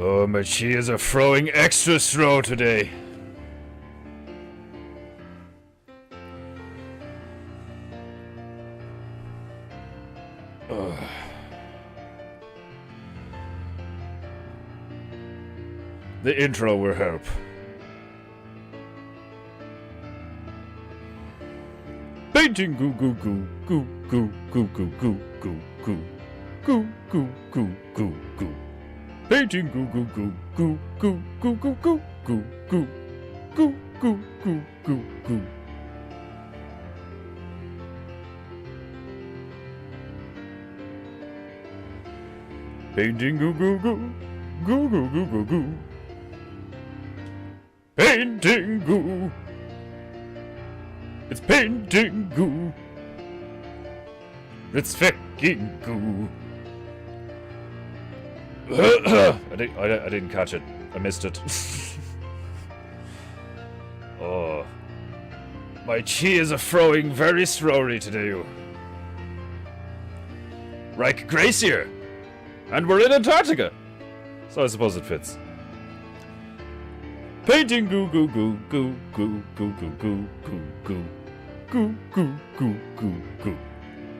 Oh, my cheers are throwing extra slow today. The intro will help. Painting goo goo goo goo goo goo goo goo goo goo goo goo goo goo goo. Painting goo goo goo goo goo goo goo goo goo goo goo goo goo goo goo. Painting goo goo goo goo goo goo goo goo. Painting goo. It's painting goo. It's fucking goo. I didn't catch it. I missed it. Oh. My cheers are throwing very slowly today. Right, Grace here. And we're in Antarctica. So I suppose it fits. Painting goo goo goo goo goo goo goo goo goo goo goo goo goo goo.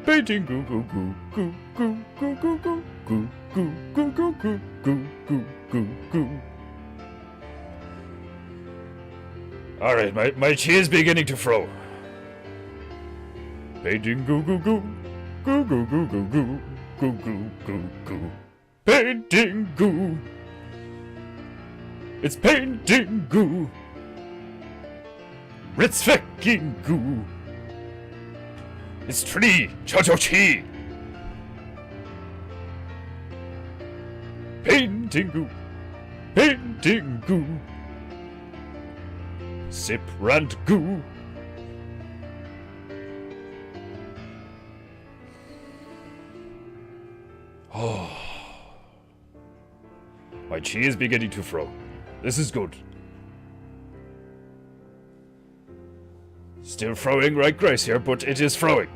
Painting goo goo goo goo goo goo goo goo goo goo goo goo goo goo goo goo goo. Alright, my chi is beginning to throw. Painting goo goo goo goo goo goo goo goo goo goo goo goo. Painting goo. It's painting goo. It's fucking goo. It's tree, cha-cha-chi. Painting goo. Painting goo. Sip rant goo. Oh. My chi is beginning to throw. This is good. Still throwing right Grace here, but it is throwing.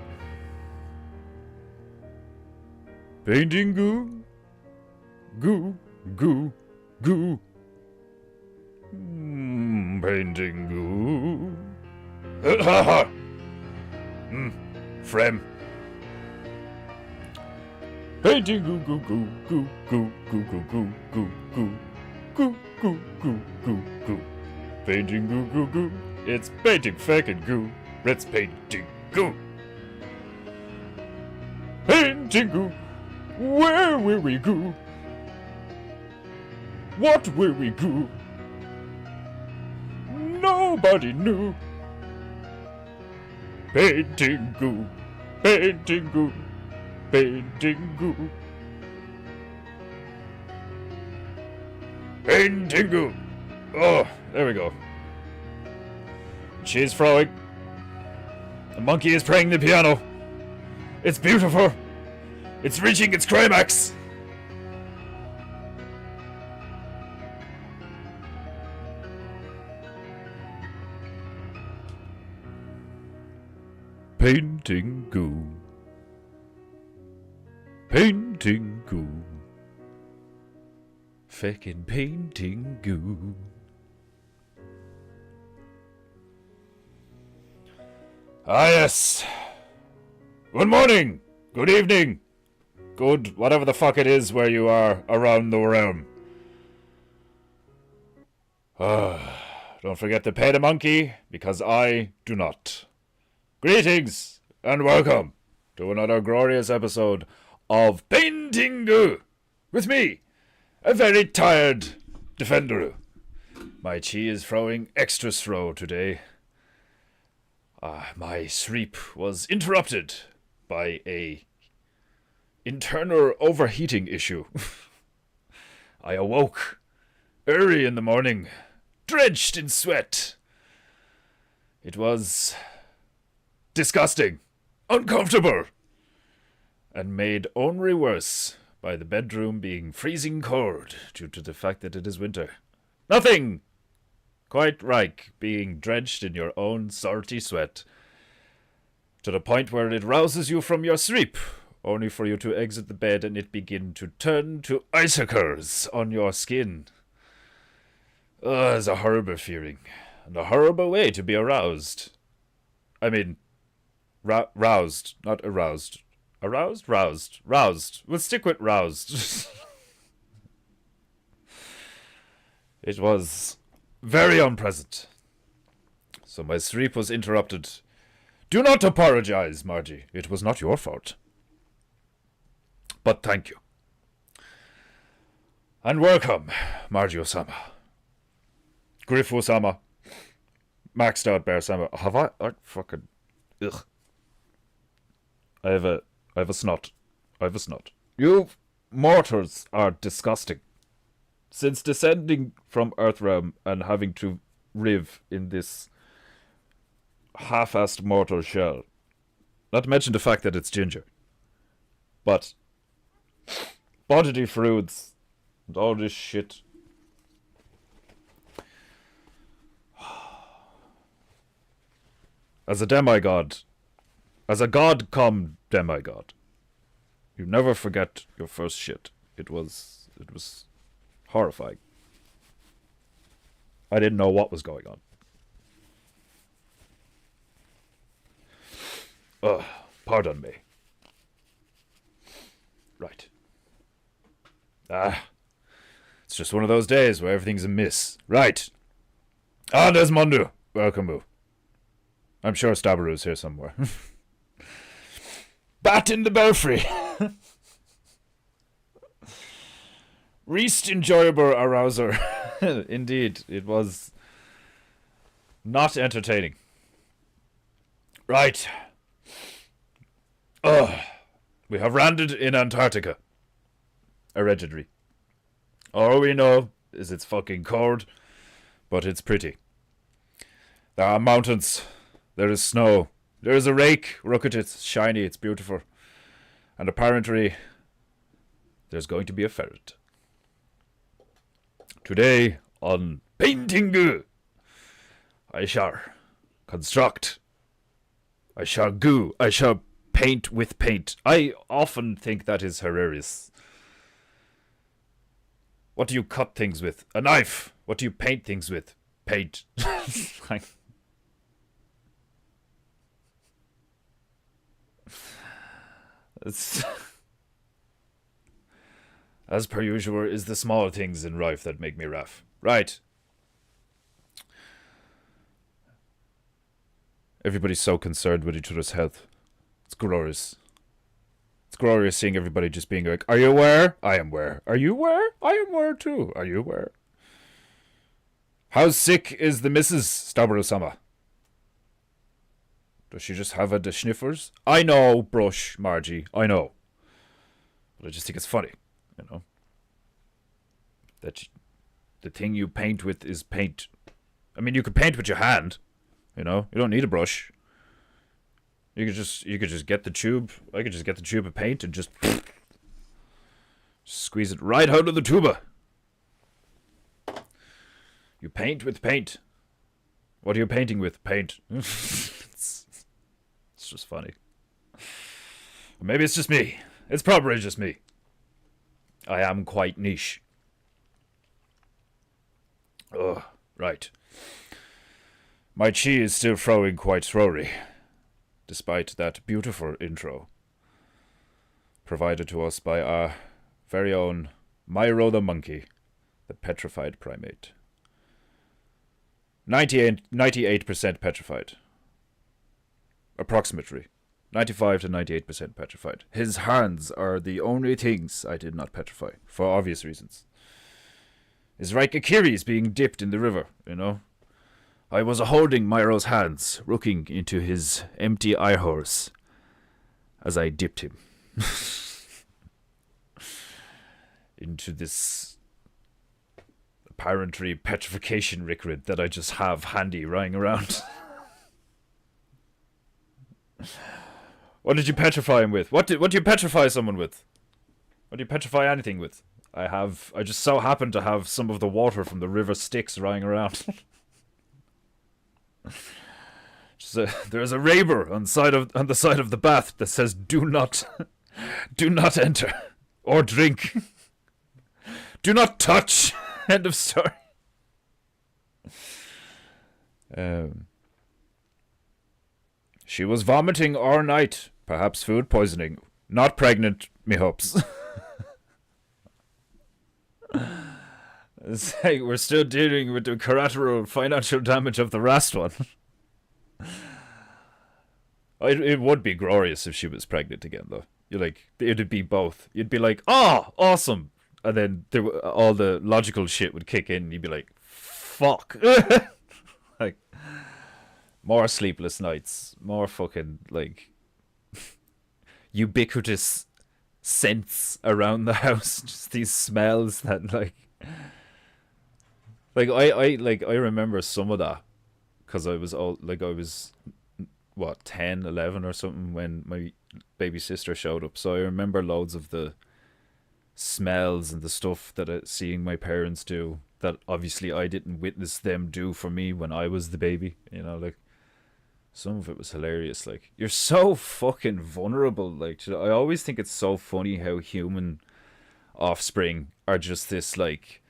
Painting goo. Goo. Goo. Goo. Painting goo. Ha ha. Frem. Painting goo goo goo goo goo goo goo goo goo goo goo goo goo goo goo. Painting goo goo goo. It's painting fucking goo. It's painting goo. Painting goo. Where will we go? What will we go? Nobody knew. Painting goo. Painting goo. Painting goo. Painting goo. Oh, there we go. She is throwing. The monkey is playing the piano. It's beautiful. It's reaching its climax. Painting goo. Painting goo. Feckin' painting goo. Ah, yes. Good morning. Good evening. Good whatever the fuck it is where you are around the realm. Don't forget to pay the monkey, because I do not. Greetings and welcome to another glorious episode of PEINTEINGU with me, a very tired defender. My chi is throwing extra slow today. My sleep was interrupted by a internal overheating issue. I awoke early in the morning, drenched in sweat. It was disgusting, uncomfortable, and made only worse by the bedroom being freezing cold due to the fact that it is winter. Nothing quite like being drenched in your own salty sweat to the point where it rouses you from your sleep only for you to exit the bed and it begin to turn to icicles on your skin. It's a horrible feeling, and a horrible way to be aroused. I mean, roused, not aroused. Aroused? Roused. Roused. We'll stick with roused. It was very unpleasant. So my sleep was interrupted. Do not apologize, Margie. It was not your fault. But thank you. And welcome, Margie-Osama. Griff-Osama. Maxed out Bear-Sama. Have I fucking... Ugh. I have a snot. I have a snot. You mortals are disgusting. Since descending from Earthrealm and having to live in this half-assed mortal shell. Not to mention the fact that it's ginger. But bodily fluids and all this shit. As a demigod, as a god come demigod, you never forget your first shit. It was horrifying. I didn't know what was going on. Pardon me. Right. It's just one of those days where everything's amiss. Right. There's Mundu. Welcome. I'm sure Stabaru's here somewhere. Bat in the belfry. Least enjoyable arouser. Indeed, it was not entertaining. Right. We have landed in Antarctica. Allegedly. All we know is it's fucking cold, but it's pretty. There are mountains. There is snow. There is a rake. Look at it. It's shiny. It's beautiful. And apparently, there's going to be a ferret. Today, on PEINTEINGU, I shall construct. I shall goo. I shall paint with paint. I often think that is hilarious. What do you cut things with? A knife. What do you paint things with? Paint. It's as per usual, is the small things in life that make me laugh. Right. Everybody's so concerned with each other's health. It's glorious. It's glorious seeing everybody just being like, are you aware? I am aware. Are you aware? I am aware too. Are you aware? How sick is the Mrs. Stabarosama? Does she just have the sniffers? I know, brush, Margie. I know. But I just think it's funny, you know. That the thing you paint with is paint. I mean, you could paint with your hand, you know. You don't need a brush. You could just get the tube. I could just get the tube of paint and just squeeze it right out of the tuba. You paint with paint. What are you painting with? Paint. It's just funny. Or maybe it's just me. It's probably just me. I am quite niche. Oh, right. My chi is still flowing quite slowly, despite that beautiful intro provided to us by our very own Myro the monkey, the petrified primate. 98% petrified. Approximately. 95 to 98% petrified. His hands are the only things I did not petrify, for obvious reasons. It's like Achilles being dipped in the river, you know? I was holding Myro's hands, looking into his empty eye holes as I dipped him into this apparently petrification liquid that I just have handy lying around. What did you petrify him with? What do you petrify someone with? What do you petrify anything with? I just so happen to have some of the water from the river Styx lying around. There's a raber on the side of the bath that says, "Do not Do not enter or drink. Do not touch. End of story. She was vomiting all night. Perhaps food poisoning. Not pregnant, me hopes. It's like we're still dealing with the collateral financial damage of the last one. It would be glorious if she was pregnant again, though. You're like, it'd be both. You'd be like, oh, awesome. And then all the logical shit would kick in. And you'd be like, fuck. Like, more sleepless nights. More fucking, like, ubiquitous scents around the house. Just these smells that, like... I remember some of that. Because I was, what, 10, 11 or something when my baby sister showed up. So I remember loads of the smells and the stuff that seeing my parents do that obviously I didn't witness them do for me when I was the baby. You know, like, some of it was hilarious. Like, you're so fucking vulnerable. Like, I always think it's so funny how human offspring are just this, like,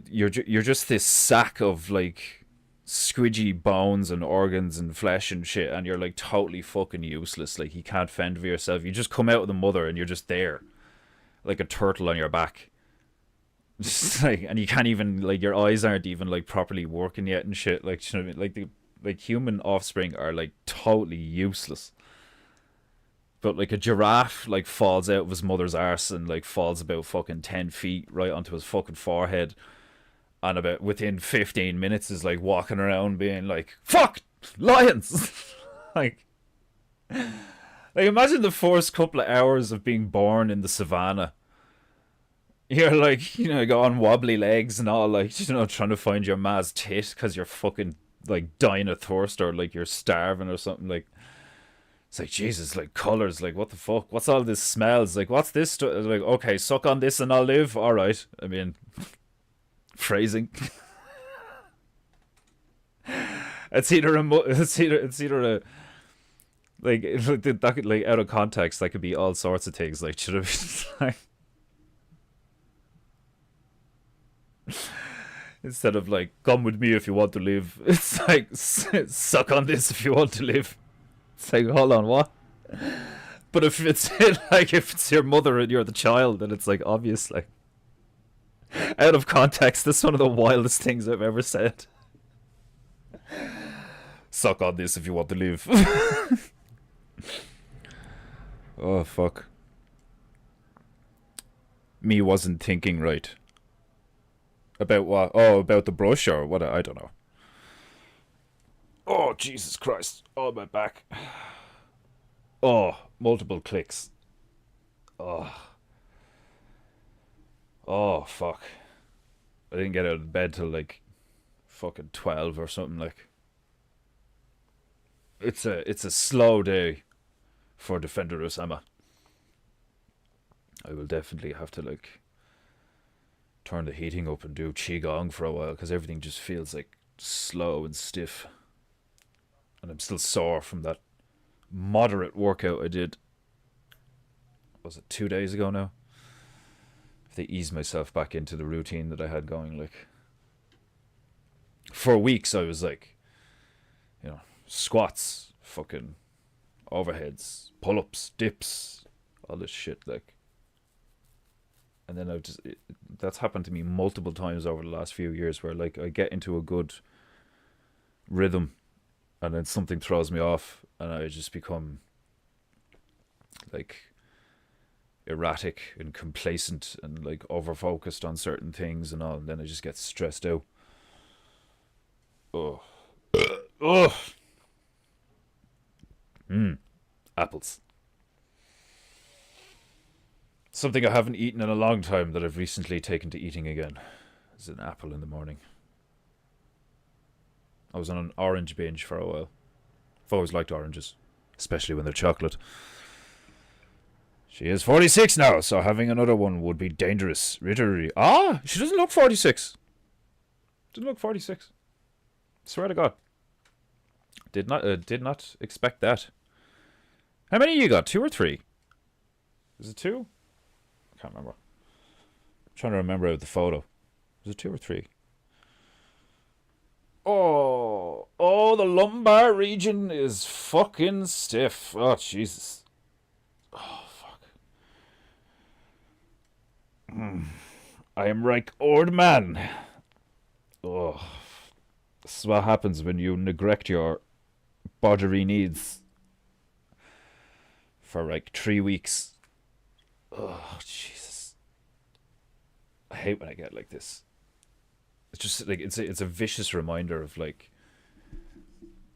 you're just this sack of, like, squidgy bones and organs and flesh and shit, and you're like totally fucking useless. Like, you can't fend for yourself. You just come out of the mother and you're just there, like a turtle on your back. Just like, and you can't even, like, your eyes aren't even like properly working yet and shit. Like, you know what I mean? Like human offspring are like totally useless. But like a giraffe like falls out of his mother's arse and like falls about fucking 10 feet right onto his fucking forehead. And about within 15 minutes is like walking around being like, fuck, lions. like imagine the first couple of hours of being born in the savannah. You're like, you know, go on wobbly legs and all, like, you know, trying to find your ma's tit because you're fucking like dying of thirst or like you're starving or something. Like, it's like, Jesus, like colors, like what the fuck? What's all this smells? Like, what's this? Like, okay, suck on this and I'll live. All right. I mean, phrasing. it's either a like that could, like, out of context that could be all sorts of things. Like, should have like instead of like come with me if you want to live, it's like suck on this if you want to live. It's like, hold on, what? But if it's like if it's your mother and you're the child, then it's like obvious, like out of context. That's one of the wildest things I've ever said. Suck on this if you want to live. Oh fuck. Me wasn't thinking right. About what? Oh, about the brush or what? I don't know. Oh, Jesus Christ. Oh, my back. Oh, multiple clicks. Oh. Oh, fuck. I didn't get out of bed till like fucking 12 or something. Like, it's a slow day for Defender Osama. I will definitely have to like turn the heating up and do qigong for a while because everything just feels like slow and stiff. And I'm still sore from that moderate workout I did. Was it 2 days ago now? If they ease myself back into the routine that I had going, like, for weeks I was like, you know, squats, fucking overheads, pull-ups, dips, all this shit, like. And then I've just, that's happened to me multiple times over the last few years where, like, I get into a good rhythm and then something throws me off and I just become, like, erratic and complacent and, like, over-focused on certain things and all, and then I just get stressed out. Oh. Oh. Apples. Something I haven't eaten in a long time that I've recently taken to eating again is an apple in the morning. I was on an orange binge for a while. I've always liked oranges, especially when they're chocolate. She is 46 now, so having another one would be dangerous. Literally. Ah, she doesn't look 46. Doesn't look 46. Swear to God. Did not expect that. How many you got? 2 or 3? Is it 2? I can't remember. I'm trying to remember out the photo. Is it 2 or 3? Oh, the lumbar region is fucking stiff. Oh, Jesus. Oh, fuck. I am like old man. Oh, this is what happens when you neglect your bodily needs for like 3 weeks. Oh, Jesus. I hate when I get like this. It's just like it's a vicious reminder of like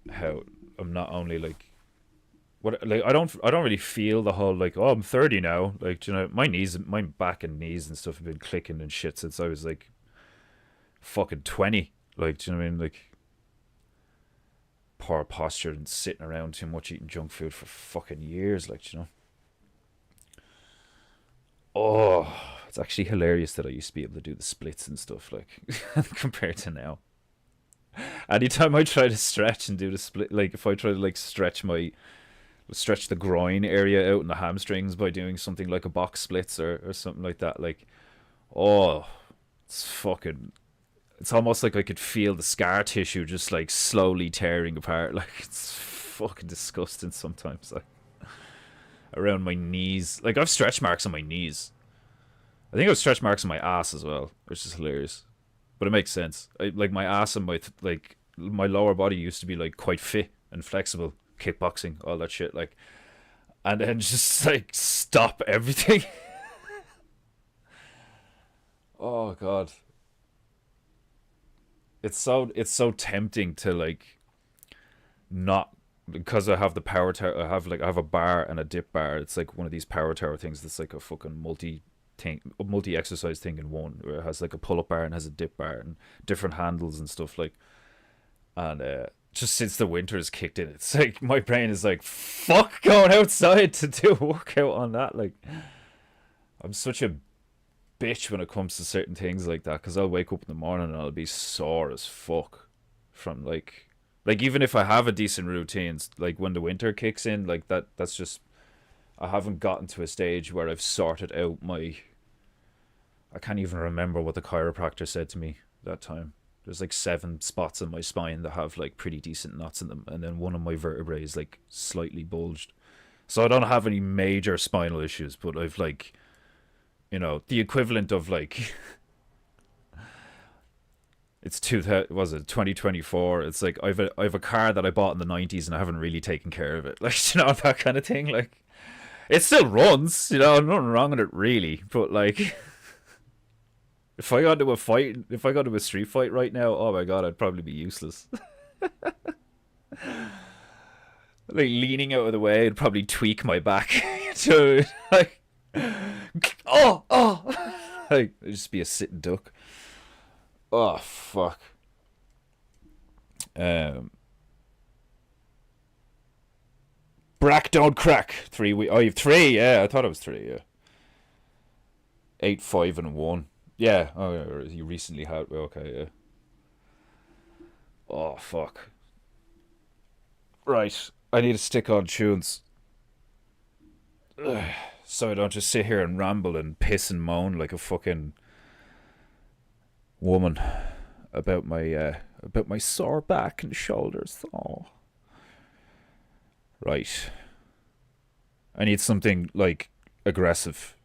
how I'm not only like what like I don't really feel the whole like, oh, I'm 30 now, like, you know, my back and knees and stuff have been clicking and shit since I was like fucking 20, like, do you know what I mean, like poor posture and sitting around too much eating junk food for fucking years, like, you know. Oh, it's actually hilarious that I used to be able to do the splits and stuff, like, compared to now. Anytime I try to stretch and do the split, like if I try to like stretch the groin area out and the hamstrings by doing something like a box splits or something like that, like, oh, it's fucking, it's almost like I could feel the scar tissue just like slowly tearing apart. Like, it's fucking disgusting sometimes, like around my knees. Like, I've stretch marks on my knees. I think I have stretch marks on my ass as well, which is hilarious. But it makes sense. Like my ass and like my lower body used to be like quite fit and flexible, kickboxing, all that shit. Like, and then just like stop everything. Oh God, it's so tempting to like not, because I have the power tower. I have a bar and a dip bar. It's like one of these power tower things that's like a fucking multi exercise thing in one, where it has like a pull up bar and has a dip bar and different handles and stuff, like, and just since the winter has kicked in, it's like my brain is like, fuck going outside to do a workout on that. Like, I'm such a bitch when it comes to certain things like that, because I'll wake up in the morning and I'll be sore as fuck from like even if I have a decent routine, like when the winter kicks in, like that's just, I haven't gotten to a stage where I've sorted out my, I can't even remember what the chiropractor said to me that time. There's like 7 spots in my spine that have like pretty decent knots in them, and then one of my vertebrae is like slightly bulged. So I don't have any major spinal issues, but I've like, you know, the equivalent of like it's 2024. It's like I've a car that I bought in the 90s and I haven't really taken care of it. Like, you know, that kind of thing. Like, it still runs, you know, nothing wrong with it really, but like if I got into a street fight right now, oh my God, I'd probably be useless. Like, leaning out of the way would probably tweak my back. So like, oh, like, it'd just be a sitting duck. Oh fuck. Brack don't crack. 3 weeks. Oh, you've 3. Yeah, I thought it was 3. Yeah. 8, 5, and 1. Yeah. Oh, yeah, you recently had. Okay. Yeah. Oh fuck. Right. I need to stick on tunes, so I don't just sit here and ramble and piss and moan like a fucking woman about my sore back and shoulders. Oh. Right. I need something like aggressive.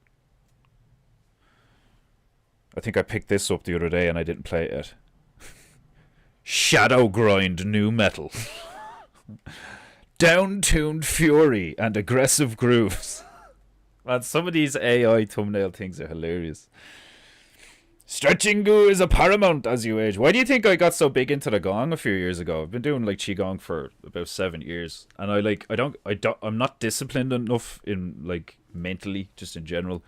I think I picked this up the other day and I didn't play it yet. Shadow grind new metal. Down-tuned fury and aggressive grooves. Man, some of these AI thumbnail things are hilarious. Stretching goo is a paramount as you age. Why do you think I got so big into the gong a few years ago? I've been doing like qigong for about 7 years, and I'm not disciplined enough in like mentally, just in general,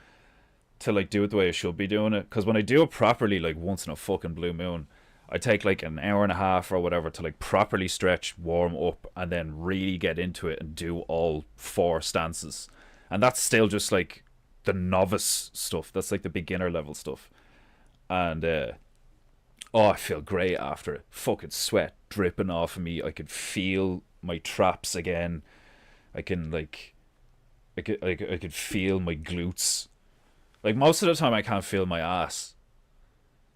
to like do it the way I should be doing it. Because when I do it properly, like once in a fucking blue moon, I take like an hour and a half or whatever to like properly stretch, warm up, and then really get into it and do all 4 stances. And that's still just like the novice stuff. That's like the beginner level stuff. And I feel great after it. Fucking sweat dripping off of me. I can feel my traps again. I can like I could feel my glutes. Like most of the time, I can't feel my ass.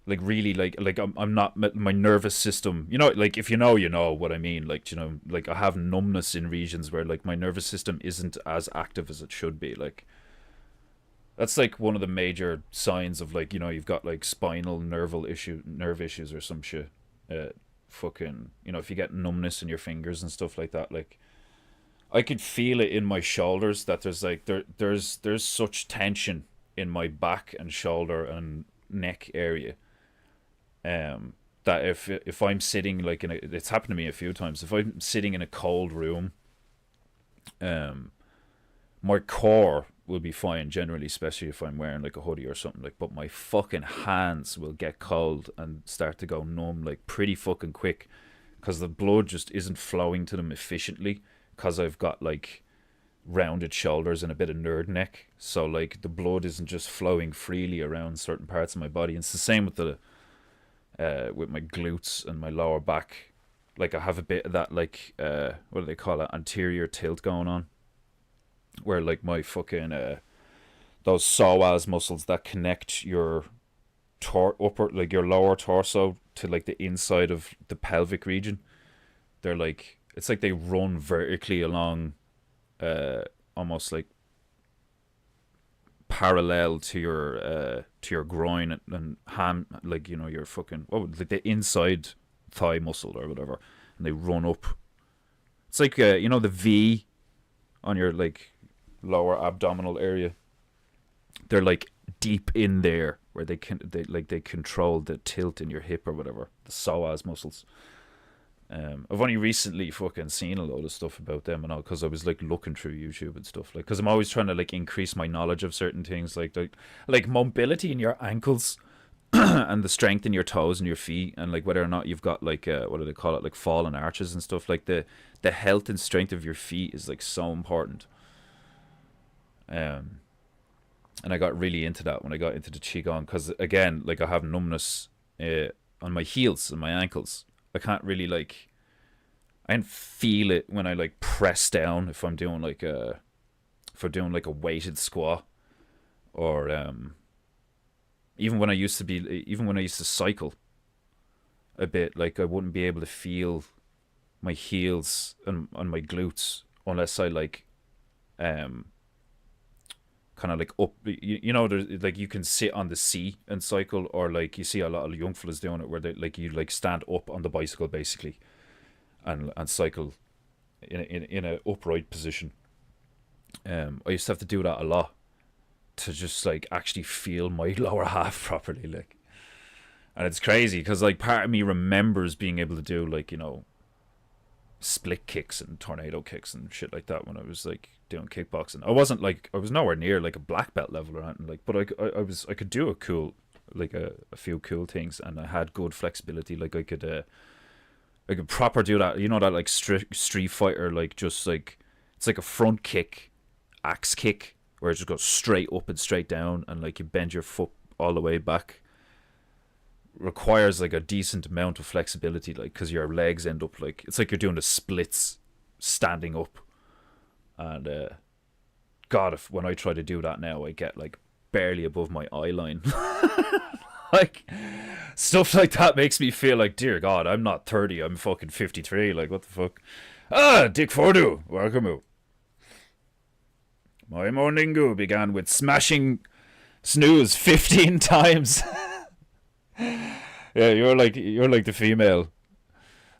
Like really, I'm not my nervous system. You know, like if you know, you know what I mean. Like you know, like I have numbness in regions where like my nervous system isn't as active as it should be. Like that's like one of the major signs of like, you know, you've got like spinal nerve issues or some shit. Fucking, you know, if you get numbness in your fingers and stuff like that, like I could feel it in my shoulders that there's like there's such tension in my back and shoulder and neck area. That if I'm sitting like it's happened to me a few times. If I'm sitting in a cold room, my core will be fine generally, especially if I'm wearing like a hoodie or something like. But my fucking hands will get cold and start to go numb like pretty fucking quick, because the blood just isn't flowing to them efficiently. Because I've got like rounded shoulders and a bit of nerd neck, so like the blood isn't just flowing freely around certain parts of my body. And it's the same with the with my glutes and my lower back. Like I have a bit of that like what do they call it, anterior tilt going on, where like my fucking those psoas muscles that connect your upper, like your lower torso to like the inside of the pelvic region, they're like, it's like they run vertically along, almost like parallel to your groin and ham, like, you know, your fucking, like the inside thigh muscle or whatever, and they run up. It's like you know, the V on your like lower abdominal area. They're like deep in there where they control the tilt in your hip or whatever, the psoas muscles. I've only recently fucking seen a load of stuff about them and all, because I was like looking through YouTube and stuff, like, because I'm always trying to like increase my knowledge of certain things, like mobility in your ankles and the strength in your toes and your feet, and like whether or not you've got like what do they call it, like fallen arches and stuff. Like the health and strength of your feet is like so important. And I got really into that when I got into the qigong, because again, like I have numbness on my heels and my ankles. I can't really like, I can feel it when I like press down if I'm doing like a weighted squat, or even when I used to cycle a bit, like I wouldn't be able to feel my heels and on my glutes unless I like kind of like up, you know, there's like, you can sit on the seat and cycle, or like you see a lot of young fellas doing it where they like, you like stand up on the bicycle basically and cycle in a upright position. I used to have to do that a lot to just like actually feel my lower half properly, like. And it's crazy because like part of me remembers being able to do like, you know, split kicks and tornado kicks and shit like that when I was like doing kickboxing. I was nowhere near like a black belt level or anything, like, but I could do a few cool things, and I had good flexibility. Like I could proper do that, you know, that like Street Fighter, like just like, it's like a front kick, axe kick, where it just goes straight up and straight down, and like you bend your foot all the way back. Requires like a decent amount of flexibility, like, because your legs end up like, it's like you're doing the splits standing up. And God, if when I try to do that now, I get like barely above my eye line. Like stuff like that makes me feel like, dear God, I'm not 30, I'm fucking 53. Like, what the fuck? Dick Fordu, welcome out. My morning goo began with smashing snooze 15 times. Yeah, you're like the female.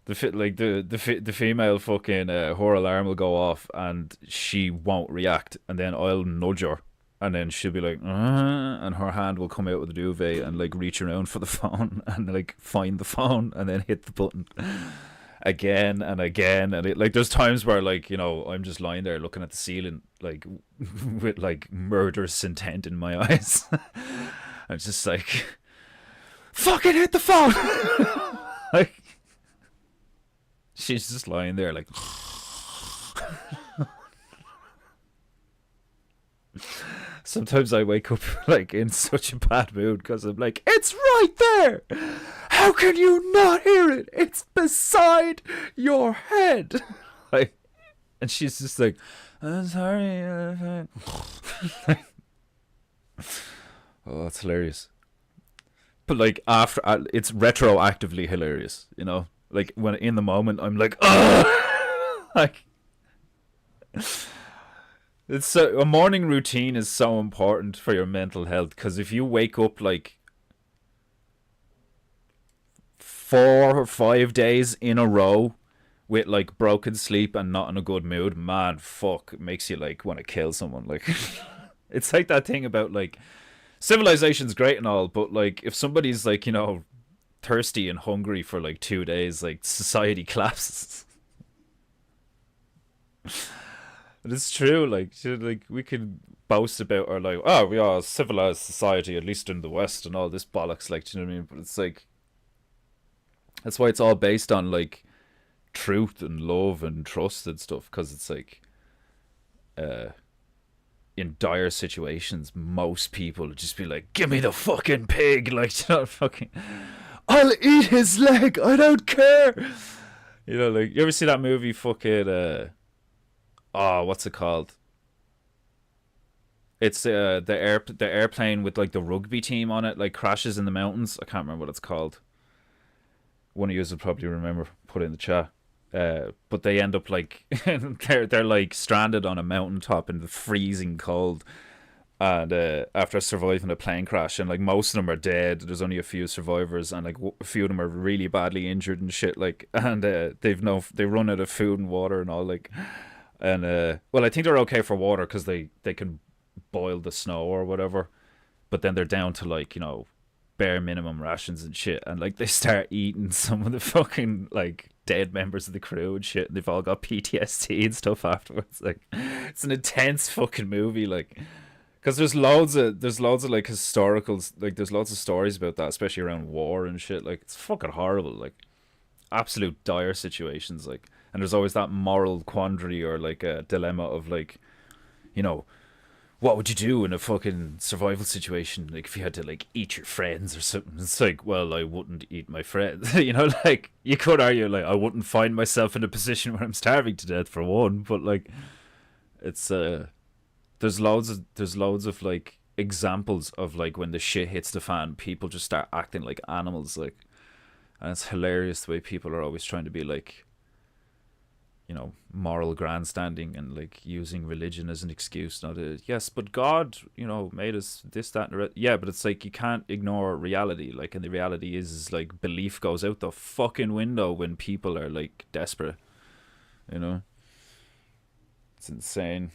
The female fucking her alarm will go off and she won't react, and then I'll nudge her, and then she'll be like, and her hand will come out with the duvet and like reach around for the phone and like find the phone and then hit the button again and again. And it, like, there's times where like, you know, I'm just lying there looking at the ceiling like with like murderous intent in my eyes. I'm just like, fucking hit the phone. Like, she's just lying there like sometimes I wake up like in such a bad mood because I'm like, it's right there, how can you not hear it, it's beside your head. Like, and she's just like, I'm sorry. Oh, that's hilarious. But like after, it's retroactively hilarious. You know, like when in the moment, I'm like, oh, like it's so, a morning routine is so important for your mental health because if you wake up like 4 or 5 days in a row with like broken sleep and not in a good mood, man, fuck, it makes you like want to kill someone. Like, it's like that thing about like civilization's great and all, but like if somebody's like thirsty and hungry for like 2 days, like society collapses. But it's true. Like, like we could boast about our like, oh, we are a civilized society, at least in the West, and all this bollocks. Like, do you know what I mean? But it's like that's why it's all based on like truth and love and trust and stuff. Because it's like, uh, in dire situations, most people would just be like, "Give me the fucking pig!" Like, fucking, I'll eat his leg. I don't care. Like you ever see that movie? Fucking, oh, what's it called? It's the airplane with like the rugby team on it, like crashes in the mountains. I can't remember what it's called. One of you will probably remember. Put it in the chat. But they end up like they're like stranded on a mountaintop in the freezing cold, and after surviving a plane crash, and like most of them are dead. There's only a few survivors, and like a few of them are really badly injured and shit. Like, and they run out of food and water and all. Like, and well, I think they're okay for water because they can boil the snow or whatever, but then they're down to like bare minimum rations and shit, and like they start eating some of the fucking like dead members of the crew and shit, and they've all got PTSD and stuff afterwards. Like, it's an intense fucking movie, like, because there's loads of like historicals, like there's lots of stories about that, especially around war and shit. Like, it's fucking horrible, like absolute dire situations, like, and there's always that moral quandary or like a dilemma of like, you know what would you do in a fucking survival situation? Like, if you had to like eat your friends or something, it's like, well, I wouldn't eat my friends. Like you could argue like I wouldn't find myself in a position where I'm starving to death for one, but like it's there's loads of like examples of like when the shit hits the fan, people just start acting like animals, like, and it's hilarious the way people are always trying to be like moral grandstanding and like using religion as an excuse. Not a yes, but God, made us this, that, and the yeah, but it's like you can't ignore reality. Like, and the reality is like belief goes out the fucking window when people are like desperate. It's insane.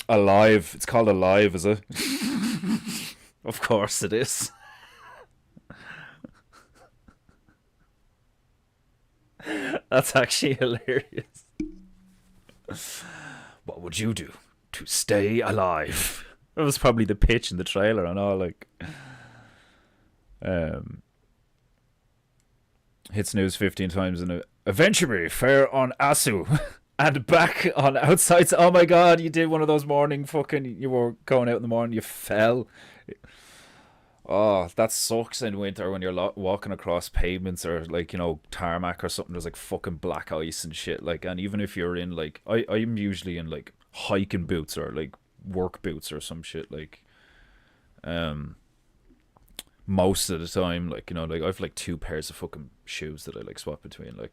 Alive. It's called Alive, is it? Of course it is. That's actually hilarious. What would you do to stay alive? That was probably the pitch in the trailer and all. Like, hits news 15 times in a eventually fair on Asu and back on outsides. Oh my god, you did one of those morning fucking. You were going out in the morning, you fell. Oh, that sucks in winter when you're walking across pavements or like tarmac or something. There's like fucking black ice and shit. Like, and even if you're in like, I'm usually in like hiking boots or like work boots or some shit. Like, most of the time, like like I've like 2 pairs of fucking shoes that I like swap between. Like,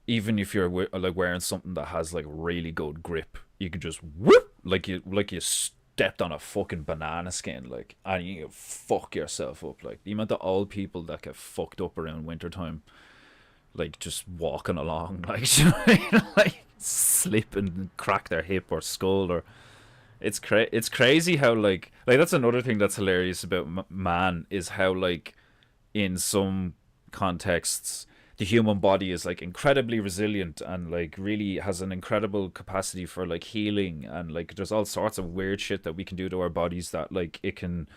even if you're like wearing something that has like really good grip, you can just whoop like you stepped on a fucking banana skin, like, and you fuck yourself up. Like, the amount of old people that get fucked up around wintertime, like just walking along, like, you know what I mean? Like slip and crack their hip or skull, or it's crazy how like that's another thing that's hilarious about man, is how like in some contexts the human body is like incredibly resilient and like really has an incredible capacity for like healing, and like there's all sorts of weird shit that we can do to our bodies that like it can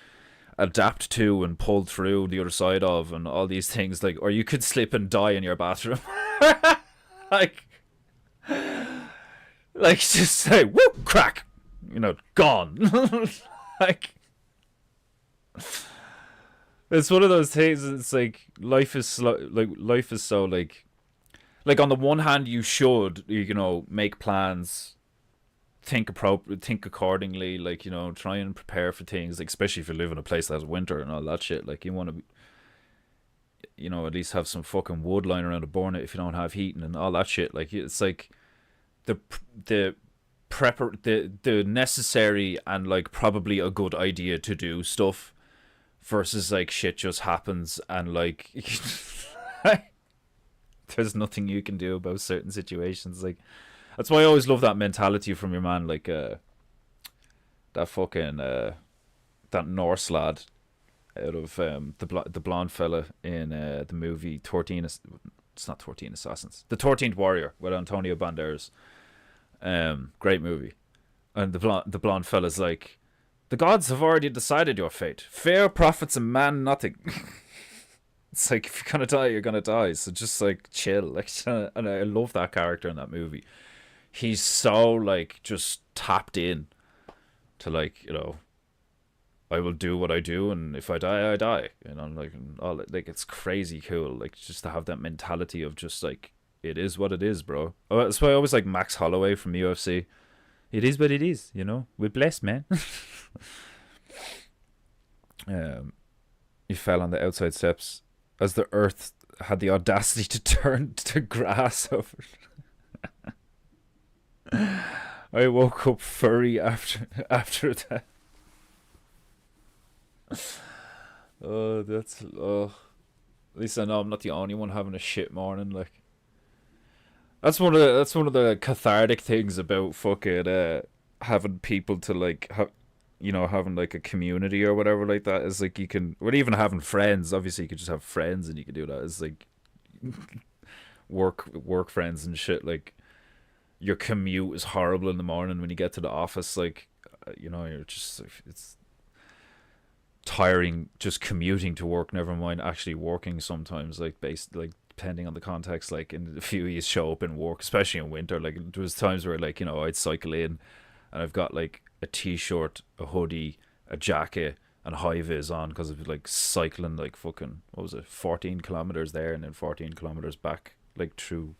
adapt to and pull through the other side of, and all these things, like, or you could slip and die in your bathroom. like just say whoop, crack, gone. Like, it's one of those things. It's like life is slow. Like, life is so like Like, on the one hand, you should, you know, make plans, think accordingly, like, you know, try and prepare for things, like, especially if you live in a place that has winter and all that shit. Like, you want to, you know, at least have some fucking wood lying around to burn it if you don't have heating and all that shit. Like, it's like the the the necessary and like probably a good idea to do stuff versus like shit just happens and like there's nothing you can do about certain situations. Like, that's why I always love that mentality from your man, like that fucking that Norse lad out of the blonde fella in the movie 13. It's not 13 Assassins. The 13th Warrior with Antonio Banderas. Great movie. And the blonde fella's like, the gods have already decided your fate. Fear profits a man nothing. It's like, if you're gonna die, you're gonna die. So just like chill. Like, and I love that character in that movie. He's so like just tapped in to, like, you know, I will do what I do, and if I die, I die. You know, like, all, like, it's crazy cool. Like, just to have that mentality of just like, it is what it is, bro. Oh, that's why I always like Max Holloway from UFC. It is what it is, you know. We're blessed, man. He fell on the outside steps as the earth had the audacity to turn to grass over. I woke up furry after that. Oh, that's at least I know I'm not the only one having a shit morning. Like, that's one of the cathartic things about fucking having people to like have, you know, having like a community or whatever like that, is like, you can, or even having friends. Obviously, you could just have friends and you could do that. It's like work friends and shit. Like, your commute is horrible in the morning when you get to the office. Like, you know, you're just, it's tiring just commuting to work, never mind actually working sometimes, like, based, like, depending on the context. Like, in a few you show up in work, especially in winter. Like, there was times where, like, you know, I'd cycle in and I've got like a t-shirt, a hoodie, a jacket and high vis on, because of like cycling like fucking, what was it, 14 kilometers there and then 14 kilometers back, like through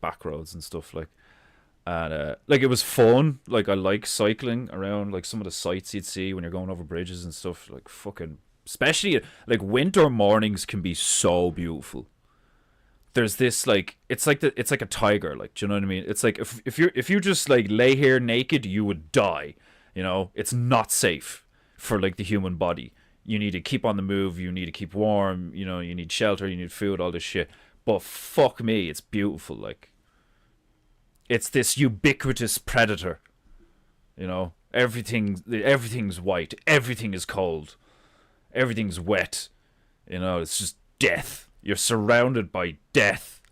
back roads and stuff. Like, and like, it was fun. Like, I like cycling around, like, some of the sights you'd see when you're going over bridges and stuff. Like, fucking, especially like winter mornings can be so beautiful. There's this, like, it's like a tiger. Like, do you know what I mean? It's like, if you just like lay here naked, you would die. You know, it's not safe for like the human body. You need to keep on the move. You need to keep warm. You know, you need shelter. You need food. All this shit. But fuck me, it's beautiful. Like, it's this ubiquitous predator. You know, everything's white. Everything is cold. Everything's wet. You know, it's just death. You're surrounded by death.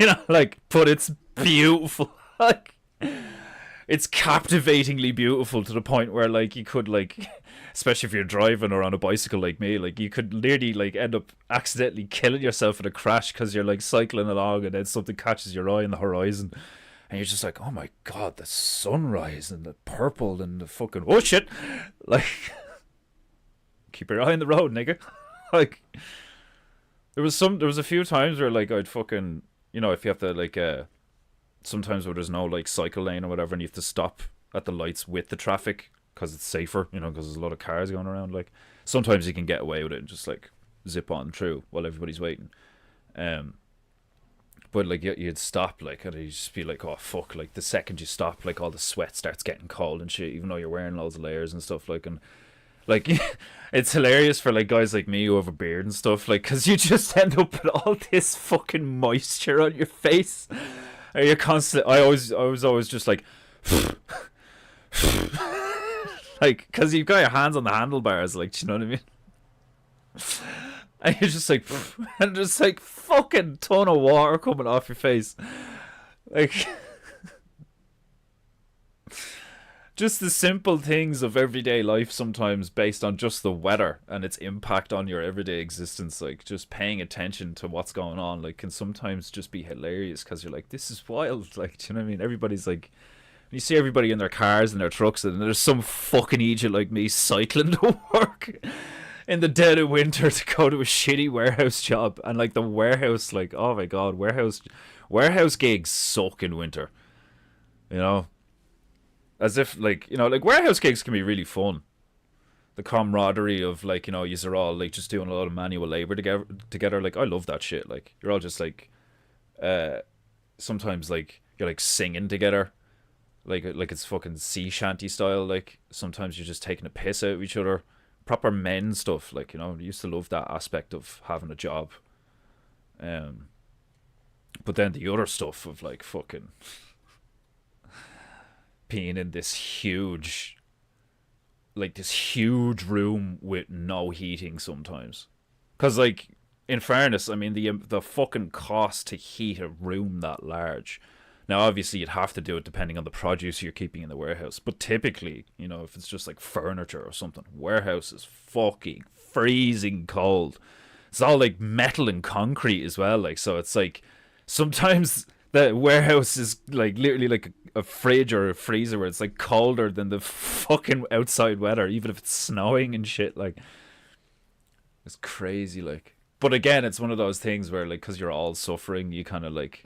You know, like, but it's beautiful. Like, it's captivatingly beautiful to the point where, like, you could, like, especially if you're driving or on a bicycle like me, like, you could literally, like, end up accidentally killing yourself in a crash because you're, like, cycling along and then something catches your eye on the horizon. And you're just like, oh my god, the sunrise and the purple and the fucking, oh shit. Like, keep your eye on the road, nigga. Like, there was a few times where, like, I'd fucking, you know, if you have to, like, sometimes where there's no, like, cycle lane or whatever and you have to stop at the lights with the traffic because it's safer, you know, because there's a lot of cars going around. Like, sometimes you can get away with it and just, like, zip on through while everybody's waiting. But, like, you'd stop, like, and you'd just be like, oh, fuck. Like, the second you stop, like, all the sweat starts getting cold and shit, even though you're wearing loads of layers and stuff, like, and, like, it's hilarious for, like, guys like me who have a beard and stuff, like, because you just end up with all this fucking moisture on your face. And you're constant. I was always just like, like, because you've got your hands on the handlebars, like, do you know what I mean? And you're just like, and just like fucking ton of water coming off your face, like. Just the simple things of everyday life sometimes based on just the weather and its impact on your everyday existence, like, just paying attention to what's going on, like, can sometimes just be hilarious because you're like, this is wild, like, do you know what I mean? Everybody's like, you see everybody in their cars and their trucks and there's some fucking idiot like me cycling to work. in the dead of winter to go to a shitty warehouse job, and like the warehouse, like, oh my god, warehouse gigs suck in winter. You know, as if like, you know, like warehouse gigs can be really fun. The camaraderie of like, you know, you're all like just doing a lot of manual labor together. Like, I love that shit. Like, you're all just like, sometimes like you're like singing together, like it's fucking sea shanty style. Like sometimes you're just taking a piss out of each other. Proper men stuff. Like, you know, I used to love that aspect of having a job. But then the other stuff of like fucking being in this huge room with no heating sometimes. Because like, in fairness, I mean the fucking cost to heat a room that large. Now, obviously, you'd have to do it depending on the produce you're keeping in the warehouse. But typically, you know, if it's just like furniture or something, warehouse is fucking freezing cold. It's all like metal and concrete as well. Like, so it's like sometimes the warehouse is like literally like a fridge or a freezer where it's like colder than the fucking outside weather, even if it's snowing and shit. Like, it's crazy. Like, but again, it's one of those things where like, because you're all suffering, you kind of like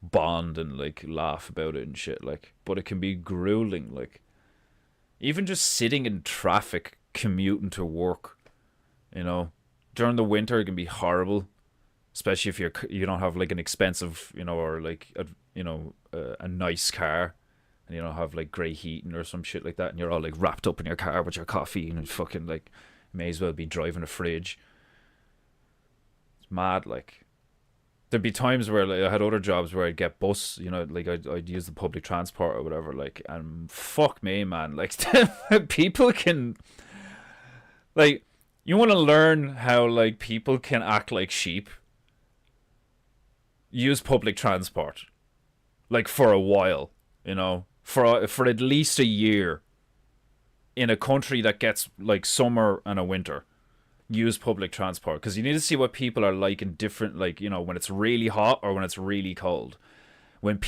bond and like laugh about it and shit. Like, but it can be grueling. Like, even just sitting in traffic commuting to work, you know, during the winter it can be horrible, especially if you don't have like an expensive, you know, or like a nice car, and you don't have like grey heating or some shit like that, and you're all like wrapped up in your car with your coffee and fucking like may as well be driving a fridge. It's mad. Like, there'd be times where like, I had other jobs where I'd get bus, you know, like I'd use the public transport or whatever, like, and fuck me, man, like people can, like, you want to learn how like people can act like sheep. Use public transport, like for a while, you know, for at least a year, in a country that gets like summer and a winter. Use public transport, because you need to see what people are like in different, like, you know, when it's really hot or when it's really cold, when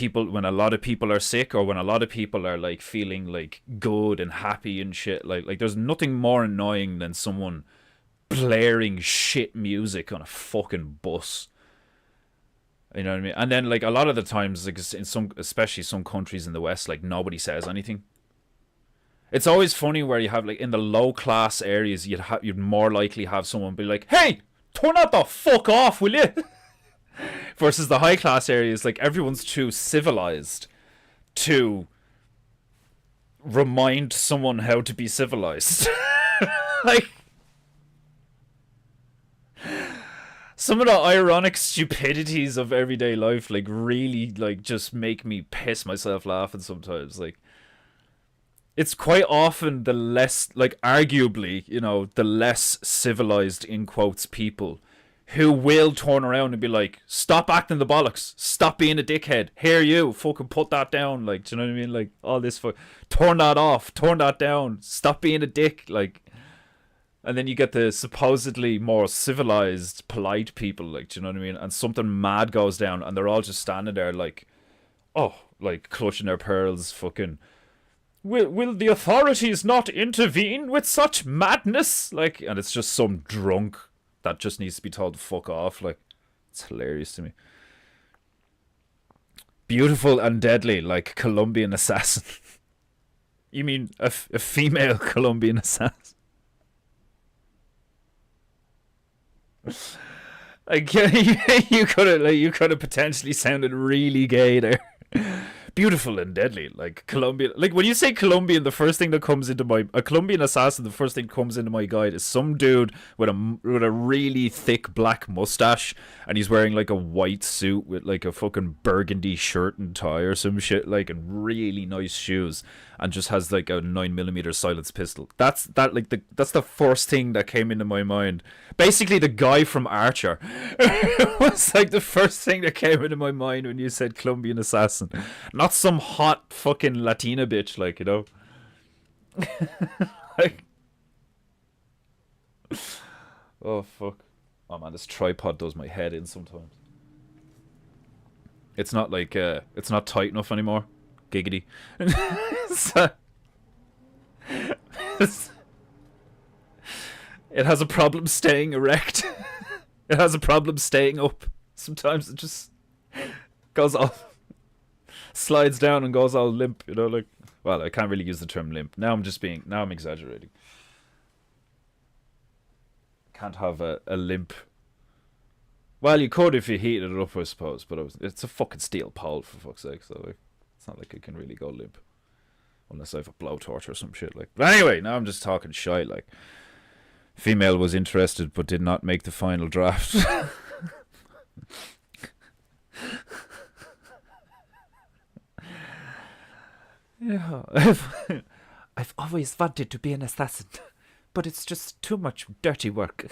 a lot of people are sick or when a lot of people are like feeling like good and happy and shit. Like there's nothing more annoying than someone blaring shit music on a fucking bus. You know what I mean? And then like a lot of the times, like in some, especially some countries in the West, like nobody says anything. It's always funny where you have like in the low class areas, you'd more likely have someone be like, "Hey, turn that the fuck off, will you?" Versus the high class areas, like everyone's too civilized to remind someone how to be civilized. Like, some of the ironic stupidities of everyday life, like, really, like, just make me piss myself laughing sometimes. Like, it's quite often the less, like, arguably, you know, the less civilized, in quotes, people who will turn around and be like, "Stop acting the bollocks. Stop being a dickhead. Here you, fucking put that down." Like, do you know what I mean? Like, all this, turn that off. Turn that down. Stop being a dick. Like, and then you get the supposedly more civilized, polite people, like, do you know what I mean? And something mad goes down and they're all just standing there like, oh, like, clutching their pearls, fucking, Will the authorities not intervene with such madness? Like, and it's just some drunk that just needs to be told to fuck off. Like, it's hilarious to me. Beautiful and deadly, like Colombian assassin. You mean a female Colombian assassin? Like, you could have potentially sounded really gay there. Beautiful and deadly, like Colombian. Like, when you say Colombian, the first thing that comes into a Colombian assassin, the first thing that comes into my guide is some dude with a really thick black mustache, and he's wearing like a white suit with like a fucking burgundy shirt and tie or some shit, like, and really nice shoes, and just has like a 9mm silenced pistol. That's the first thing that came into my mind. Basically, the guy from Archer was like the first thing that came into my mind when you said Colombian assassin. Not some hot fucking Latina bitch, like, you know. Like, oh fuck. Oh man, this tripod does my head in sometimes. It's not like it's not tight enough anymore. Giggity. It has a problem staying erect. It has a problem staying up. Sometimes it just goes all slides down and goes all limp, you know, like, well, I can't really use the term limp. Now I'm exaggerating. Can't have a limp. Well, you could if you heated it up, I suppose, but it's a fucking steel pole, for fuck's sake, so like, it's not like it can really go limp. Unless I have a blowtorch or some shit, like. But anyway, now I'm just talking shite, like. Female was interested but did not make the final draft. Yeah, I've always wanted to be an assassin, but it's just too much dirty work.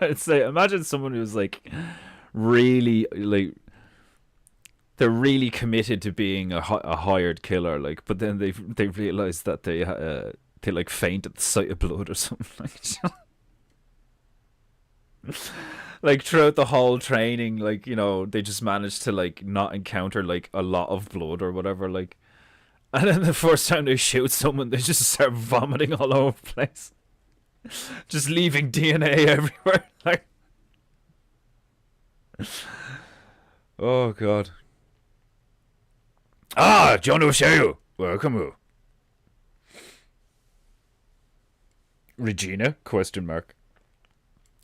I'd say, imagine someone who's like really like they're really committed to being a hired killer, like, but then they realize that they like faint at the sight of blood or something like. Like throughout the whole training, like, you know, they just managed to like not encounter like a lot of blood or whatever, like, and then the first time they shoot someone, they just start vomiting all over the place, just leaving DNA everywhere. Like, oh god. Ah, John O'Shea, welcome. Regina? Question mark.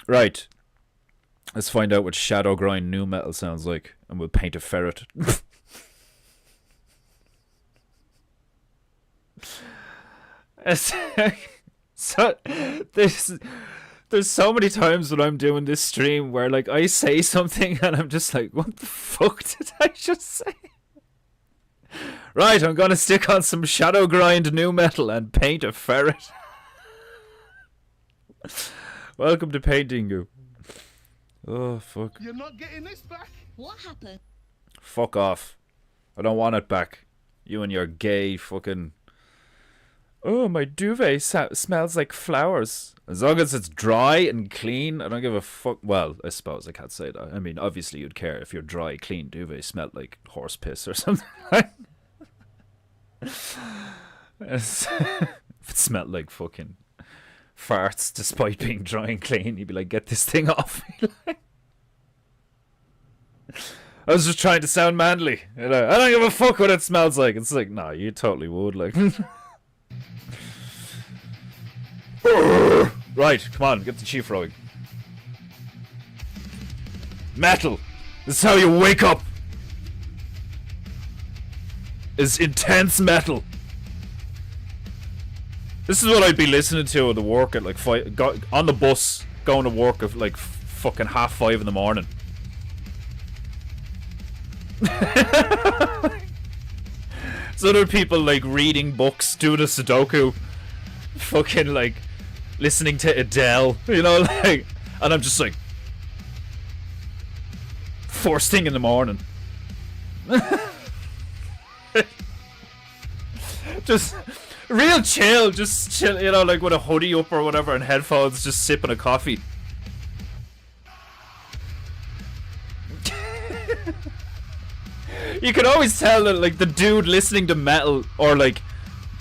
Right. Let's find out what shadow grind new metal sounds like, and we'll paint a ferret. So there's so many times when I'm doing this stream where like I say something and I'm just like, what the fuck did I just say? Right, I'm gonna stick on some shadow grind new metal and paint a ferret. Welcome to PEINTEINGU. Oh, fuck. You're not getting this back. What happened? Fuck off. I don't want it back. You and your gay fucking... Oh, my duvet smells like flowers. As long as it's dry and clean, I don't give a fuck. Well, I suppose I can't say that. I mean, obviously you'd care if your dry, clean duvet smelled like horse piss or something. If it smelled like fucking farts despite being dry and clean, you'd be like, get this thing off me. I was just trying to sound manly, you know. I don't give a fuck what it smells like. It's like, nah, you totally would, like. Right, come on, get the chief rowing. Metal. This is how you wake up. Is intense metal. This is what I'd be listening to at the work at like 5, on the bus going to work at like fucking 5:30 in the morning. So other people like reading books, doing a Sudoku, fucking like listening to Adele, you know, like, and I'm just like, first thing in the morning. Just real chill, just chill, you know, like with a hoodie up or whatever and headphones, just sipping a coffee. You can always tell that like the dude listening to metal or like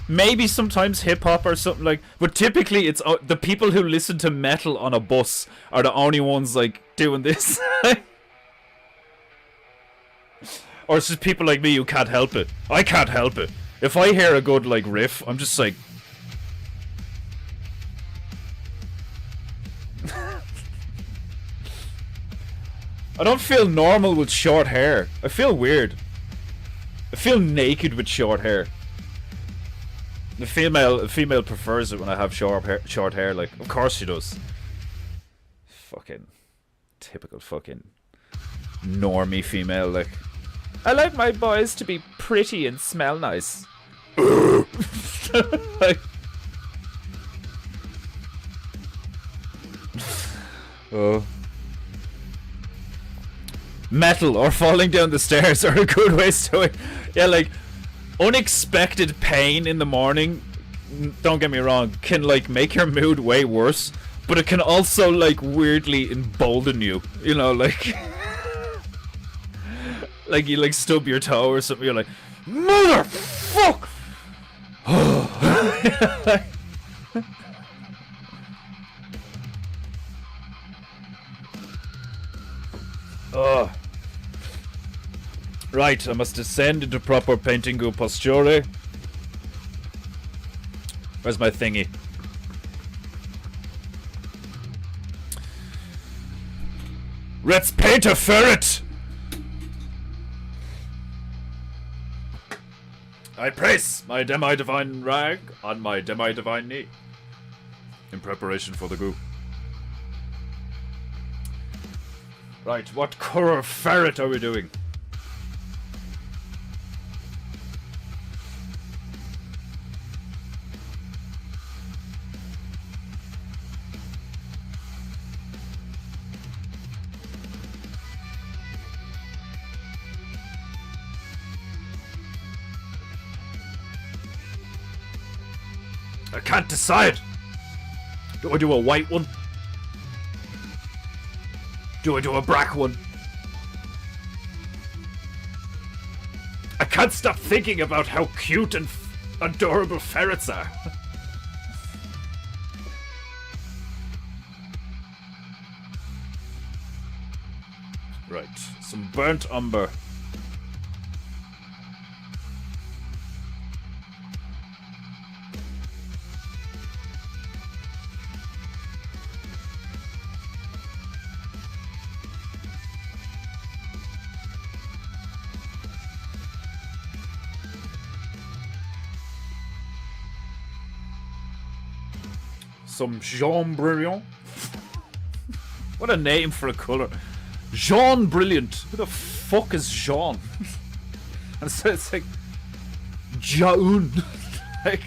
maybe sometimes hip hop or something, like, but typically it's the people who listen to metal on a bus are the only ones like doing this. Or it's just people like me who can't help it. I can't help it. If I hear a good like riff, I'm just like, I don't feel normal with short hair. I feel weird. I feel naked with short hair. The female prefers it when I have short hair. Like, of course she does. Fucking typical fucking normie female. Like, I like my boys to be pretty and smell nice. Like, oh. Metal or falling down the stairs are a good ways to it. Yeah, like unexpected pain in the morning, don't get me wrong, can like make your mood way worse, but it can also like weirdly embolden you, you know, like like you like stub your toe or something, you're like, motherfuck. Right, I must descend into proper PEINTEINGU posture. Where's my thingy? Let's paint a ferret! I place my demi-divine rag on my demi-divine knee in preparation for the goo. Right, what color of ferret are we doing? I can't decide. Do I do a white one? Do I do a black one? I can't stop thinking about how cute and adorable ferrets are. Right, some burnt umber. Some Jean Brilliant. What a name for a colour. Jean Brilliant. Who the fuck is Jean? And so it's like Jaun. Like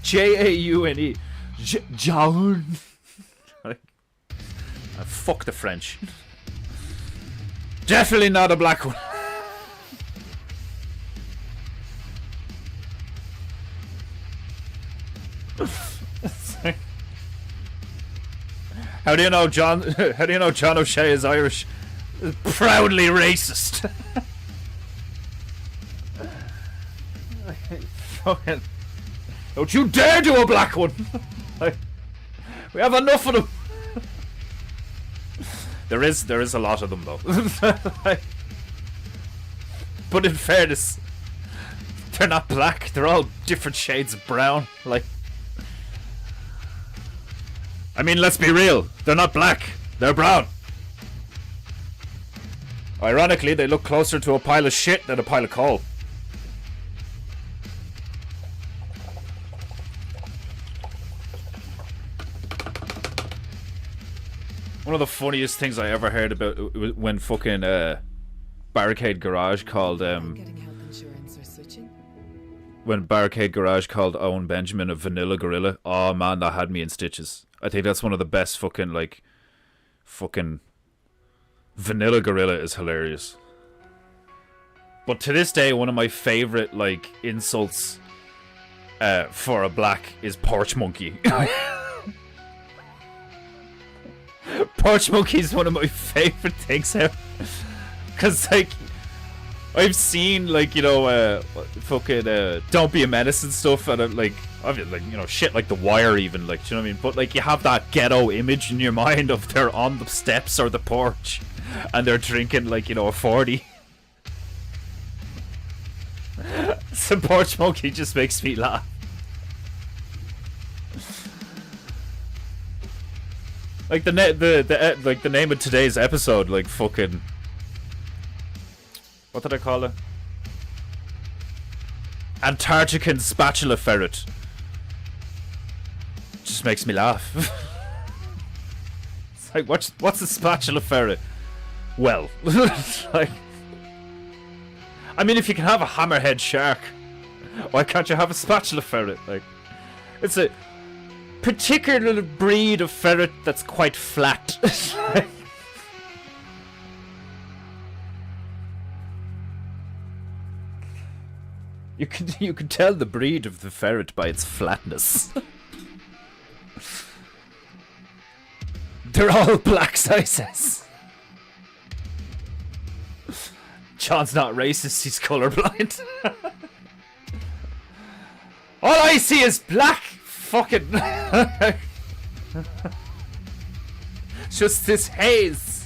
Jaune. Jaun. Like, fuck the French. Definitely not a black one. How do you know John? How do you know John O'Shea is Irish? Proudly racist. Fucking! Don't you dare do a black one! Like, we have enough of them. There is a lot of them though. Like, but in fairness, they're not black. They're all different shades of brown. Like. I mean, let's be real. They're not black. They're brown. Ironically, they look closer to a pile of shit than a pile of coal. One of the funniest things I ever heard about when fucking Barricade Garage called when Barricade Garage called Owen Benjamin a vanilla gorilla. Oh man, that had me in stitches. I think that's one of the best fucking vanilla gorilla is hilarious. But to this day, one of my favorite like insults for a black is porch monkey. Porch monkey is one of my favorite things ever. Cause like I've seen like, you know, fucking Don't Be a Menace and stuff, and like obviously, like, you know, shit like The Wire even, like, do you know what I mean? But like you have that ghetto image in your mind of they're on the steps or the porch and they're drinking like, you know, a 40. Some porch monkey just makes me laugh. Like the name of today's episode, like fucking, what did I call it? Antartican Spatula Ferret. Just makes me laugh. It's like, what's a spatula ferret? Well, like, I mean, if you can have a hammerhead shark, why can't you have a spatula ferret? Like, it's a particular breed of ferret that's quite flat. You can tell the breed of the ferret by its flatness. They're all black sizes. John's not racist, he's colorblind. All I see is black fucking just this haze.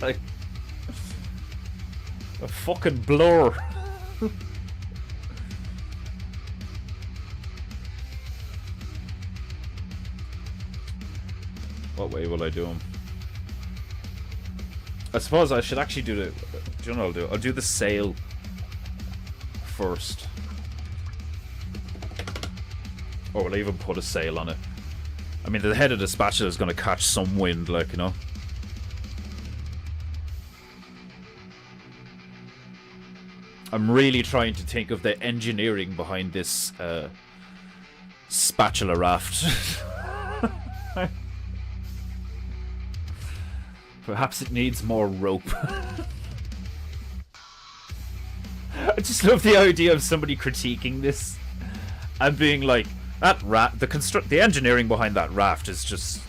Like, A fucking blur. What way will I do him? I suppose I should actually do the... Do you know what I'll do? I'll do the sail first. Or will I even put a sail on it? I mean, the head of the spatula is going to catch some wind, like, you know? I'm really trying to think of the engineering behind this spatula raft. Perhaps it needs more rope. I just love the idea of somebody critiquing this and being like, that raft, the engineering behind that raft is just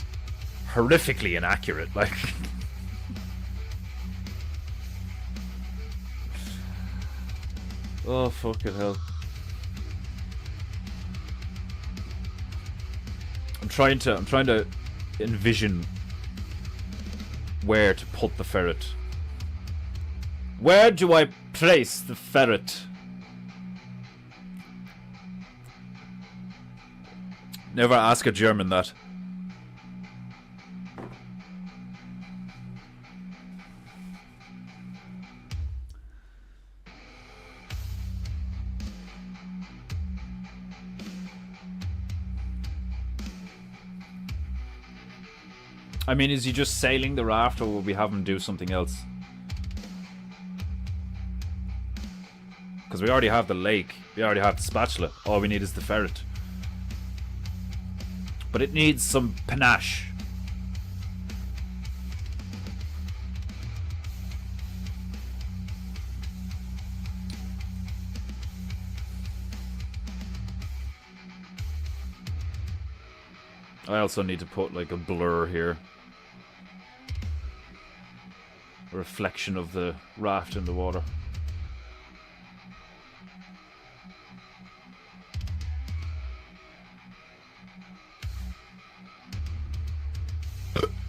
horrifically inaccurate. Like, oh fucking hell! I'm trying to envision where to put the ferret. Where do I place the ferret? Never ask a German that. I mean, is he just sailing the raft, or will we have him do something else? Because we already have the lake. We already have the spatula. All we need is the ferret. But it needs some panache. I also need to put like a blur here. A reflection of the raft in the water.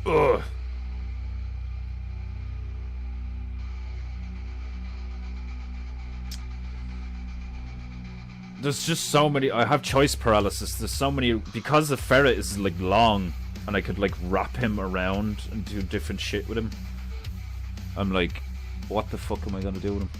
Ugh. There's just so many. I have choice paralysis. There's so many, because the ferret is like long and I could like wrap him around and do different shit with him. I'm like, what the fuck am I gonna do with him?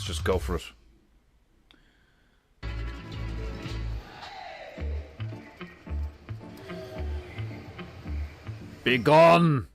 Just go for it. Be gone!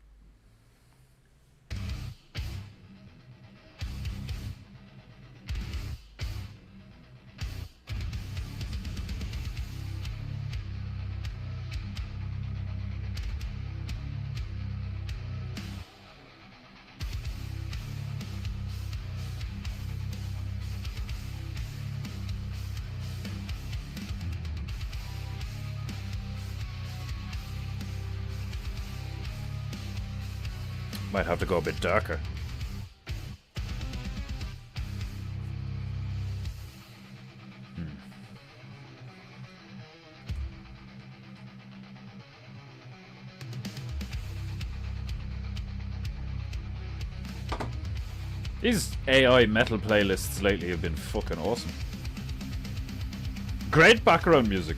Might have to go a bit darker. These AI metal playlists lately have been fucking awesome. Great background music.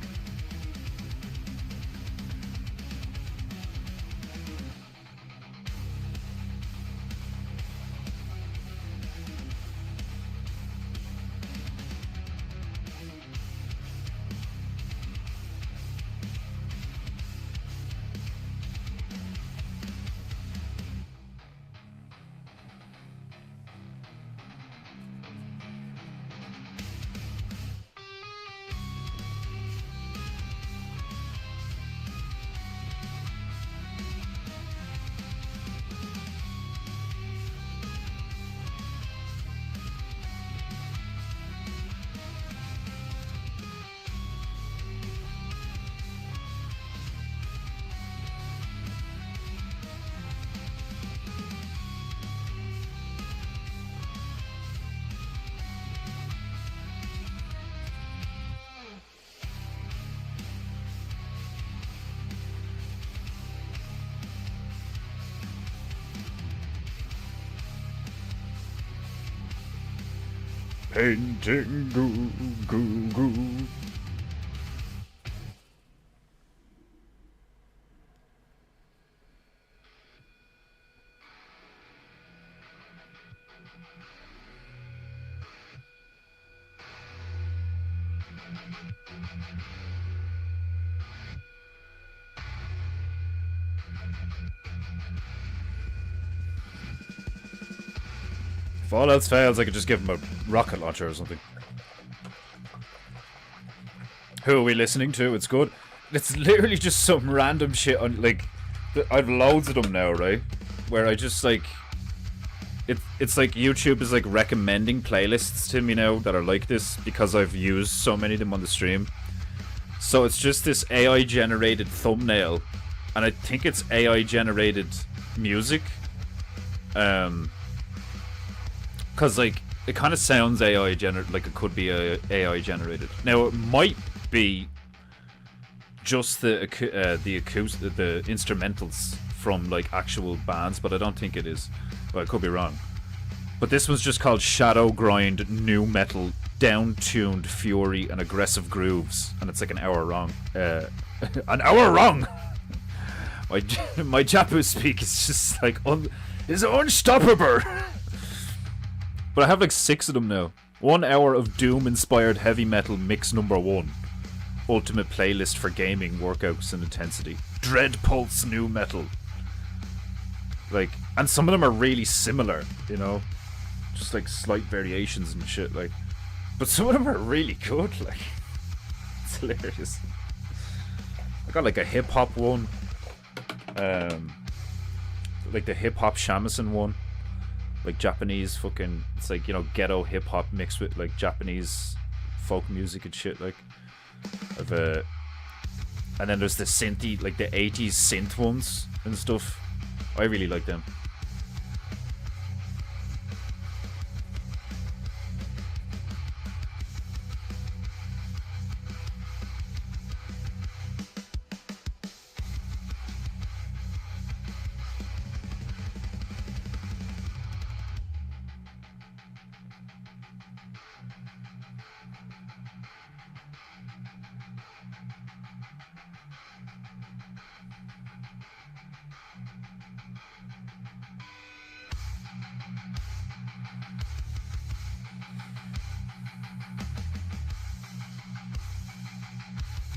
Painting goo goo goo. If all else fails, I could just give him a rocket launcher or something. Who are we listening to? It's good. It's literally just some random shit on, like, I've loads of them now, right? Where I just, like, it's like YouTube is, like, recommending playlists to me now that are like this because I've used so many of them on the stream. So it's just this AI-generated thumbnail, and I think it's AI-generated music. Because, like, it kind of sounds AI-generated, like it could be AI-generated. Now, it might be just the instrumentals from, like, actual bands, but I don't think it is. But I could be wrong. But this was just called Shadow Grind New Metal Down-Tuned Fury and Aggressive Grooves, and it's like an hour long. An hour wrong! my Japu speak is just like is unstoppable. But I have like 6 of them now. 1 hour of Doom-inspired heavy metal mix number 1. Ultimate playlist for gaming, workouts, and intensity. Dread Pulse New Metal. Like, and some of them are really similar, you know? Just like slight variations and shit, like. But some of them are really good, like. It's hilarious. I got like a hip-hop one. Like the hip-hop shamisen one. Like Japanese fucking, it's like, you know, ghetto hip hop mixed with like Japanese folk music and shit, like. And then there's the synthy, like the 80s synth ones and stuff. I really like them.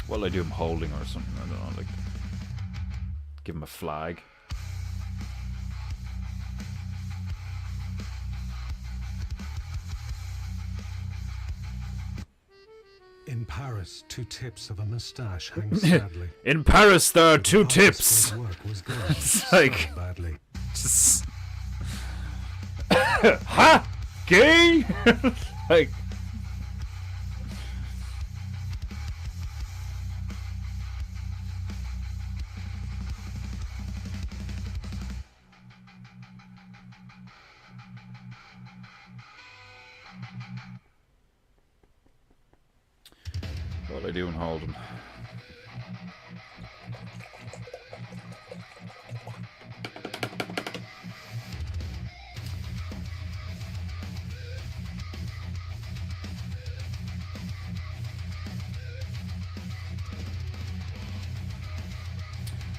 Well, I do him holding or something, I don't know, like, give him a flag. In Paris, 2 tips of a moustache hang sadly. In Paris, there are 2 tips. It's like, badly. just... Ha! Gay? Like... What I do and hold him.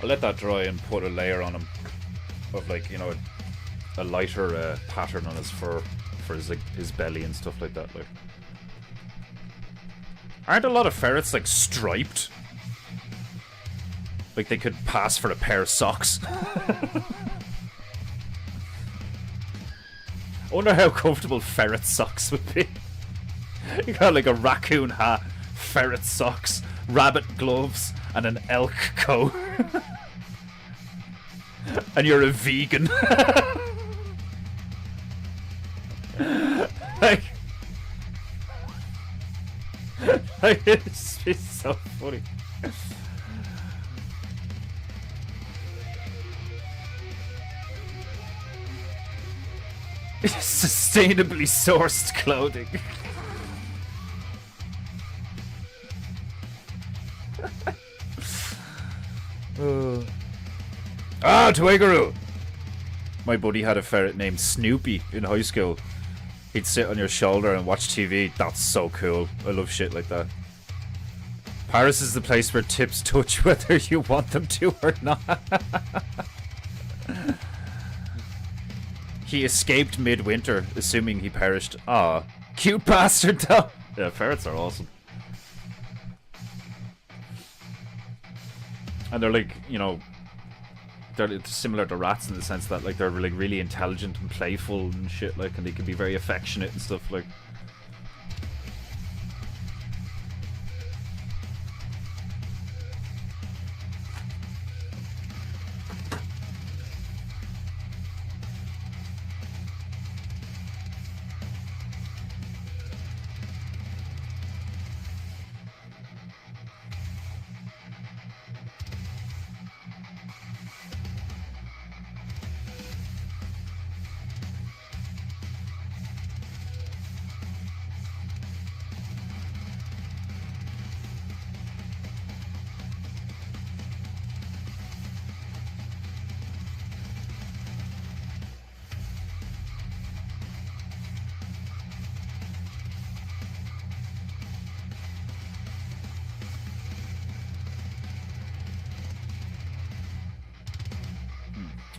I'll let that dry and put a layer on him of, like, you know, a lighter pattern on his fur for his, like, his belly and stuff like that, like. Aren't a lot of ferrets, like, striped? Like they could pass for a pair of socks. I wonder how comfortable ferret socks would be. You got like a raccoon hat, ferret socks, rabbit gloves, and an elk coat. And you're a vegan. like it's so funny. Sustainably sourced clothing. Ah, Twiggeroo! My buddy had a ferret named Snoopy in high school. He'd sit on your shoulder and watch TV. That's so cool. I love shit like that. Paris is the place where tips touch whether you want them to or not. He escaped midwinter, assuming he perished. Aw, cute bastard though. Yeah, ferrets are awesome. And they're like, you know, they're similar to rats in the sense that like they're like really intelligent and playful and shit, like, and they can be very affectionate and stuff, like.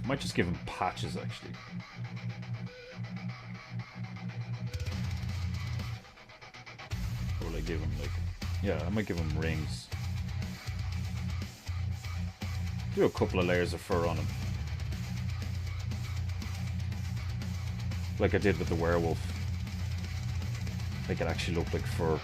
Might just give him patches, actually. Or will I give him, like... Yeah, I might give him rings. Do a couple of layers of fur on him. Like I did with the werewolf. Make it actually look like fur.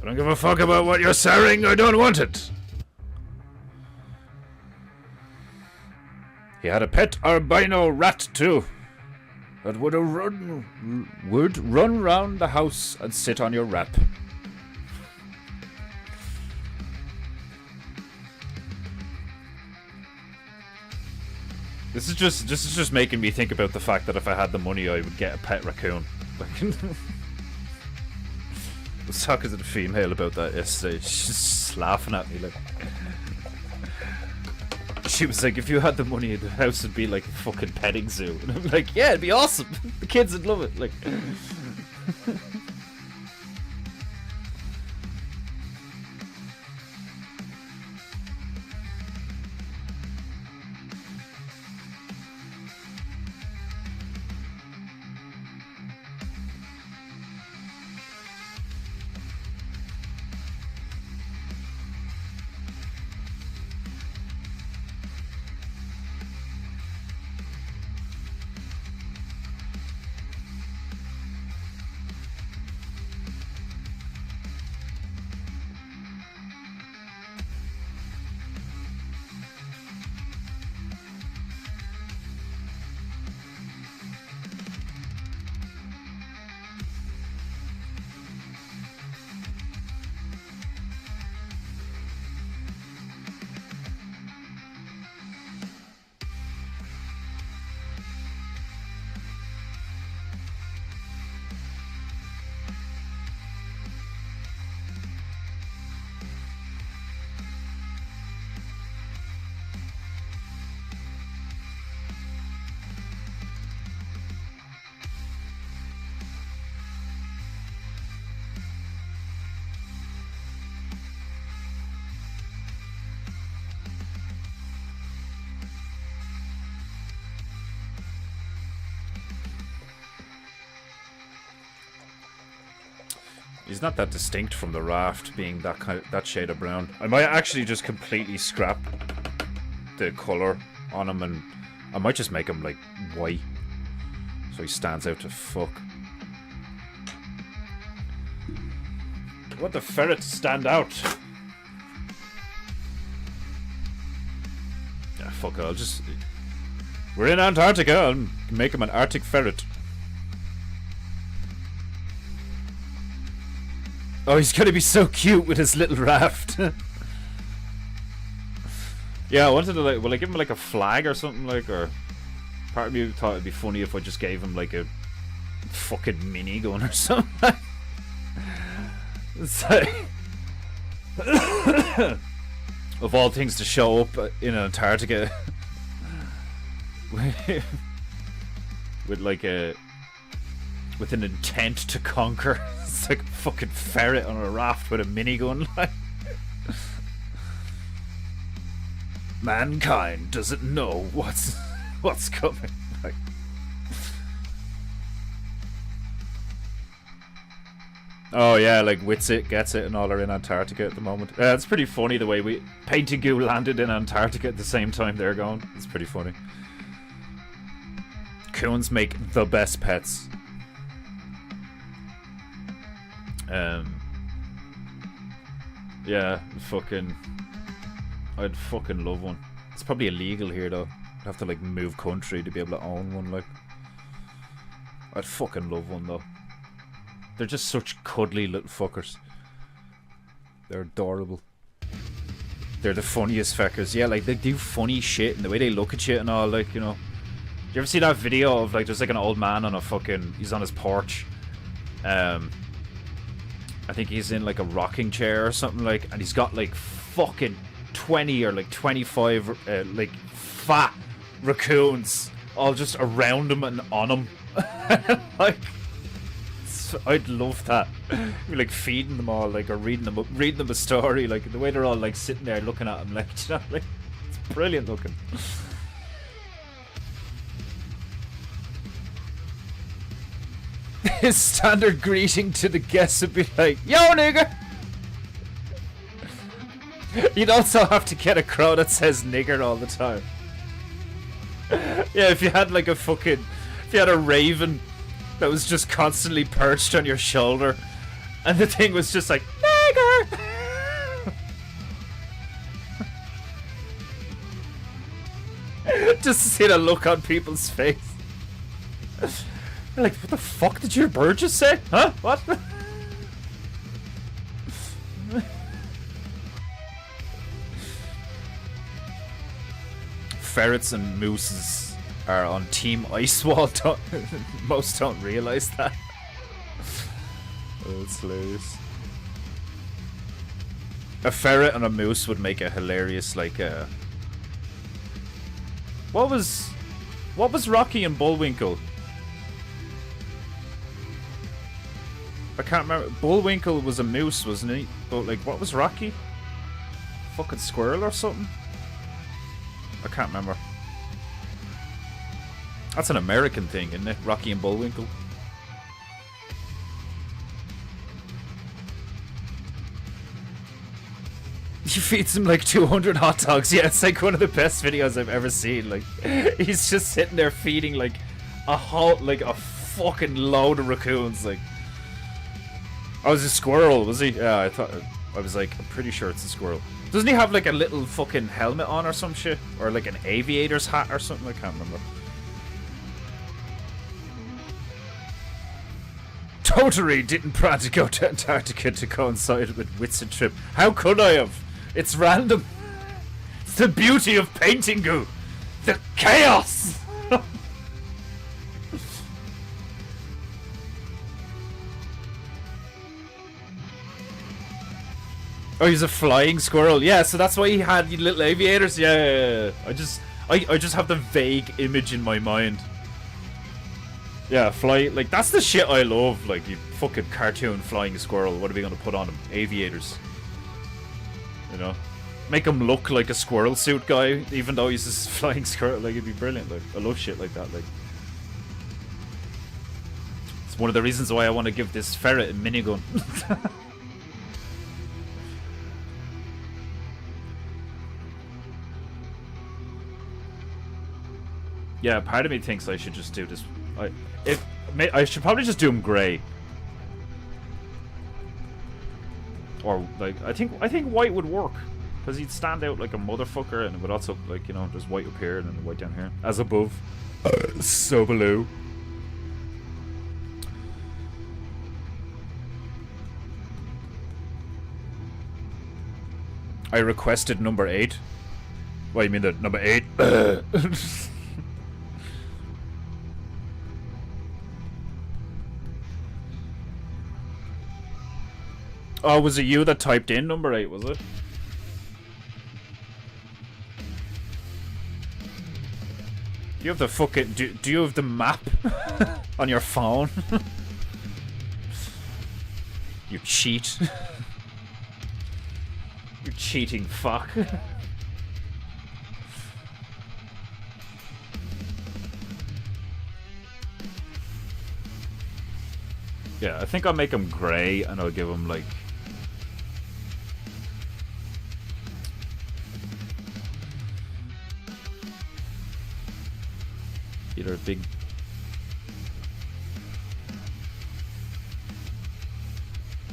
I don't give a fuck about what you're saying, I don't want it. He had a pet albino rat too. That would run round the house and sit on your lap. This is just making me think about the fact that if I had the money, I would get a pet raccoon. I was talking to the female about that yesterday. She's just laughing at me like. She was like, if you had the money, the house would be like a fucking petting zoo. And I'm like, yeah, it'd be awesome. The kids would love it. Like. He's not that distinct from the raft, being that shade of brown. I might actually just completely scrap the color on him, and I might just make him like white, so he stands out to fuck. I want the ferret to stand out. Yeah, fuck it. I'll just. We're in Antarctica. I'll make him an Arctic ferret. Oh, he's gonna be so cute with his little raft. Yeah, I wanted to like, will I give him like a flag or something like, or part of me thought it'd be funny if I just gave him like a fucking minigun or something. It's like of all things to show up in Antarctica with like with an intent to conquer. It's like a fucking ferret on a raft with a minigun. Like, mankind doesn't know what's coming. Like, oh yeah, like Witsit gets it and all are in Antarctica at the moment. It's pretty funny the way PEINTEINGU landed in Antarctica at the same time they're going. It's pretty funny. Coons make the best pets. Yeah, I'd fucking love one. It's probably illegal here though. I'd have to like move country to be able to own one. Like, I'd fucking love one though. They're just such cuddly little fuckers. They're adorable. They're the funniest fuckers. Yeah, like they do funny shit and the way they look at you and all. Like, you know, you ever see that video of like there's like an old man on a fucking, he's on his porch. I think he's in like a rocking chair or something like, and he's got like fucking 20 or like 25 like fat raccoons all just around him and on him. Like, I'd love that. Like feeding them all, like, or reading them a story, like the way they're all like sitting there looking at him, like, you know, like, it's brilliant looking. His standard greeting to the guests would be like, "Yo, nigger!" You'd also have to get a crow that says nigger all the time. Yeah, if you had like if you had a raven that was just constantly perched on your shoulder and the thing was just like, nigger! Just to see the look on people's face. They're like, what the fuck did your bird just say? Huh? What? Ferrets and mooses are on Team Ice Wall. Most don't realize that. Oh, it's hilarious. A ferret and a moose would make a hilarious, like, what was Rocky and Bullwinkle? I can't remember. Bullwinkle was a moose, wasn't he? But like, what was Rocky? Fucking squirrel or something? I can't remember. That's an American thing, isn't it? Rocky and Bullwinkle. He feeds him like 200 hot dogs. Yeah, it's like one of the best videos I've ever seen. Like, he's just sitting there feeding like a fucking load of raccoons. Like, oh, it was a squirrel, was he? Yeah, I was like, I'm pretty sure it's a squirrel. Doesn't he have like a little fucking helmet on or some shit? Or like an aviator's hat or something? I can't remember. Totally didn't plan to go to Antarctica to coincide with Whitsun trip. How could I have? It's random. It's the beauty of PEINTEINGU. The chaos! Oh, he's a flying squirrel. Yeah, so that's why he had little aviators. Yeah. I just have the vague image in my mind. Yeah, like, that's the shit I love. Like, you fucking cartoon flying squirrel. What are we gonna put on him? Aviators. You know? Make him look like a squirrel suit guy, even though he's this flying squirrel. Like, it'd be brilliant. Like, I love shit like that. Like, it's one of the reasons why I want to give this ferret a minigun. Yeah, part of me thinks I should just do this. I should probably just do him grey. Or like I think white would work, because he'd stand out like a motherfucker, and it would also, like, you know, there's white up here and then white down here, as above, so below. I requested number 8. What, you mean the number 8? Oh, was it you that typed in number 8, was it? Do you have the fucking... Do you have the map on your phone? You cheat. You cheating fuck. Yeah, I think I'll make him grey, and I'll give him, like... either a big...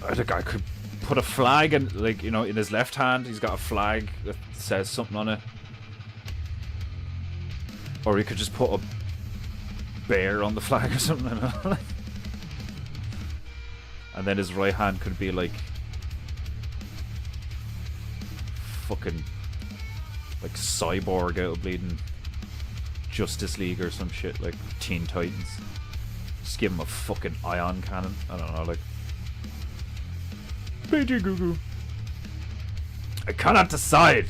I think I could put a flag in, like, you know, in his left hand. He's got a flag that says something on it. Or he could just put a bear on the flag or something, I don't know. And then his right hand could be like fucking like Cyborg out of bleeding Justice League or some shit, like Teen Titans. Just give him a fucking ion cannon. I don't know, like PEINTEINGU. I cannot decide.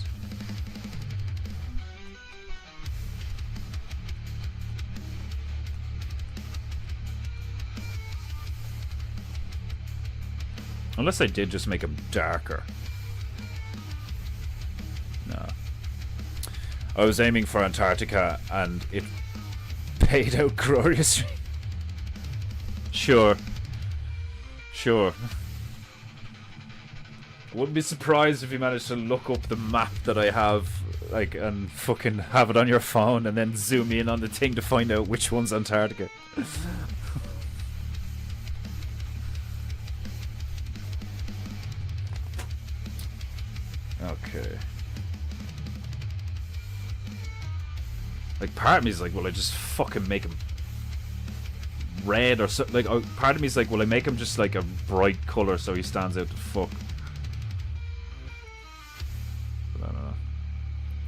Unless I did just make him darker. No. I was aiming for Antarctica and it paid out gloriously. Sure. Sure. I wouldn't be surprised if you managed to look up the map that I have, like, and fucking have it on your phone and then zoom in on the thing to find out which one's Antarctica. Okay. Like, part of me is like, will I just fucking make him red or something? Like, part of me is like, will I make him just like a bright color so he stands out to fuck? But I don't know.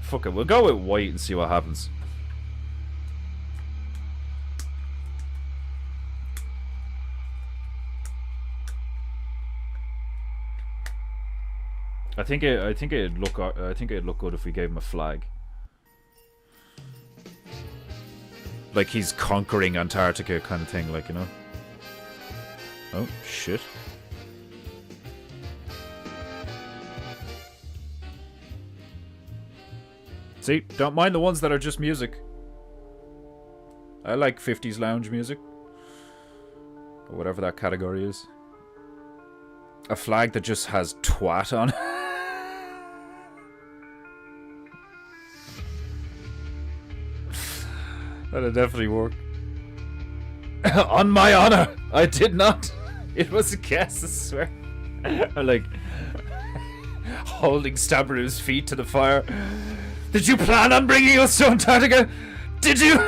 Fuck it, we'll go with white and see what happens. I think it'd look good if we gave him a flag. Like he's conquering Antarctica kind of thing, like, you know. Oh shit. See, don't mind the ones that are just music. I like 50s lounge music. Or whatever that category is. A flag that just has twat on it. That'll definitely work. On my honor, I did not. It was a guess, I swear. I'm like holding Stabberoo's feet to the fire. Did you plan on bringing us to Antarctica? Did you?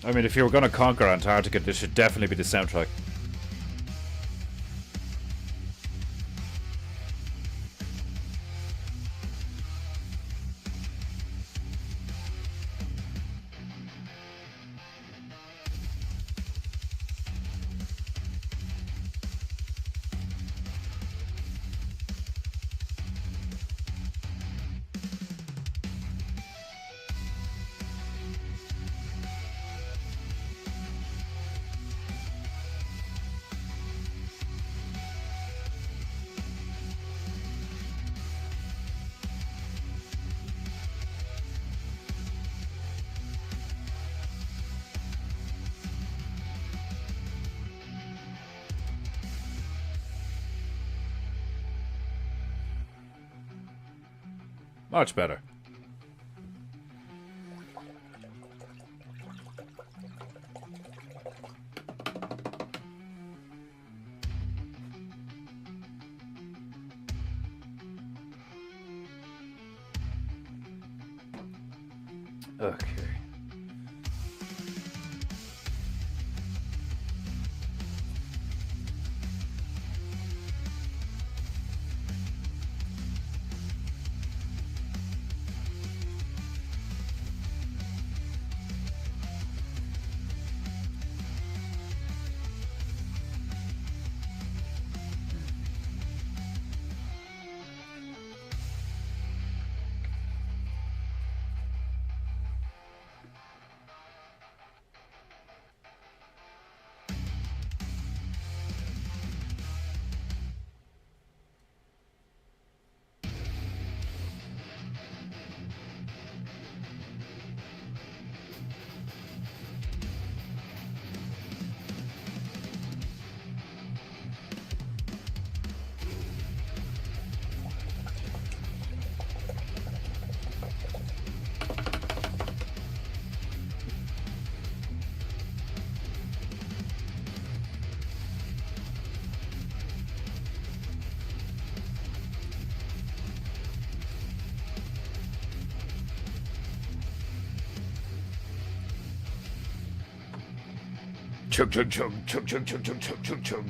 I mean, if you were gonna conquer Antarctica, this should definitely be the soundtrack. Much better. Okay. Chug chug chug chug chug chug chug chug chug chug.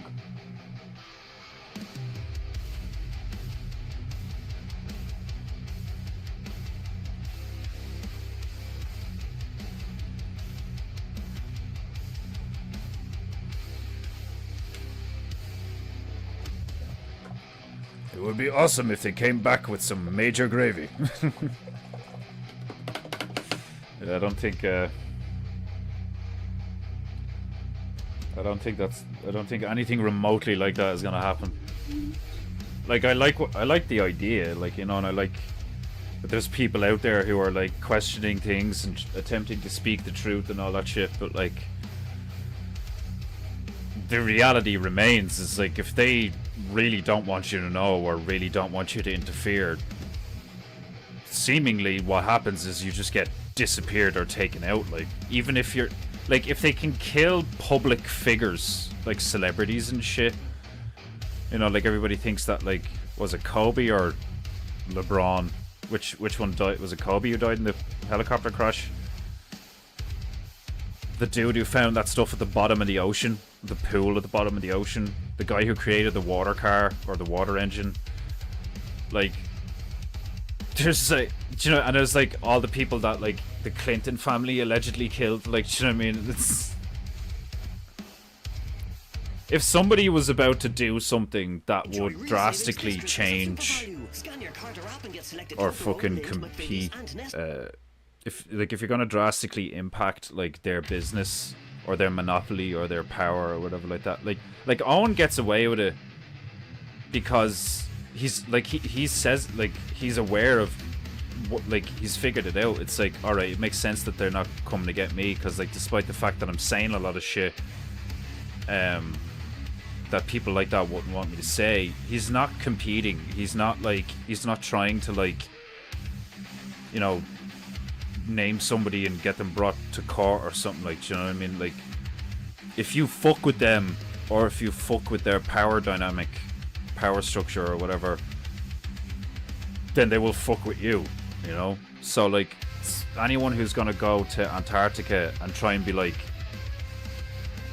It would be awesome if they came back with some major gravy. Yeah, I don't think anything remotely like that is gonna happen. Like, I like the idea, like, you know, and I like that there's people out there who are like questioning things and attempting to speak the truth and all that shit, but like the reality remains is, like, if they really don't want you to know or really don't want you to interfere, seemingly what happens is you just get disappeared or taken out. Like, even if you're like, if they can kill public figures like celebrities and shit, you know, like everybody thinks that, like, was it Kobe or LeBron, which one died? Was it Kobe who died in the helicopter crash? The dude who found that stuff at the bottom of the ocean, the pool at the bottom of the ocean, the guy who created the water car or the water engine. Like, there's like, you know, and there's like all the people that like the Clinton family allegedly killed. Like, do you know what I mean? It's, if somebody was about to do something that would drastically change or fucking compete, if you're gonna drastically impact like their business or their monopoly or their power or whatever like that, like Owen gets away with it because he's like, he says, like, he's aware of what, like, he's figured it out. It's like, all right, it makes sense that they're not coming to get me because, like, despite the fact that I'm saying a lot of shit that people like that wouldn't want me to say, he's not competing. He's not trying to, like, you know, name somebody and get them brought to court or something, like, you know what I mean? Like, if you fuck with them or if you fuck with their power dynamic, power structure or whatever, then they will fuck with you, you know? So, like, anyone who's gonna go to Antarctica and try and be like,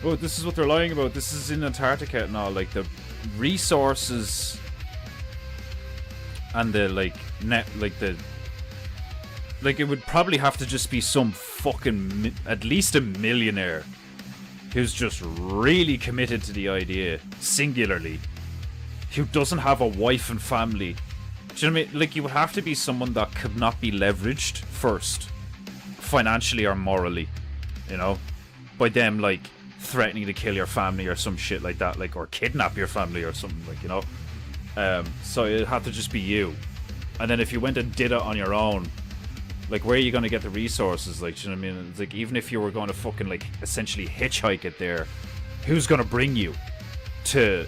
oh, this is what they're lying about, this is in Antarctica and all, like, the resources and the, like, it would probably have to just be some fucking, at least a millionaire who's just really committed to the idea, singularly, who doesn't have a wife and family. Do you know what I mean? Like, you would have to be someone that could not be leveraged first, financially or morally, you know, by them, like, threatening to kill your family or some shit like that, like, or kidnap your family or something, like, you know. So it'd have to just be you. And then if you went and did it on your own, like, where are you going to get the resources? Like, do you know what I mean? It's like, even if you were going to fucking, like, essentially hitchhike it there, who's going to bring you to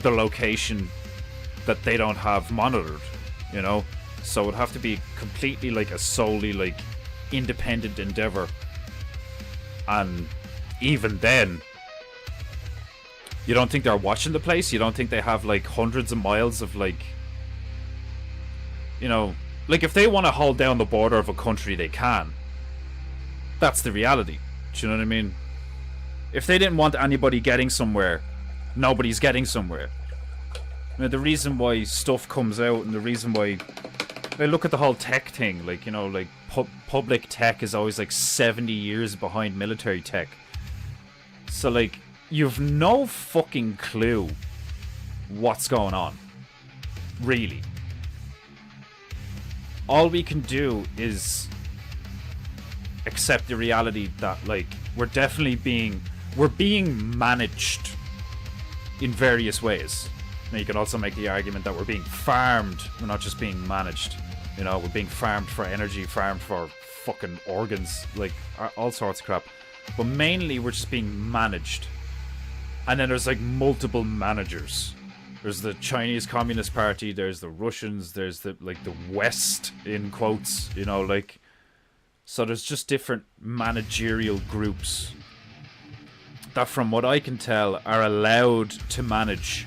the location that they don't have monitored, you know? So it would have to be completely, like, a solely, like, independent endeavor. And even then, you don't think they're watching the place? You don't think they have, like, hundreds of miles of, like, you know, like, if they want to hold down the border of a country, they can. That's the reality. Do you know what I mean? If they didn't want anybody getting somewhere, nobody's getting somewhere. I mean, the reason why stuff comes out and the reason why... I look at the whole tech thing. Like, you know, like, public tech is always, like, 70 years behind military tech. So, like, you've no fucking clue what's going on. Really. All we can do is accept the reality that, like, we're being managed in various ways. Now, you can also make the argument that we're being farmed. We're not just being managed. You know, we're being farmed for energy, farmed for fucking organs, like, all sorts of crap. But mainly, we're just being managed. And then there's, like, multiple managers. There's the Chinese Communist Party, there's the Russians, there's the, like, the West, in quotes, you know, like... So there's just different managerial groups that, from what I can tell, are allowed to manage,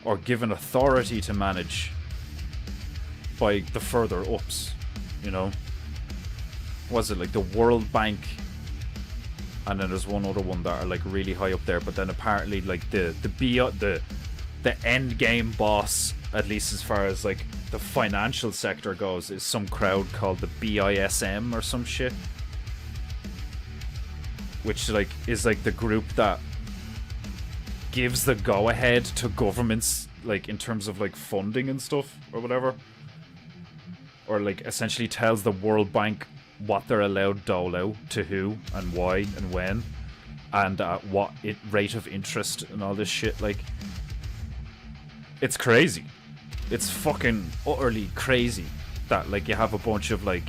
or given authority to manage, by the further ups, you know? Was it, like, the World Bank... And then there's one other one that are, like, really high up there. But then apparently, like, the end game boss, at least as far as, like, the financial sector goes, is some crowd called the BISM or some shit. Which, like, is, like, the group that gives the go-ahead to governments, like, in terms of, like, funding and stuff, or whatever. Or, like, essentially tells the World Bank what they're allowed dole out to who and why and when, and at what rate of interest and all this shit. Like, it's crazy. It's fucking utterly crazy that, like, you have a bunch of, like,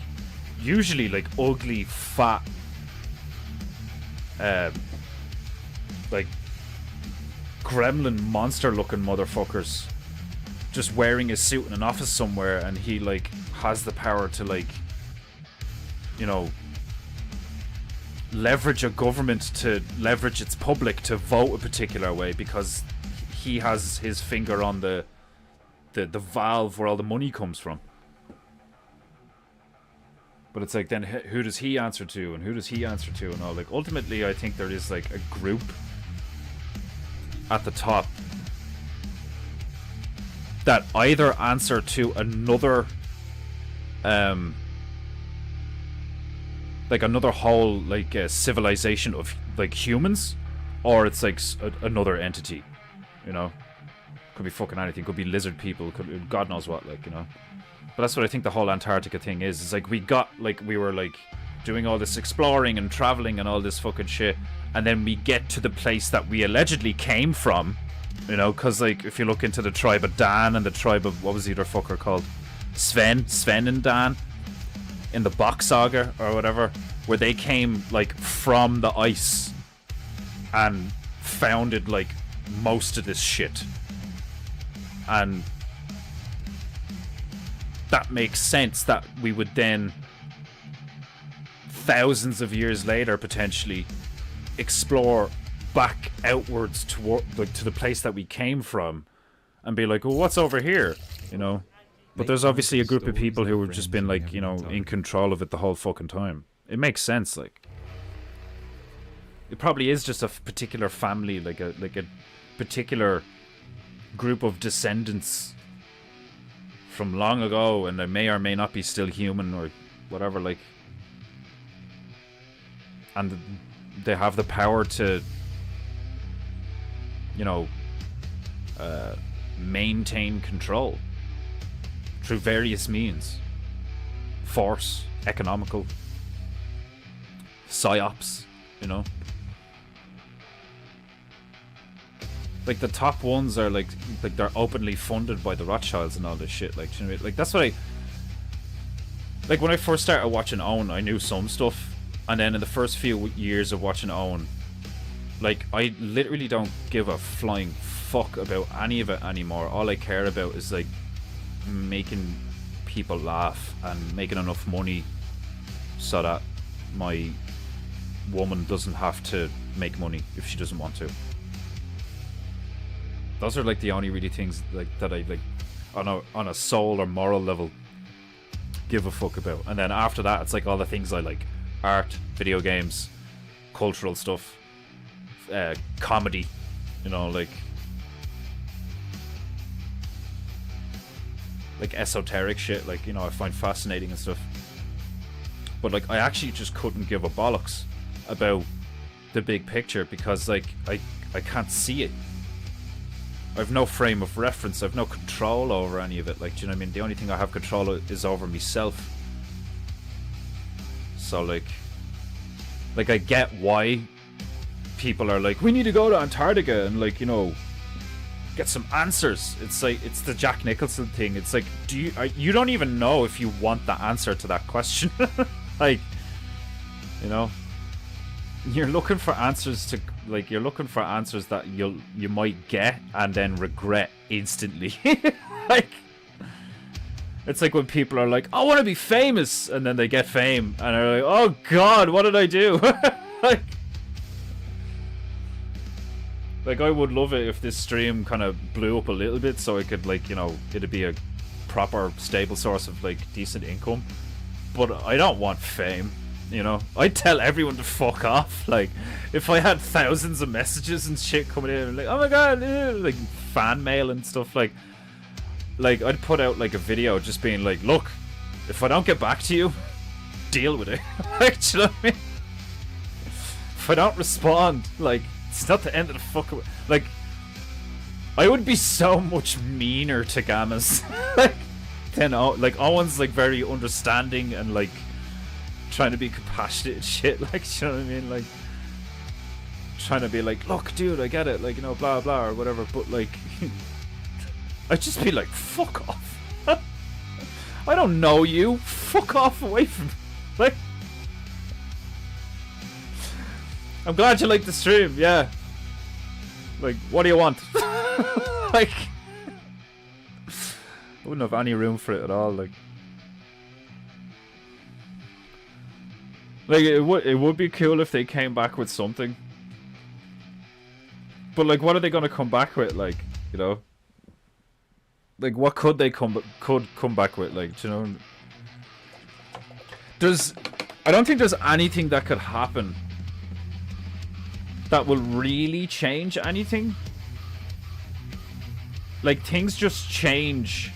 usually, like, ugly, fat, like, gremlin monster looking motherfuckers just wearing a suit in an office somewhere, and he, like, has the power to, like, you know, leverage a government to leverage its public to vote a particular way because he has his finger on the valve where all the money comes from. But it's like, then who does he answer to, and who does he answer to, and all? Like, ultimately, I think there is, like, a group at the top that either answer to another, like, another whole, like, civilization of, like, humans, or it's, like, another entity, you know? Could be fucking anything. Could be lizard people, could be God knows what, like, you know? But that's what I think the whole Antarctica thing is. It's like, we were, like, doing all this exploring and traveling and all this fucking shit, and then we get to the place that we allegedly came from, you know? Because, like, if you look into the tribe of Dan and the tribe of, what was the other fucker called? Sven and Dan, in the Bok Saga or whatever, where they came, like, from the ice and founded, like, most of this shit. And that makes sense that we would then, thousands of years later, potentially explore back outwards toward, like, to the place that we came from, and be like, well, what's over here, you know? But there's obviously a group of people who have just been, like, you know, in control of it the whole fucking time. It makes sense, like. It probably is just a particular family, like a particular group of descendants from long ago, and they may or may not be still human or whatever, like. And they have the power to, you know, maintain control through various means. Force, economical, psyops, you know. Like, the top ones are like they're openly funded by the Rothschilds and all this shit. Like, you know, like, that's what I... Like, when I first started watching Owen, I knew some stuff. And then in the first few years of watching Owen, like, I literally don't give a flying fuck about any of it anymore. All I care about is, like, making people laugh and making enough money so that my woman doesn't have to make money if she doesn't want to. Those are, like, the only really things, like, that I, like, on a soul or moral level give a fuck about. And then after that, it's like all the things I like: art, video games, cultural stuff, comedy, you know, like esoteric shit, like, you know, I find fascinating and stuff. But, like, I actually just couldn't give a bollocks about the big picture because, like, I can't see it. I've no frame of reference. I've no control over any of it. Like, do you know what I mean? The only thing I have control is over myself. So, like, I get why people are like, we need to go to Antarctica and, like, you know, get some answers. It's like, it's the Jack Nicholson thing. It's like, you don't even know if you want the answer to that question. Like, you know, you're looking for answers to, like, you're looking for answers that you might get and then regret instantly. Like, it's like when people are like, I want to be famous, and then they get fame and they're like, oh god, what did I do? like I would love it if this stream kind of blew up a little bit so I could, like, you know, it'd be a proper stable source of, like, decent income. But I don't want fame. You know, I'd tell everyone to fuck off. Like, if I had thousands of messages and shit coming in, like, oh my god, like, fan mail and stuff, like I'd put out, like, a video just being like, look, if I don't get back to you, deal with it. Like, do you know what I mean? If I don't respond, like, it's not the end of the fucking... Like, I would be so much meaner to Gammas. Like, then, like, Owen's, like, very understanding and, like, trying to be compassionate and shit, like, you know what I mean? Like, trying to be like, look, dude, I get it, like, you know, blah blah or whatever, but, like, I'd just be like, fuck off. I don't know you. Fuck off away from me. Like, I'm glad you like the stream, yeah. Like, what do you want? Like, I wouldn't have any room for it at all, like. Like, it would be cool if they came back with something. But, like, what are they going to come back with, like, you know? Like, what could they come back with, like, do you know? I don't think there's anything that could happen that will really change anything. Like, things just change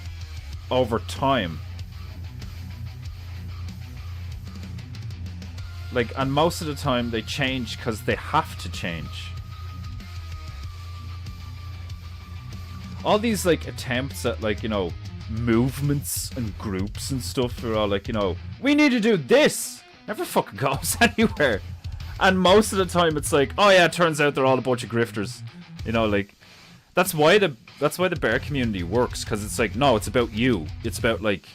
over time. Like, and most of the time they change because they have to change. All these, like, attempts at, like, you know, movements and groups and stuff are all like, you know, we need to do this. Never fucking goes anywhere. And most of the time it's like, oh yeah, it turns out they're all a bunch of grifters. You know, like, that's why the bear community works, because it's like, no, it's about you. It's about, like,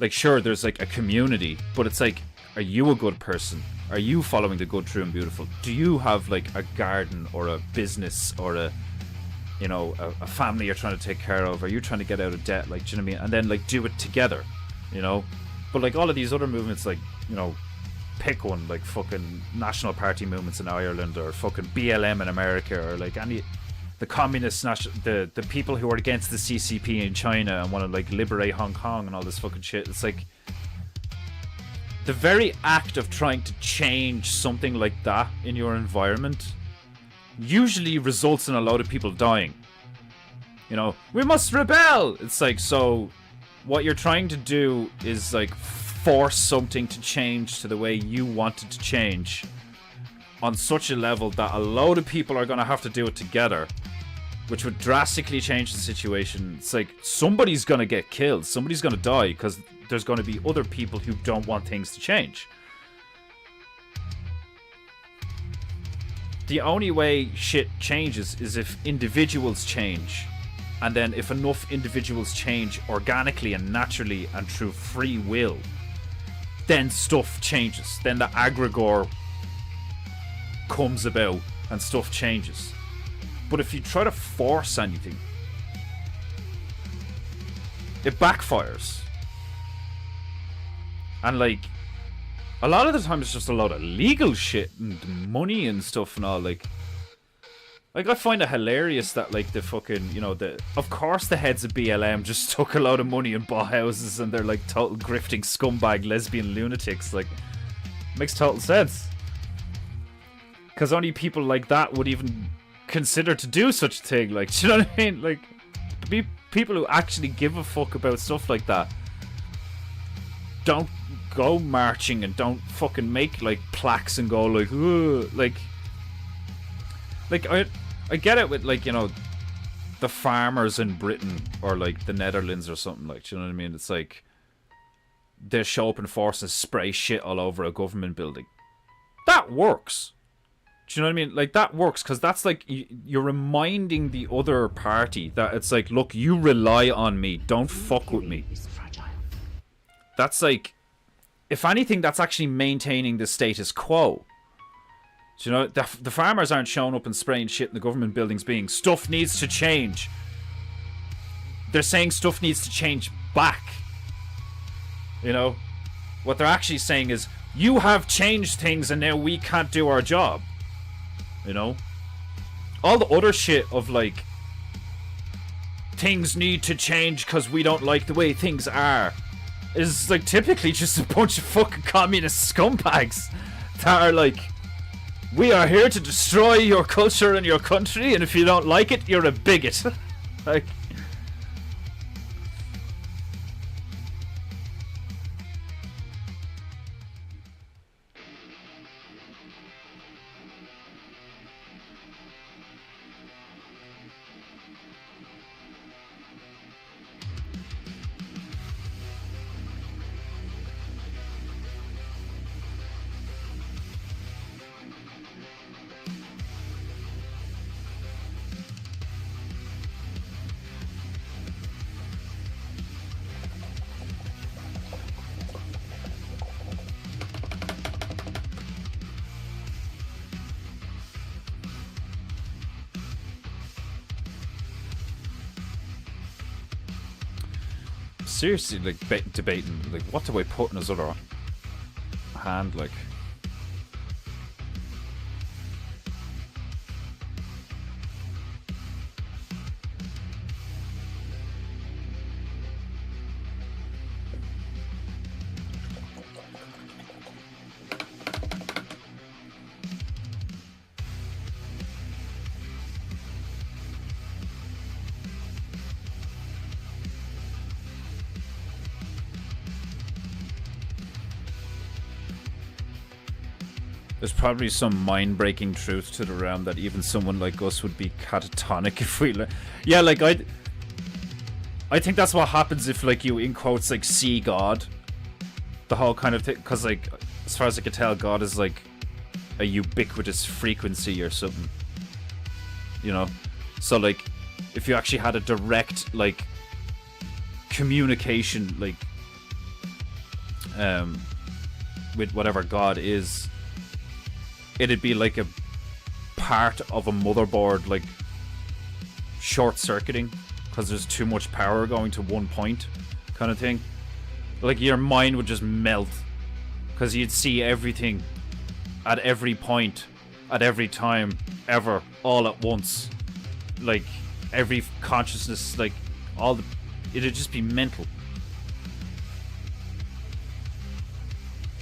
sure, there's, like, a community, but it's like, are you a good person? Are you following the good, true, and beautiful? Do you have, like, a garden or a business or a, you know, a family you're trying to take care of? Are you trying to get out of debt? Like, do you know what I mean? And then, like, do it together, you know? But, like, all of these other movements, like, you know, pick one, like, fucking National Party movements in Ireland or fucking BLM in America or, like, any... the communists, the people who are against the CCP in China and want to like liberate Hong Kong and all this fucking shit. It's like the very act of trying to change something like that in your environment usually results in a lot of people dying. You know, we must rebel. It's like, so what you're trying to do is like force something to change to the way you want it to change on such a level that a load of people are going to have to do it together, which would drastically change the situation. It's like somebody's going to get killed. Somebody's going to die because there's going to be other people who don't want things to change. The only way shit changes is if individuals change. And then if enough individuals change organically and naturally and through free will, then stuff changes. Then the aggregor comes about and stuff changes. But if you try to force anything, it backfires. And like, a lot of the time it's just a lot of legal shit and money and stuff and all. Like I find it hilarious that like the fucking, you know, of course the heads of BLM just took a lot of money and bought houses and they're like total grifting scumbag lesbian lunatics. Like, makes total sense. Because only people like that would even consider to do such a thing. Like, do you know what I mean? Like, people who actually give a fuck about stuff like that don't go marching and don't fucking make like plaques and go like, ugh, like I get it with like, you know, the farmers in Britain or like the Netherlands or something, like, do you know what I mean? It's like they show up in force and spray shit all over a government building. That works. Do you know what I mean? Like, that works because that's like you're reminding the other party that it's like, look, you rely on me, don't fuck with me. That's like, if anything, that's actually maintaining the status quo. Do you know, the farmers aren't showing up and spraying shit in the government buildings being, stuff needs to change. They're saying stuff needs to change back. You know? What they're actually saying is, you have changed things and now we can't do our job. You know? All the other shit of like, things need to change because we don't like the way things are, is like typically just a bunch of fucking communist scumbags that are like, we are here to destroy your culture and your country, and if you don't like it, you're a bigot. Like, seriously, like debating, like, what do I put in his other hand, like? There's probably some mind-breaking truth to the realm that even someone like us would be catatonic if we... Yeah, like, I think that's what happens if, like, you, in quotes, like, see God. The whole kind of thing. Because, like, as far as I can tell, God is, like, a ubiquitous frequency or something. You know? So, like, if you actually had a direct, like, communication, like, with whatever God is, it'd be like a part of a motherboard, like, short-circuiting because there's too much power going to one point, kind of thing. Like, your mind would just melt because you'd see everything at every point, at every time, ever, all at once. like every consciousness, like all the, it'd just be mental.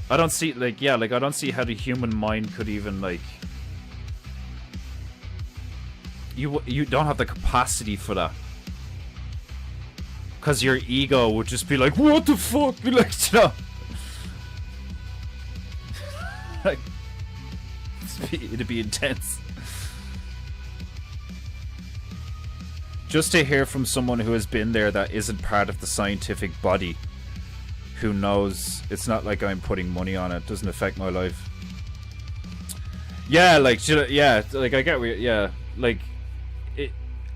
I don't see, like, yeah, like I don't see how the human mind could even, like, you don't have the capacity for that. Because your ego would just be like, what the fuck? Be like, you know. Like, it'd be intense. Just to hear from someone who has been there that isn't part of the scientific body, who knows, it's not like I'm putting money on it, doesn't affect my life. Yeah, like, yeah, like I get what, yeah, like,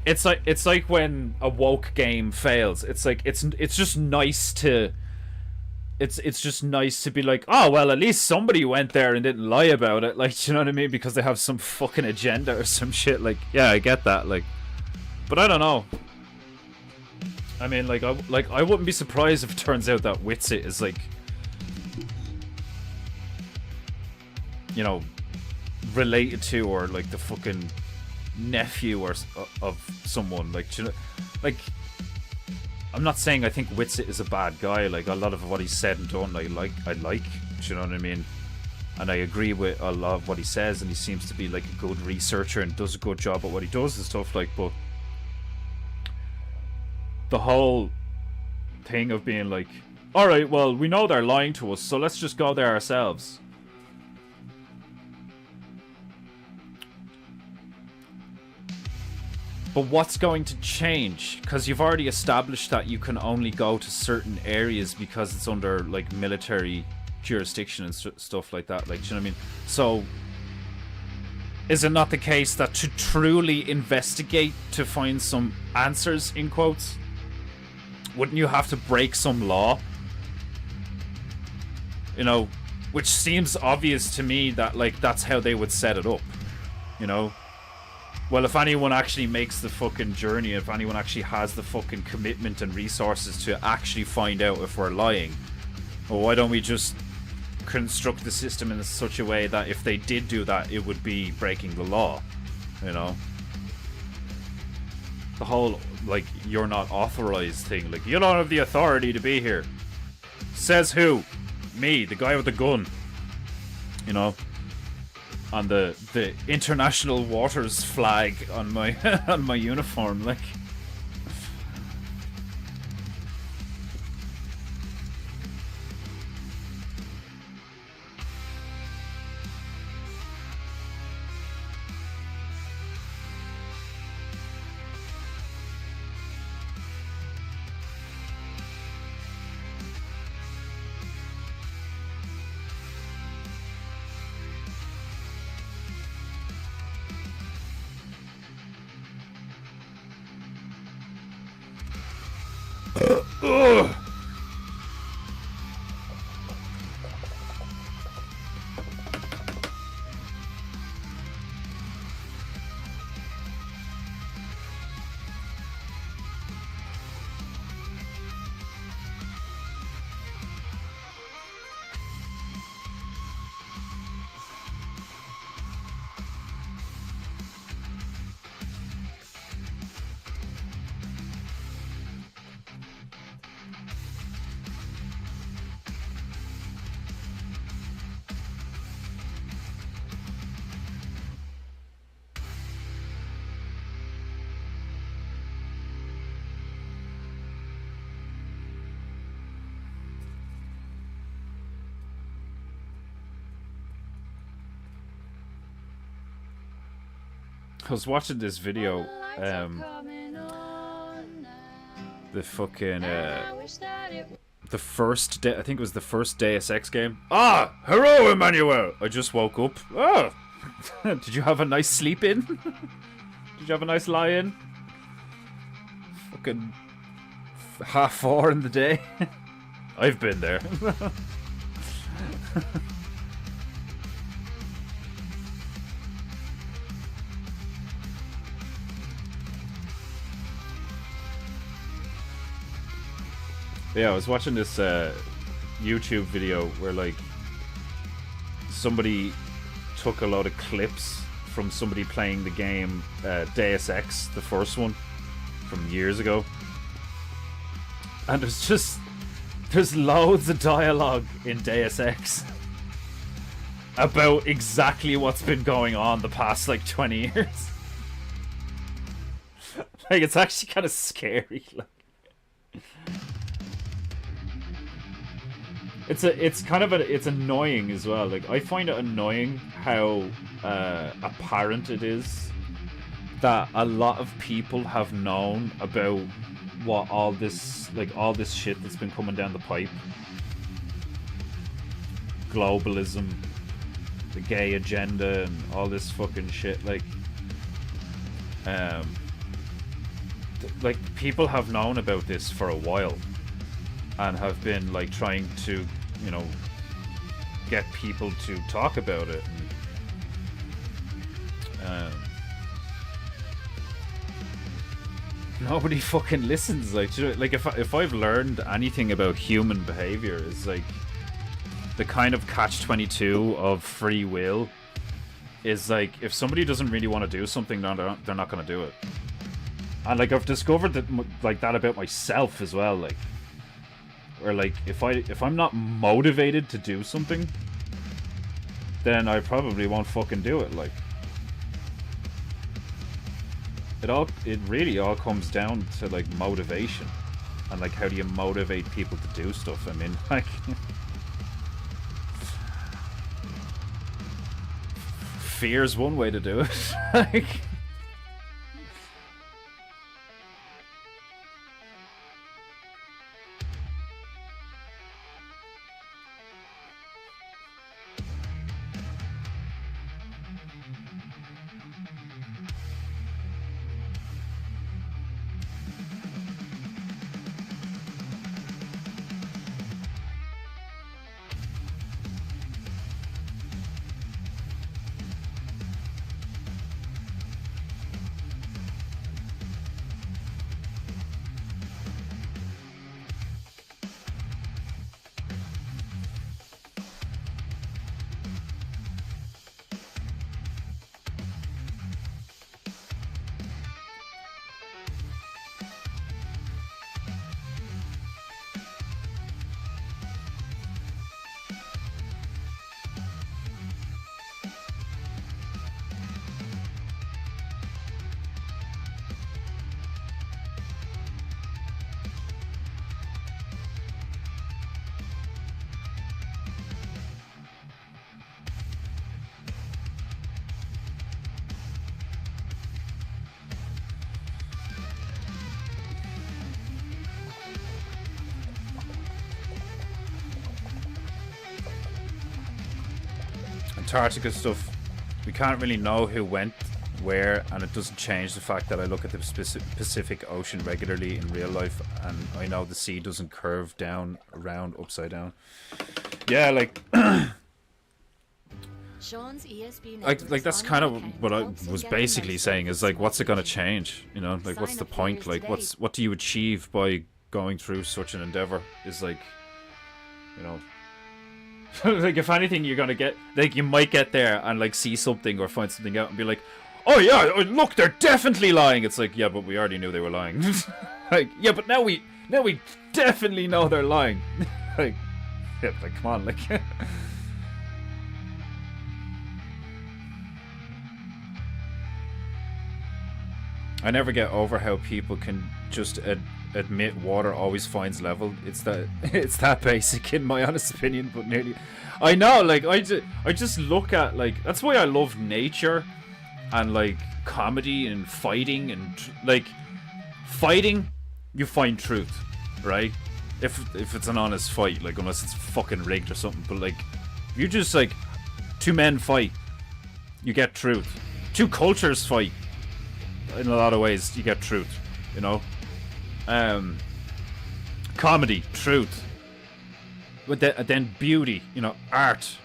it's like when a woke game fails. It's like it's just nice to it's just nice to be like, oh well, at least somebody went there and didn't lie about it, like, you know what I mean, because they have some fucking agenda or some shit. Like, yeah, I get that, like, but I don't know. I mean, like I wouldn't be surprised if it turns out that Witsit is, like, you know, related to, or like the fucking nephew or of someone, like, you know, like, I'm not saying I think Witsit is a bad guy. Like, a lot of what he's said and done, I like, do you know what I mean? And I agree with a lot of what he says, and he seems to be like a good researcher and does a good job at what he does and stuff, like, but the whole thing of being like, alright, well, we know they're lying to us, so let's just go there ourselves. But what's going to change? Because you've already established that you can only go to certain areas because it's under, like, military jurisdiction and stuff like that. Like, do you know what I mean? So, is it not the case that to truly investigate to find some answers, in quotes, wouldn't you have to break some law? You know, which seems obvious to me that, like, that's how they would set it up. You know? Well, if anyone actually makes the fucking journey, if anyone actually has the fucking commitment and resources to actually find out if we're lying, well, why don't we just construct the system in such a way that if they did do that, it would be breaking the law, you know? The whole, like, you're not authorized thing, like, you don't have the authority to be here. Says who? Me, the guy with the gun. You know? On the international waters flag on my on my uniform, like. I was watching this video, the fucking, the first day, I think it was the first Deus Ex game. Ah! Hello, Emmanuel! I just woke up. Oh! Did you have a nice sleep in? Did you have a nice lie in? Fucking 4:30 in the day. I've been there. Yeah, I was watching this YouTube video where, like, somebody took a lot of clips from somebody playing the game Deus Ex, the first one from years ago, and there's loads of dialogue in Deus Ex about exactly what's been going on the past like 20 years. Like, it's actually kind of scary. Like, it's annoying as well. Like, I find it annoying how apparent it is that a lot of people have known about what all this shit that's been coming down the pipe. Globalism, the gay agenda, and all this fucking shit. Like, people have known about this for a while and have been like trying to, you know, get people to talk about it. And, nobody fucking listens. Like, you know, like if I've learned anything about human behavior, is like the kind of catch-22 of free will is like, if somebody doesn't really want to do something, they're not going to do it. And like, I've discovered that, like, that about myself as well. Like, where like, if I'm not motivated to do something, then I probably won't fucking do it. Like, it really all comes down to like motivation, and like, how do you motivate people to do stuff? I mean, like, fear's one way to do it. Like, Antarctica stuff, we can't really know who went where, and it doesn't change the fact that I look at the Pacific Ocean regularly in real life, and I know the sea doesn't curve down, around, upside down. Yeah, like, like that's kind of what I was basically saying, is like, what's it gonna change? You know, like, what's the point? Like, what do you achieve by going through such an endeavor? Is like, you know. Like, if anything, you're gonna get, like, you might get there and like see something or find something out and be like, oh yeah, look, they're definitely lying. It's like, yeah, but we already knew they were lying. Like, yeah, but now we definitely know they're lying. Like, yeah, like, come on, like. I never get over how people can just admit water always finds level. It's that basic, in my honest opinion. But nearly, I know, like, I just look at, like, that's why I love nature and like comedy and fighting, and like, fighting, you find truth, right? If it's an honest fight, like, unless it's fucking rigged or something. But like, if you just like, two men fight, you get truth. Two cultures fight, in a lot of ways, you get truth, you know. Comedy, truth, but then beauty, you know, art,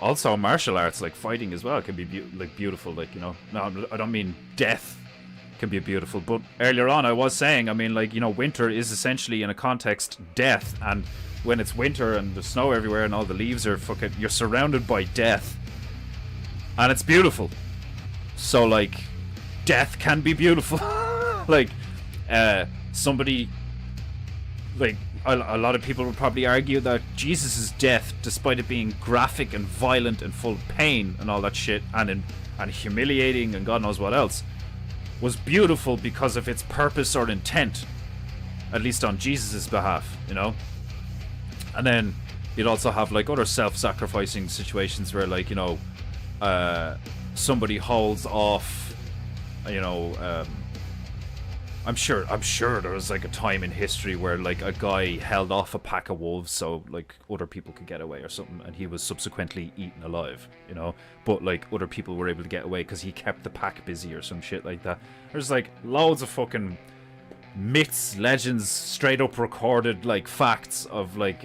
also martial arts, like fighting as well, can be like beautiful, like, you know. No, I don't mean death can be beautiful, but earlier on I was saying, I mean, like, you know, winter is essentially, in a context, death, and when it's winter and there's snow everywhere and all the leaves are fucking, you're surrounded by death, and it's beautiful. So like, death can be beautiful. Like, somebody, like, a lot of people would probably argue that Jesus' death, despite it being graphic and violent and full of pain and all that shit, and humiliating and God knows what else, was beautiful because of its purpose or intent, at least on Jesus' behalf, you know? And then you'd also have like other self-sacrificing situations where, like, you know, somebody holds off, you know, I'm sure there was like a time in history where like a guy held off a pack of wolves so like other people could get away or something, and he was subsequently eaten alive, you know, but like other people were able to get away because he kept the pack busy or some shit like that. There's like loads of fucking myths, legends, straight up recorded like facts of like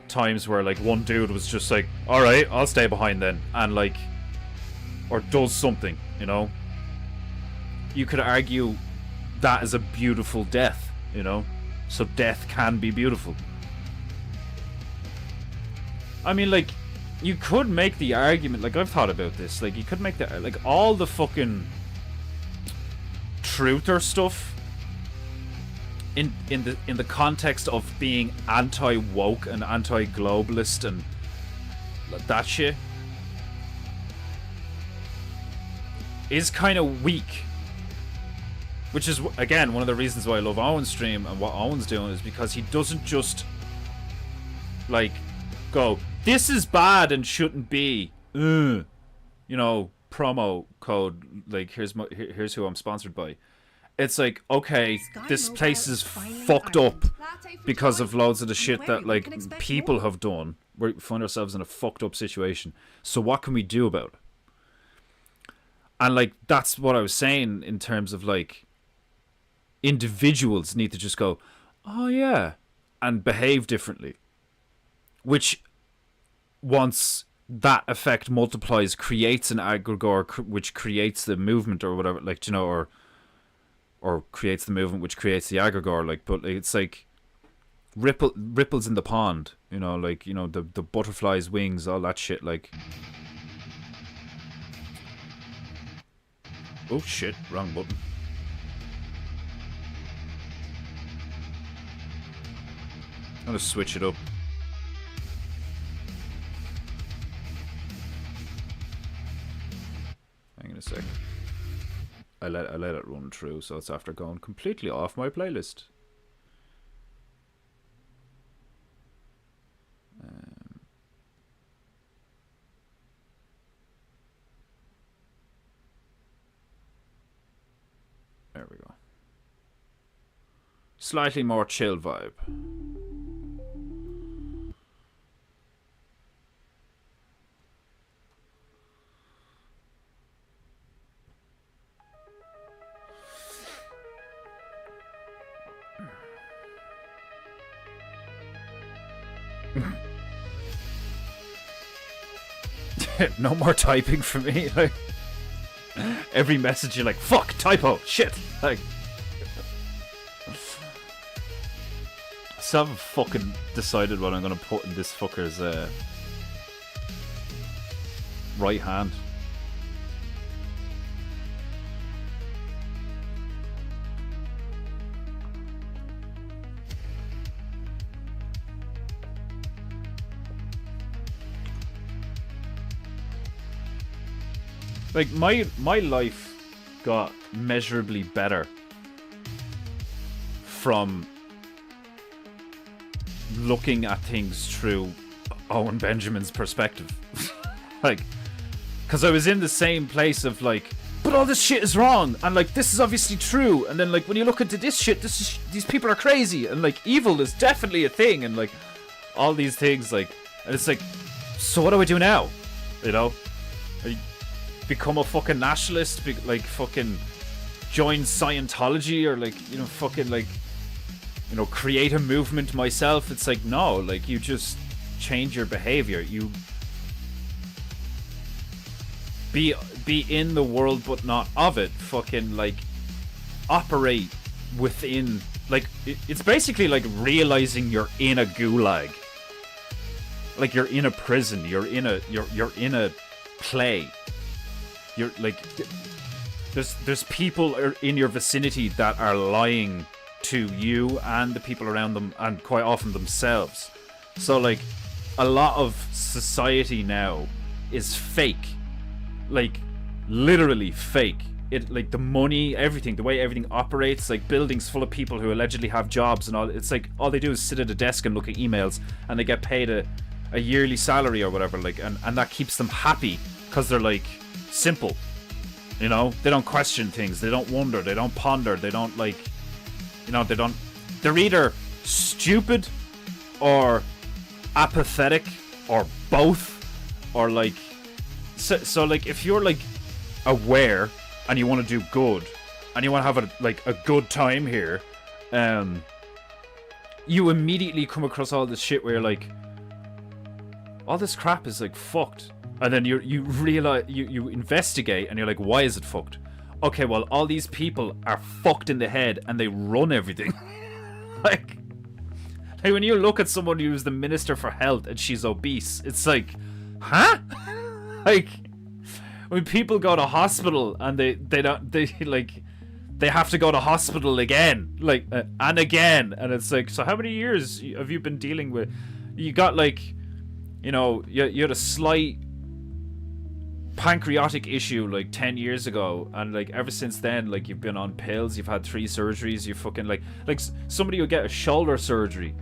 times where like one dude was just like, all right, I'll stay behind then, and like, or does something, you know. You could argue that is a beautiful death, you know? So death can be beautiful. I mean, like, you could make the argument, like, I've thought about this, like, you could make the, like, all the fucking truther stuff in the context of being anti-woke and anti-globalist and that shit is kind of weak. Which is, again, one of the reasons why I love Owen's stream and what Owen's doing, is because he doesn't just, like, go, this is bad and shouldn't be, you know, promo code, like, here's who I'm sponsored by. It's like, okay, this place is fucked up because of loads of the shit that, like, people have done. We find ourselves in a fucked up situation. So what can we do about it? And, like, that's what I was saying in terms of, like, individuals need to just go, oh yeah, and behave differently, which once that effect multiplies creates an aggregor which creates the movement or whatever, like, you know, or creates the movement which creates the aggregor, like, but it's like ripples in the pond, you know, like, you know, the butterfly's wings, all that shit, like, oh shit, wrong button. I'm gonna switch it up. Hang on a sec. I let it run through, so it's after going completely off my playlist. There we go. Slightly more chill vibe. No more typing for me. Like, every message you're like, fuck, typo, shit. Like, still haven't fucking decided what I'm gonna put in this fucker's right hand. Like, my life got measurably better from looking at things through Owen Benjamin's perspective. Like, because I was in the same place of like, but all this shit is wrong, and like, this is obviously true, and then like, when you look into this shit, these people are crazy, and like, evil is definitely a thing, and like, all these things, like, and it's like, so what do I do now? You know? Become a fucking nationalist, like fucking join Scientology, or like, you know, fucking like, you know, create a movement myself. It's like, no, like, you just change your behavior. You be in the world but not of it. Fucking like operate within, like, it's basically like realizing you're in a gulag, like you're in a prison, you're in a play. you're like, there's people in your vicinity that are lying to you and the people around them, and quite often themselves. So like, a lot of society now is fake, like literally fake. It, like, the money, everything, the way everything operates, like buildings full of people who allegedly have jobs and all. It's like all they do is sit at a desk and look at emails, and they get paid a yearly salary or whatever, like, and that keeps them happy because they're like simple, you know. They don't question things, they don't wonder, they don't ponder, they don't, like, you know, they're either stupid or apathetic or both, or like, so like, if you're like aware and you want to do good and you want to have a good time here, you immediately come across all this shit where you're like, all this crap is like fucked, and then you realize, you investigate, and you're like, why is it fucked? Okay, well, all these people are fucked in the head and they run everything. like when you look at someone who's the Minister for Health and she's obese, it's like, huh? Like, when people go to hospital and they have to go to hospital again, like, and again, and it's like, so how many years have you been dealing with? You got, like, you know, you had a slight pancreatic issue like 10 years ago, and like ever since then, like, you've been on pills, you've had 3 surgeries, you fucking like somebody will get a shoulder surgery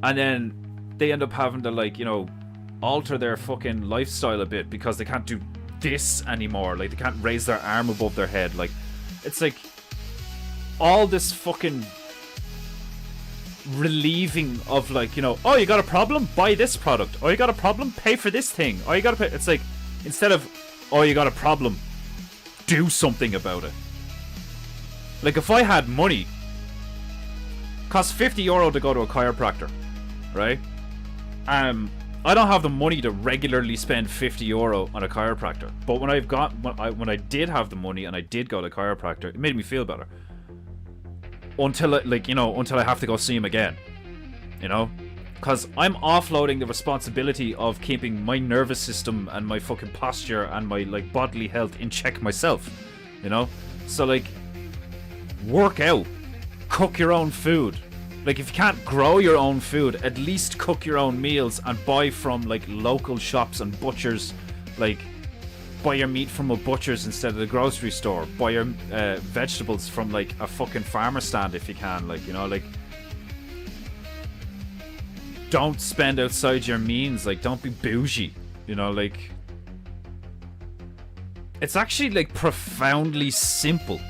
and then they end up having to, like, you know, alter their fucking lifestyle a bit because they can't do this anymore, like they can't raise their arm above their head. Like, it's like all this fucking relieving of, like, you know, oh, you got a problem, buy this product. Oh, you got a problem, pay for this thing. Oh, you gotta pay. It's like, instead of, oh, you got a problem, do something about it. Like, if I had money, costs €50 to go to a chiropractor, right? I don't have the money to regularly spend €50 on a chiropractor, but when I did have the money and I did go to a chiropractor, it made me feel better. Until I have to go see him again, you know, because I'm offloading the responsibility of keeping my nervous system and my fucking posture and my, like, bodily health in check myself, you know. So, like, work out, cook your own food. Like, if you can't grow your own food, at least cook your own meals and buy from, like, local shops and butchers. Like, buy your meat from a butcher's instead of the grocery store. Buy your vegetables from, like, a fucking farmer stand if you can. Like, you know, like, don't spend outside your means. Like, don't be bougie, you know. Like, it's actually, like, profoundly simple.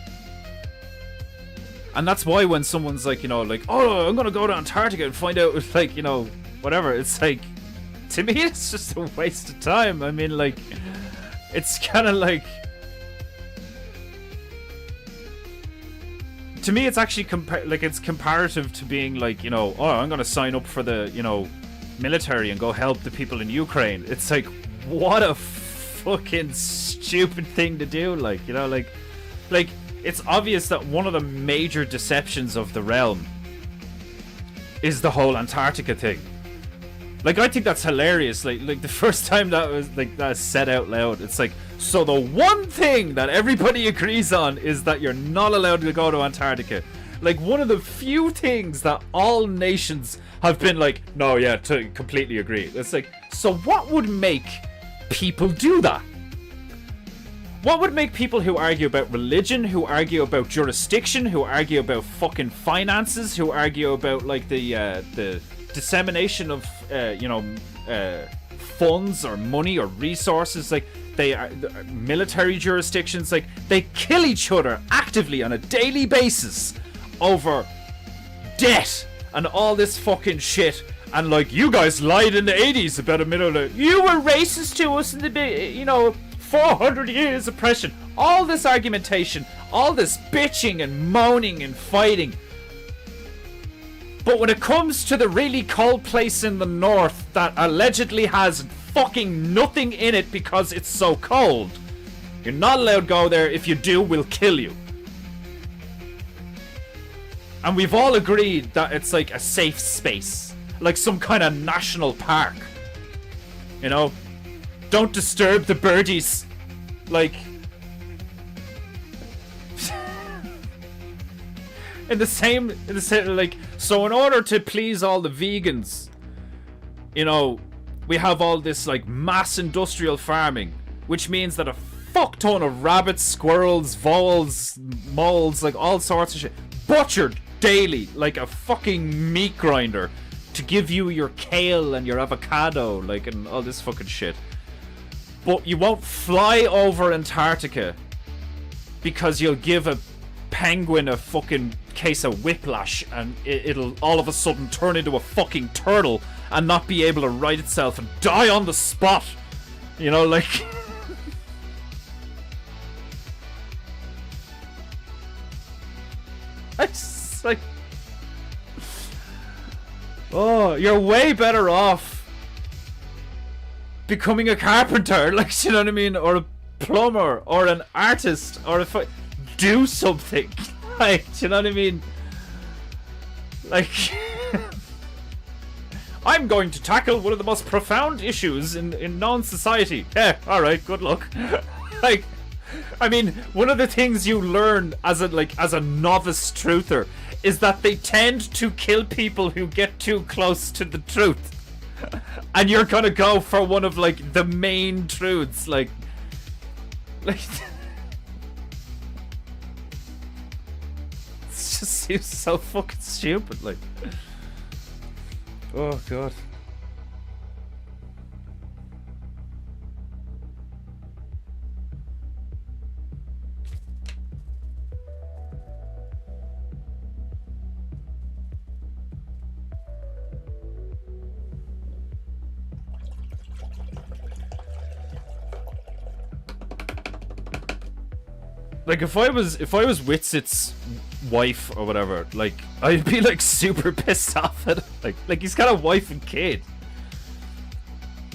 And that's why when someone's like, you know, like, oh, I'm gonna go to Antarctica and find out, like, you know, whatever, it's like, to me, it's just a waste of time. I mean, like, it's kind of like, to me, it's actually it's comparative to being like, you know, oh, I'm gonna sign up for the, you know, military and go help the people in Ukraine. It's like, what a fucking stupid thing to do. Like, you know, like it's obvious that one of the major deceptions of the realm is the whole Antarctica thing. Like, I think that's hilarious. Like the first time that was said out loud, it's like, so the one thing that everybody agrees on is that you're not allowed to go to Antarctica. Like, one of the few things that all nations have been like, no, yeah, to completely agree. It's like, so what would make people do that? What would make people who argue about religion, who argue about jurisdiction, who argue about fucking finances, who argue about, like, the dissemination of funds or money or resources, like, they are military jurisdictions, like, they kill each other actively on a daily basis over debt and all this fucking shit. And, like, you guys lied in the 80s about a minute. You were racist to us in the, you know, 400 years oppression. All this argumentation, all this bitching and moaning and fighting. But when it comes to the really cold place in the north that allegedly has fucking nothing in it because it's so cold, you're not allowed to go there. If you do, we'll kill you. And we've all agreed that it's like a safe space, like some kind of national park. You know, don't disturb the birdies. Like, in the same, like, so in order to please all the vegans, you know, we have all this, like, mass industrial farming, which means that a fuck ton of rabbits, squirrels, voles, moles, like, all sorts of shit, butchered daily, like a fucking meat grinder, to give you your kale and your avocado, like, and all this fucking shit. But you won't fly over Antarctica because you'll give a penguin a fucking case of whiplash and it'll all of a sudden turn into a fucking turtle and not be able to right itself and die on the spot. You know, like... It's like... Oh, you're way better off becoming a carpenter, like, you know what I mean? Or a plumber, or an artist, or a... do something. Like, do you know what I mean? Like... I'm going to tackle one of the most profound issues in known society. Yeah, alright, good luck. Like, I mean, one of the things you learn as a novice truther is that they tend to kill people who get too close to the truth. And you're gonna go for one of, like, the main truths, like... It just seems so fucking stupid, like... Oh, God. Like, if I was Witsit's wife or whatever, like, I'd be, like, super pissed off at him. Like he's got a wife and kid.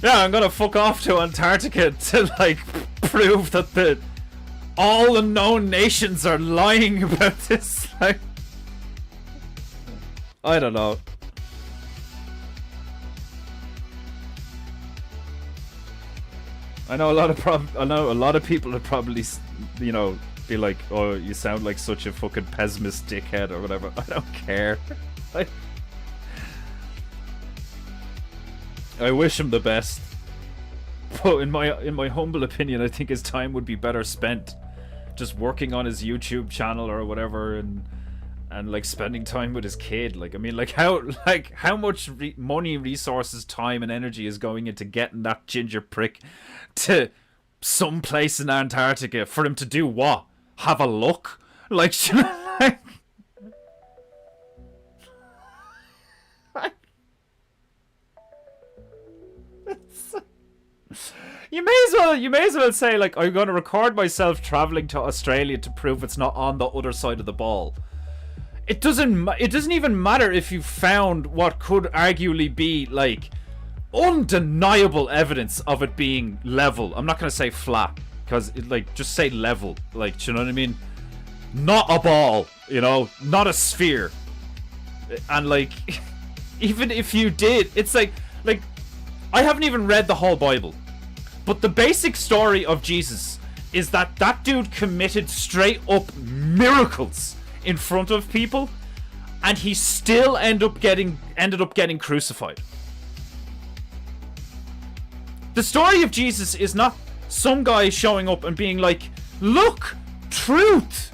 Yeah, I'm gonna fuck off to Antarctica to, like, prove that all the known nations are lying about this. Like, I don't know. I know a lot of people would probably, you know, be like, oh, you sound like such a fucking pessimist dickhead or whatever. I don't care. I wish him the best. But in my humble opinion, I think his time would be better spent just working on his YouTube channel or whatever, and like spending time with his kid. Like, I mean, like how much money, resources, time, and energy is going into getting that ginger prick to some place in Antarctica for him to do what? Have a look? Like, you may as well say, like, I'm gonna record myself traveling to Australia to prove it's not on the other side of the ball. It doesn't even matter if you found what could arguably be, like, undeniable evidence of it being level. I'm not gonna say flat, because, like, just say level. Like, do you know what I mean? Not a ball, you know? Not a sphere. And, like, even if you did, it's like, I haven't even read the whole Bible. But the basic story of Jesus is that dude committed straight up miracles in front of people, and he still ended up getting crucified. The story of Jesus is not some guy showing up and being like, look, truth,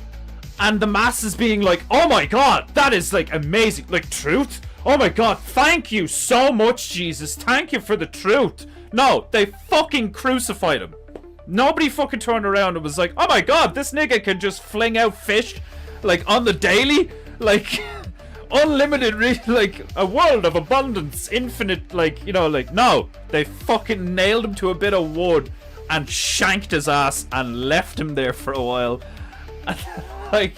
and the masses being like, oh my god, that is, like, amazing, like, truth, oh my god, thank you so much, Jesus, thank you for the truth. No, they fucking crucified him. Nobody fucking turned around and was like, oh my god, this nigga can just fling out fish, like, on the daily, like, unlimited, like, a world of abundance, infinite, like, you know, like, no. They fucking nailed him to a bit of wood and shanked his ass and left him there for a while. And, like,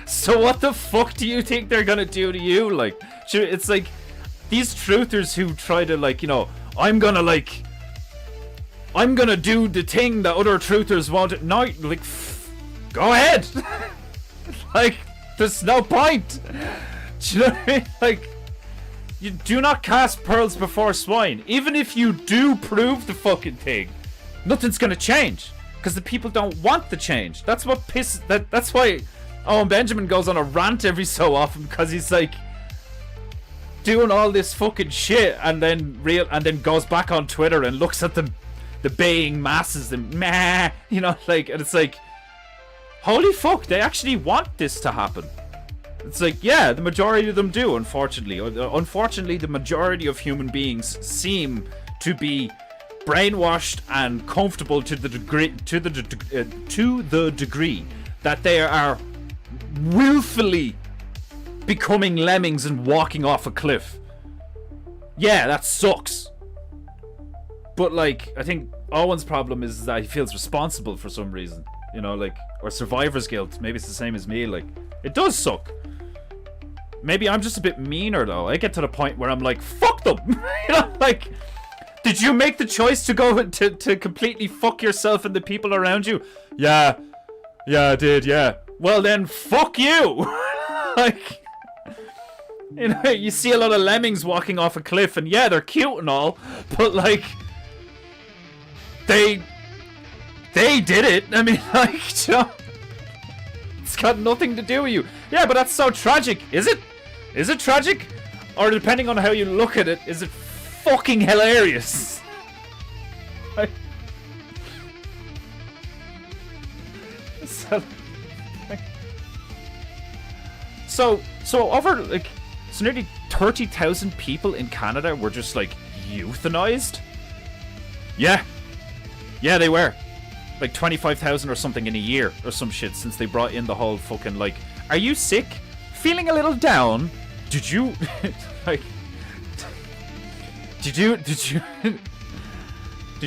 so what the fuck do you think they're gonna do to you? Like, it's like, these truthers who try to, like, you know, I'm gonna do the thing that other truthers want. No, like, go ahead. Like, there's no point. Do you know what I mean? Like, you do not cast pearls before swine. Even if you do prove the fucking thing, nothing's gonna change. because the people don't want the change. That's what that's why Owen Benjamin goes on a rant every so often, because he's like doing all this fucking shit and then goes back on Twitter and looks at the baying masses and meh, you know, like, and it's like, holy fuck, they actually want this to happen. It's like, yeah, the majority of them do, unfortunately. Unfortunately, the majority of human beings seem to be brainwashed and comfortable to the degree that they are willfully becoming lemmings and walking off a cliff. Yeah, that sucks. But like, I think Owen's problem is that he feels responsible for some reason, you know, like, or survivor's guilt. Maybe it's the same as me. Like, it does suck. Maybe I'm just a bit meaner though. I get to the point where I'm like, fuck them. You know, like, did you make the choice to go to completely fuck yourself and the people around you? Yeah, I did. Yeah. Well then, fuck you. Like, you know, you see a lot of lemmings walking off a cliff, and yeah, they're cute and all, but like, they did it. I mean, like, you know, it's got nothing to do with you. Yeah, but that's so tragic. Is it? Is it tragic? Or depending on how you look at it, is it fucking hilarious? Like, so over, like, so nearly 30,000 people in Canada were just like euthanized. Yeah, they were like 25,000 or something in a year or some shit since they brought in the whole fucking, like, are you sick? Feeling a little down? Did you like? Did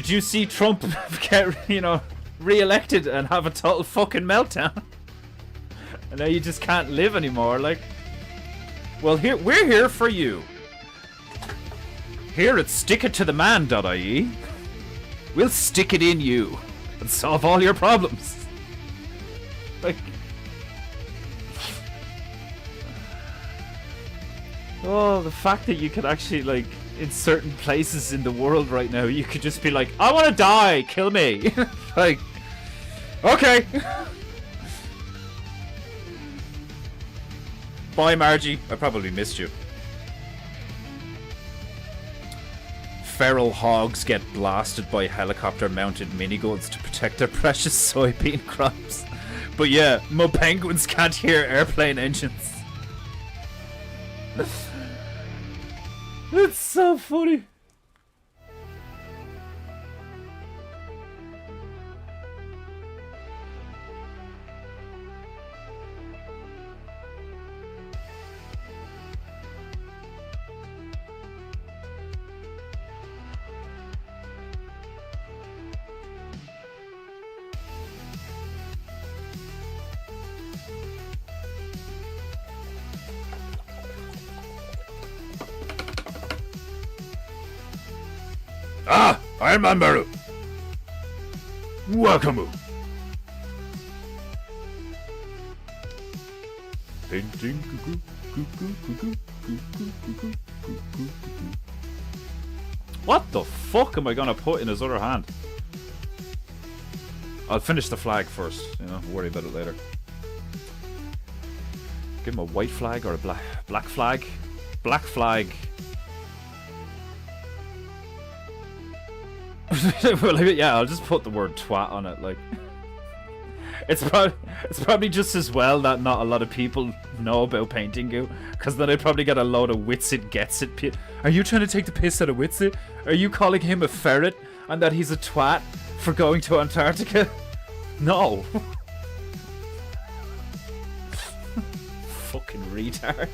you see Trump get, you know, re-elected and have a total fucking meltdown? And now you just can't live anymore. Like, well, we're here for you. Here at stickittotheman.ie, we'll stick it in you and solve all your problems. Like, oh, the fact that you could actually, like, in certain places in the world right now, you could just be like, I want to die, kill me. Like, okay. Bye, Margie. I probably missed you. Feral hogs get blasted by helicopter-mounted miniguns to protect their precious soybean crops. But yeah, my penguins can't hear airplane engines. It's so funny. Ah, Iron Man Baru. Welcome. What the fuck am I gonna put in his other hand? I'll finish the flag first, you know, worry about it later. Give him a white flag or a black flag? Black flag. Well, yeah, I'll just put the word twat on it. Like, it's probably just as well that not a lot of people know about PEINTEINGU, because then I'd probably get a load of Witsit gets it. Are you trying to take the piss out of Witsit? Are you calling him a ferret and that he's a twat for going to Antarctica? No. Fucking retards.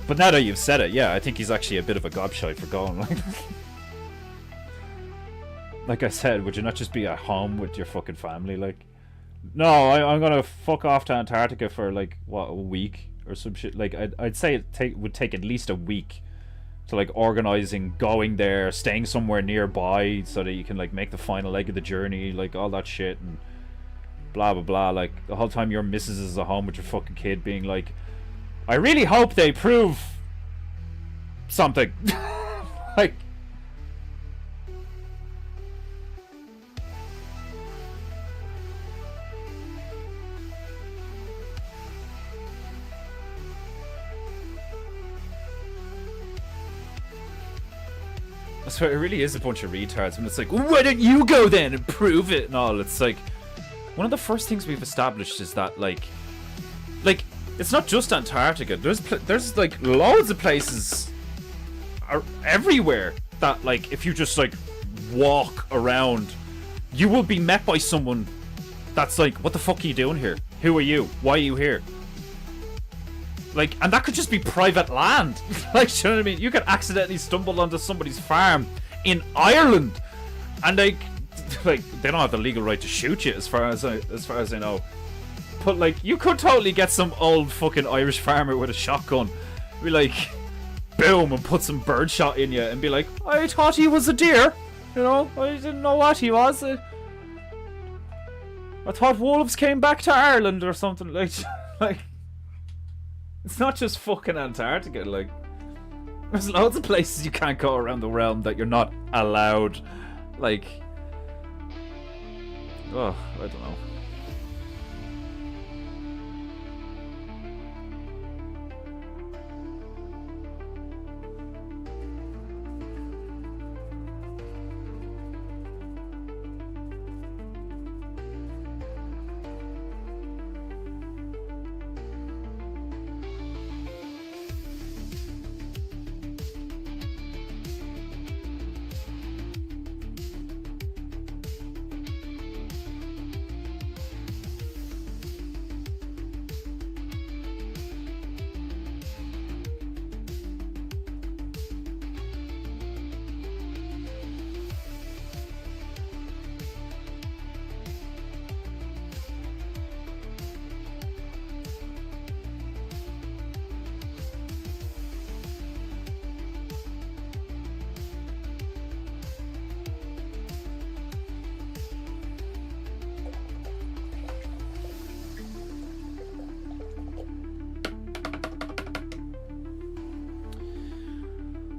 But now that you've said it, yeah, I think he's actually a bit of a gobshite for going. Like I said, would you not just be at home with your fucking family? Like, no, I'm gonna fuck off to Antarctica for, like, what, a week or some shit. Like, I'd say it would take at least a week to, like, organizing, going there, staying somewhere nearby so that you can, like, make the final leg of the journey, like, all that shit and blah blah blah. Like, the whole time your missus is at home with your fucking kid being like, I really hope they prove something. Like, so it really is a bunch of retards, and it's like, well, why don't you go then and prove it and all? It's like, one of the first things we've established is that like it's not just Antarctica. There's like loads of places are everywhere that like if you just like walk around, you will be met by someone that's like, what the fuck are you doing here? Who are you? Why are you here? Like, and that could just be private land. Like, do you know what I mean? You could accidentally stumble onto somebody's farm in Ireland, and like they don't have the legal right to shoot you, as far as I know. But like, you could totally get some old fucking Irish farmer with a shotgun, be like, boom, and put some birdshot in you, and be like, I thought he was a deer. You know, I didn't know what he was. I thought wolves came back to Ireland or something. Like, like. It's not just fucking Antarctica, like, there's loads of places you can't go around the realm that you're not allowed, like, oh, I don't know.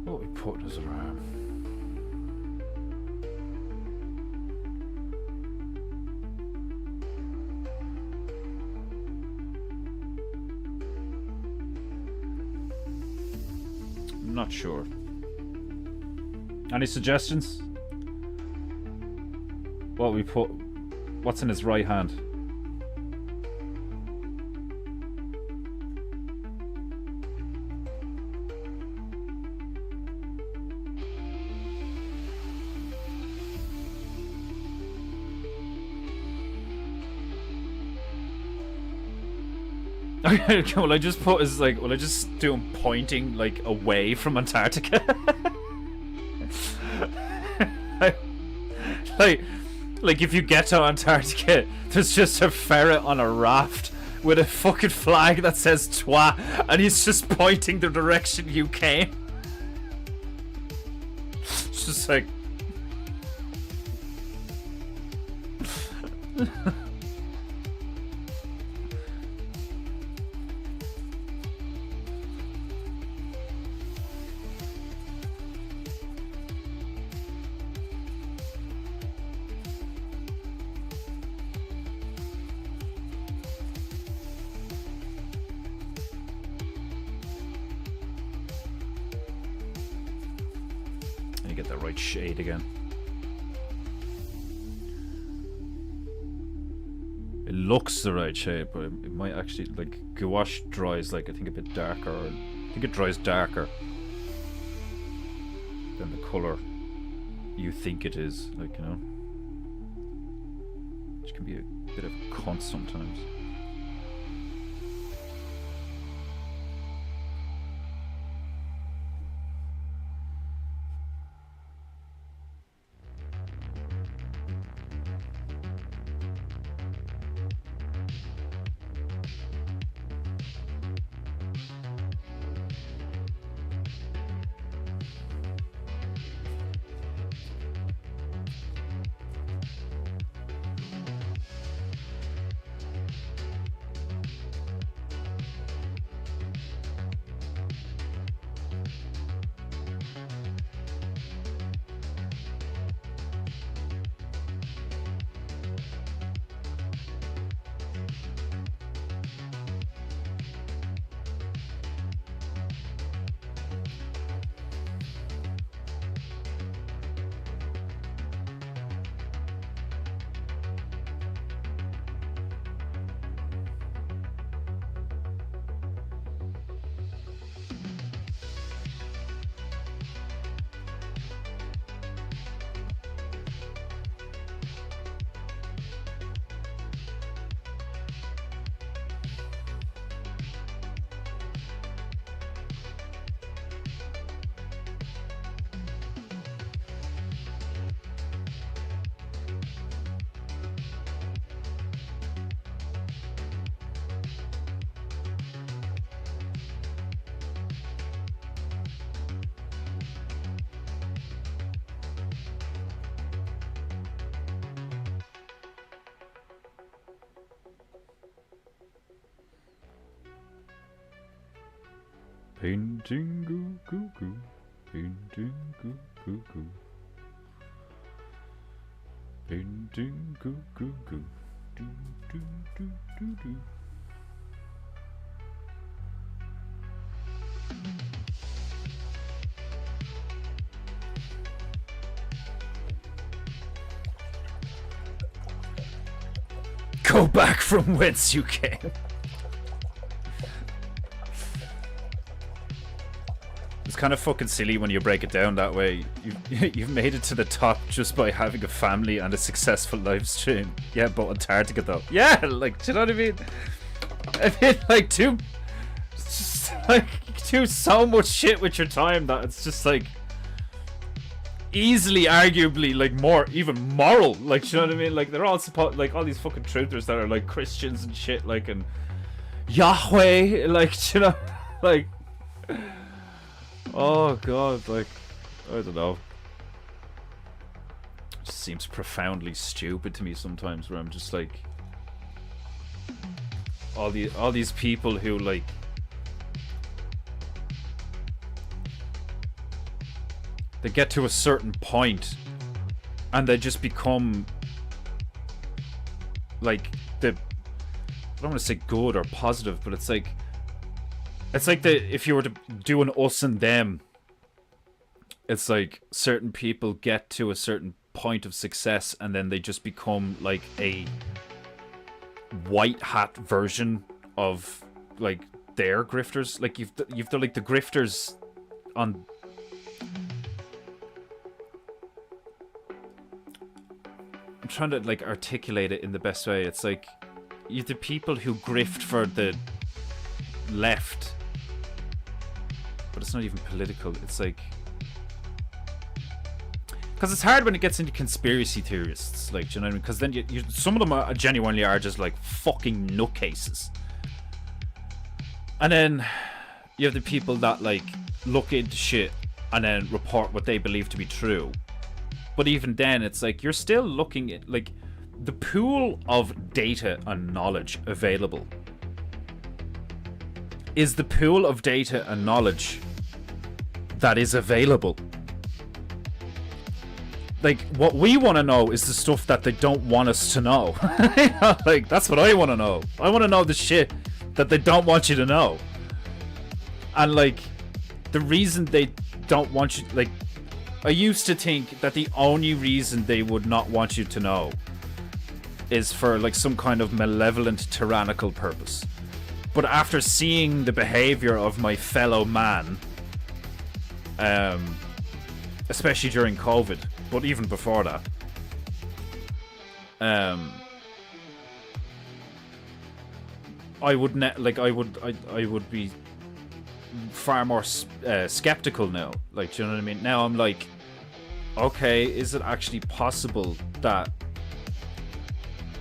What we put as around? I'm not sure. Any suggestions? What we put? What's in his right hand? Will I just put as like, will I just do him pointing like away from Antarctica? like if you get to Antarctica, there's just a ferret on a raft with a fucking flag that says "Twa," and he's just pointing the direction you came. It's just like. You get the right shade again. It looks the right shade, but it might actually, like, gouache dries like I think a bit darker. I think it dries darker than the colour you think it is, like, you know. Which can be a bit of a cunt sometimes. Paintingu goo goo. Paintingu goo goo. Paintingu goo goo. Do do do do do. Go back from whence you came. It's kind of fucking silly when you break it down that way. You've made it to the top just by having a family and a successful live stream. Yeah, but Antarctica though. Yeah, like, do you know what I mean? I mean, like, do so much shit with your time that it's just like easily, arguably, like more even moral. Like, do you know what I mean? Like, they're all like all these fucking truthers that are like Christians and shit, like, and Yahweh, like, do you know, like. Oh god, like, I don't know. It just seems profoundly stupid to me sometimes, where I'm just like, all these people who, like, they get to a certain point and they just become like I don't want to say good or positive, but it's like if you were to do an us and them, it's like certain people get to a certain point of success and then they just become like a white hat version of like their grifters. Like you've the like the grifters on. I'm trying to like articulate it in the best way. It's like you've the people who grift for the left. But it's not even political. It's like, because it's hard when it gets into conspiracy theorists, like, do you know what I mean? Because then you some of them are genuinely are just like fucking nutcases, and then you have the people that like look into shit and then report what they believe to be true. But even then, it's like you're still looking at like the pool of data and knowledge available. Is the pool of data and knowledge that is available. Like, what we want to know is the stuff that they don't want us to know. Like, that's what I want to know. I want to know the shit that they don't want you to know. And, like, the reason they don't want you... Like, I used to think that the only reason they would not want you to know is for, like, some kind of malevolent, tyrannical purpose. But after seeing the behavior of my fellow man, especially during COVID, but even before that, I would be far more skeptical now. Like, do you know what I mean? Now I'm like, okay, is it actually possible that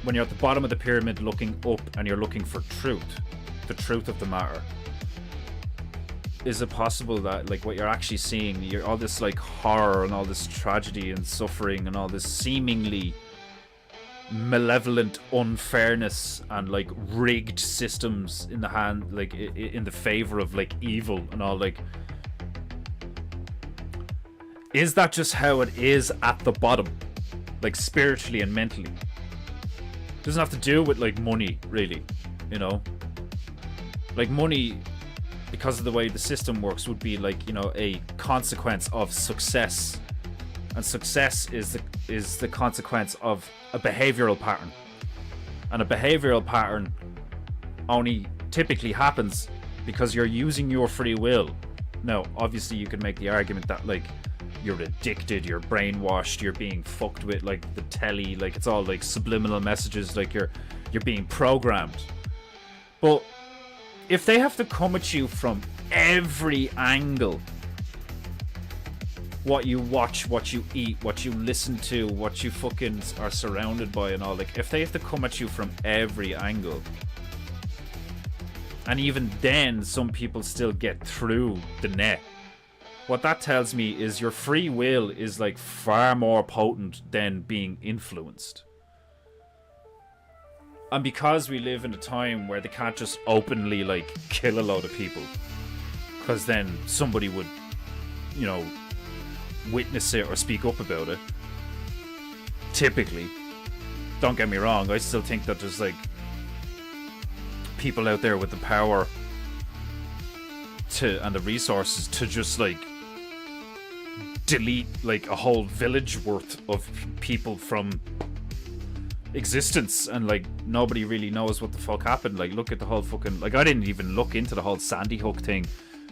when you're at the bottom of the pyramid looking up and you're looking for truth, the truth of the matter, is it possible that like what you're actually seeing, you're all this like horror and all this tragedy and suffering and all this seemingly malevolent unfairness and like rigged systems in the hand, like in the favor of like evil and all, like, is that just how it is at the bottom, like spiritually and mentally? It doesn't have to do with like money, really, you know? Like money, because of the way the system works, would be like, you know, a consequence of success, and success is the consequence of a behavioral pattern, and a behavioral pattern only typically happens because you're using your free will. Now, obviously, you could make the argument that like you're addicted, you're brainwashed, you're being fucked with like the telly, like it's all like subliminal messages, like you're being programmed. But if they have to come at you from every angle, what you watch, what you eat, what you listen to, what you fucking are surrounded by and all, like, if they have to come at you from every angle, and even then some people still get through the net, what that tells me is your free will is like far more potent than being influenced. And because we live in a time where they can't just openly like kill a load of people, because then somebody would, you know, witness it or speak up about it. Typically, don't get me wrong, I still think that there's like people out there with the power to and the resources to just like delete like a whole village worth of people from existence, and like nobody really knows what the fuck happened. Like, look at the whole fucking, like, I didn't even look into the whole Sandy Hook thing,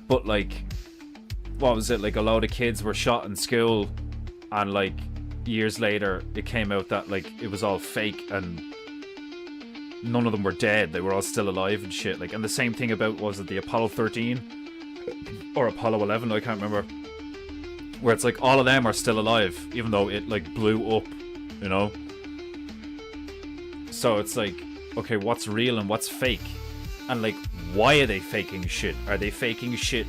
but like, what was it, like a load of kids were shot in school, and like years later it came out that like it was all fake and none of them were dead, they were all still alive and shit. Like, and the same thing about, was it the Apollo 13 or Apollo 11, I can't remember, where it's like all of them are still alive even though it like blew up, you know. So it's like, okay, what's real and what's fake? And like, why are they faking shit? Are they faking shit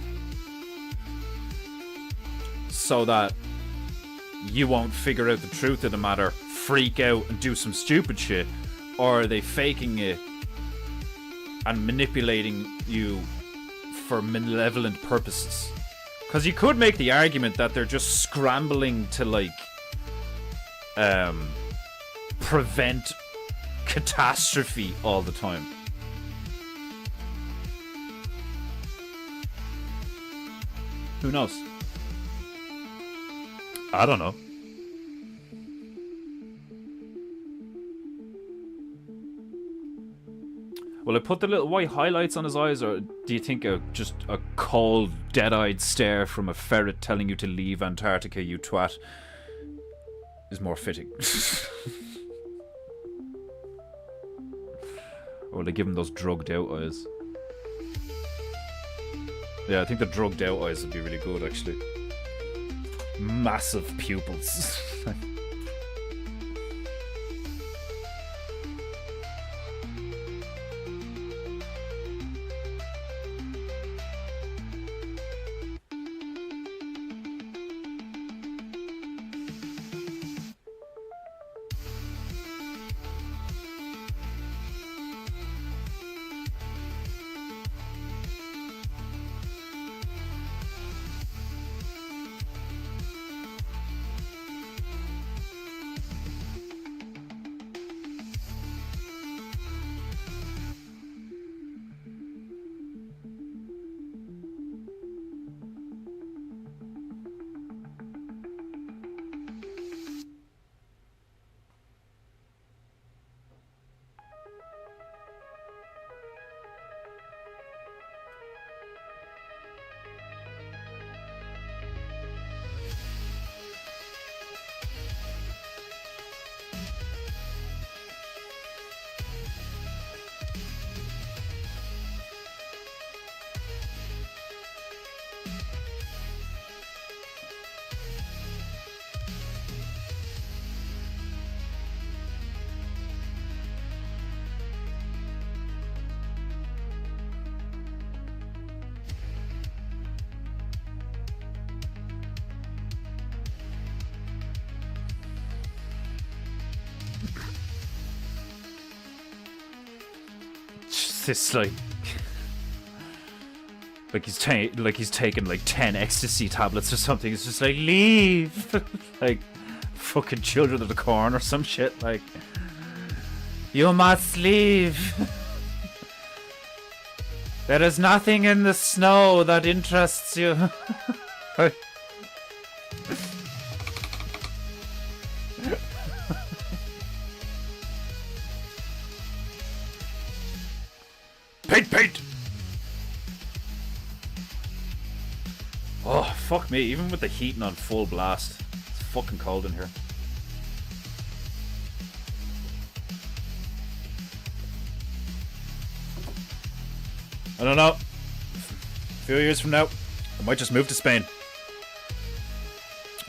so that you won't figure out the truth of the matter, freak out and do some stupid shit? Or are they faking it and manipulating you for malevolent purposes? Because you could make the argument that they're just scrambling to like prevent catastrophe all the time. Who knows? I don't know. Will I put the little white highlights on his eyes, or do you think just a cold, dead-eyed stare from a ferret telling you to leave Antarctica, you twat, is more fitting? Or will I give him those drugged-out eyes? Yeah, I think the drugged-out eyes would be really good, actually. Massive pupils. This like he's taken like 10 ecstasy tablets or something. It's just like, leave. Like fucking Children of the Corn or some shit. Like, you must leave. There is nothing in the snow that interests you. Paint! Oh, fuck me. Even with the heating on full blast, it's fucking cold in here. I don't know. A few years from now, I might just move to Spain.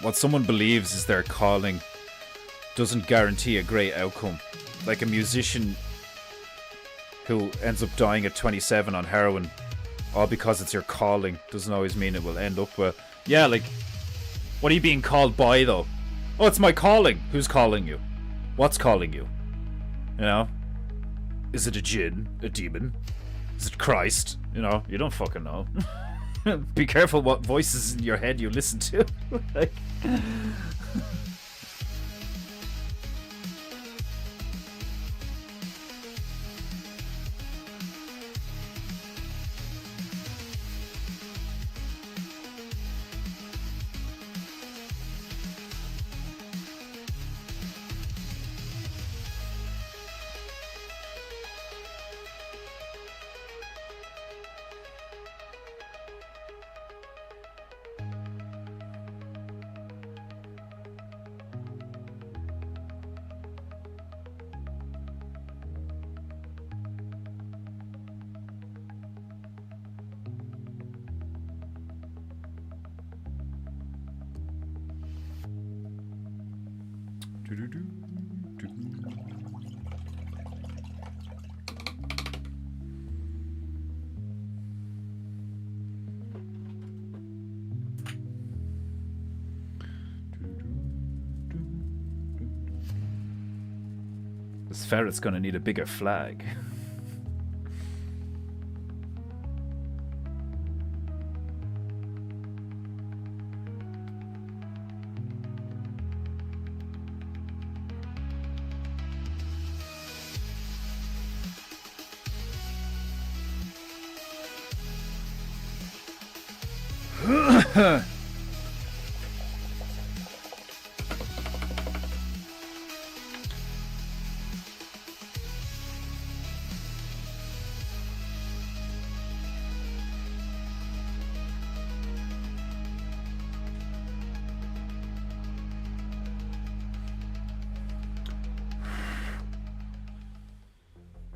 What someone believes is their calling doesn't guarantee a great outcome. Like a musician who ends up dying at 27 on heroin, all because it's your calling, doesn't always mean it will end up well. Yeah, like, what are you being called by, though? Oh, it's my calling. Who's calling you? What's calling you? You know? Is it a djinn? A demon? Is it Christ? You know, you don't fucking know. Be careful what voices in your head you listen to. Like, this ferret's gonna need a bigger flag.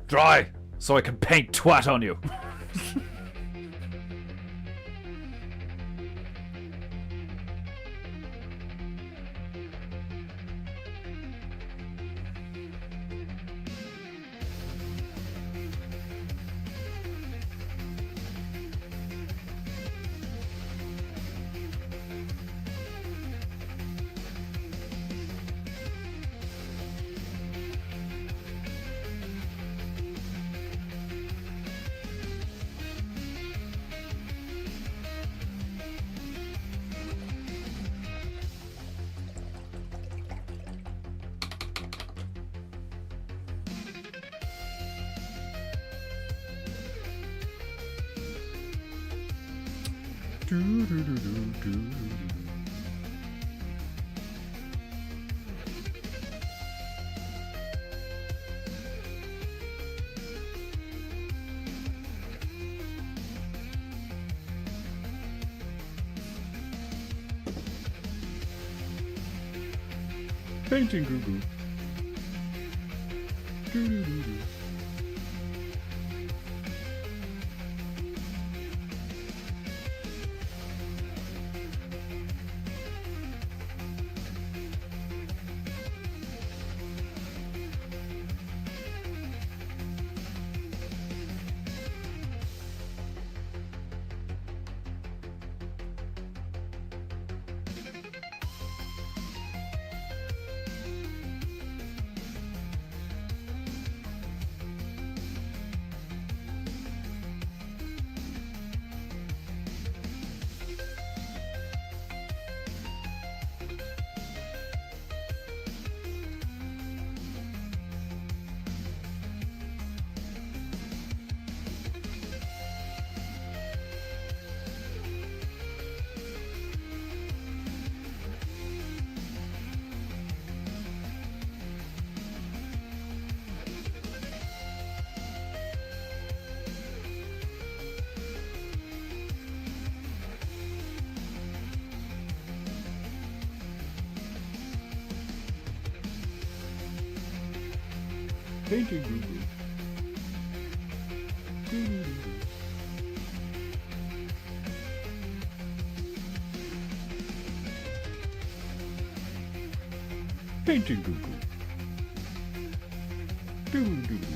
Dry, so I can paint twat on you. Painting goo goo. Painting goo goo. Painting goo goo. Doo doo doo.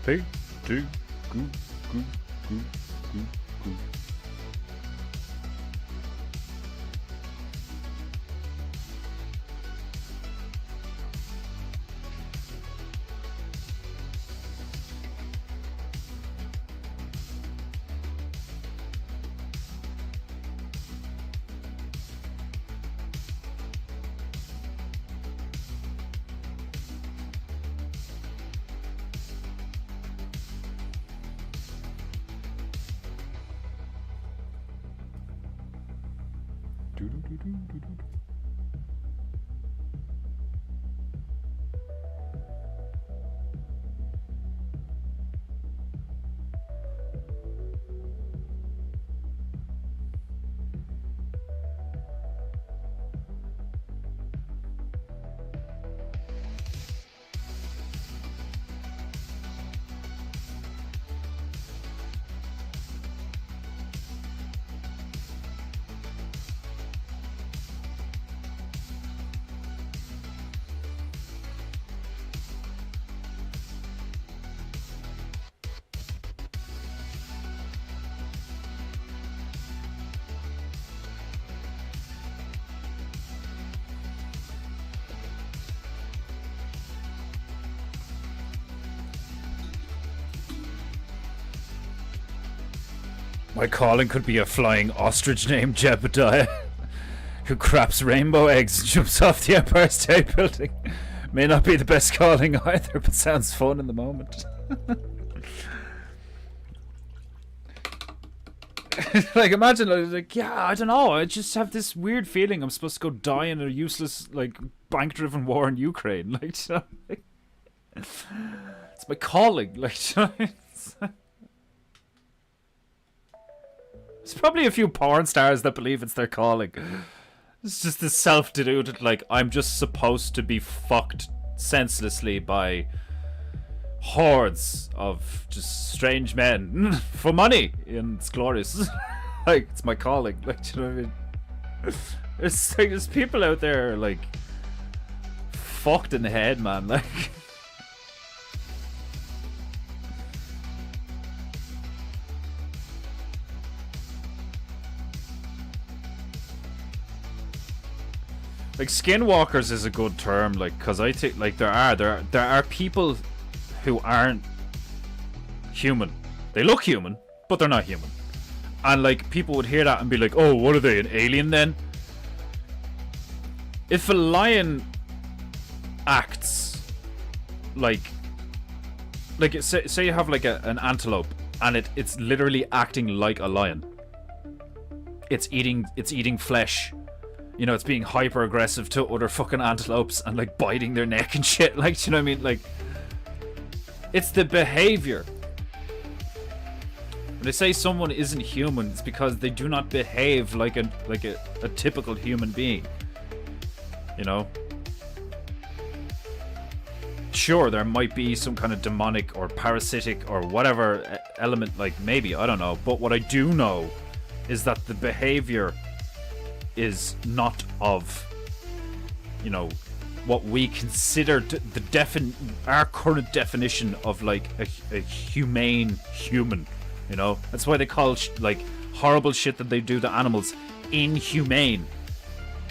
Painting. Goo, goo, goo, goo, goo. My calling could be a flying ostrich named Jebediah, who craps rainbow eggs and jumps off the Empire State Building. May not be the best calling either, but sounds fun in the moment. Like, imagine, like, yeah, I don't know, I just have this weird feeling I'm supposed to go die in a useless, like, bank-driven war in Ukraine. Like, you know, like, it's my calling. Like, you know, there's probably a few porn stars that believe it's their calling. It's just this self-deluded, like, I'm just supposed to be fucked senselessly by hordes of just strange men for money, and it's glorious. Like, it's my calling. Like, do you know what I mean? There's people out there, like, fucked in the head, man. Like, like, skinwalkers is a good term, like, because I think, like, there are people who aren't human. They look human, but they're not human. And, like, people would hear that and be like, oh, what are they, an alien then? If a lion acts like say you have, like, an antelope, and it's literally acting like a lion. It's eating flesh. You know, it's being hyper aggressive to other fucking antelopes and, like, biting their neck and shit. Like, do you know what I mean? Like, it's the behavior. When they say someone isn't human, it's because they do not behave like a typical human being. You know? Sure, there might be some kind of demonic or parasitic or whatever element, like, maybe, I don't know. But what I do know is that the behavior is not of, you know, what we consider our current definition of, like, a humane human. You know, that's why they call like horrible shit that they do to animals inhumane.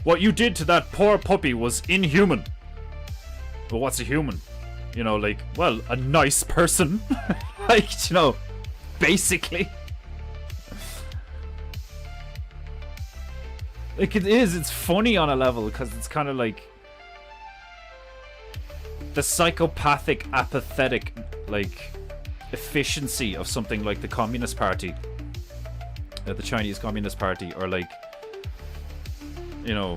What you did to that poor puppy was inhuman. But what's a human? You know, like, well, a nice person. Like, you know, basically. Like, it's funny on a level, because it's kind of like the psychopathic, apathetic, like, efficiency of something like the Communist Party, the Chinese Communist Party, or, like, you know,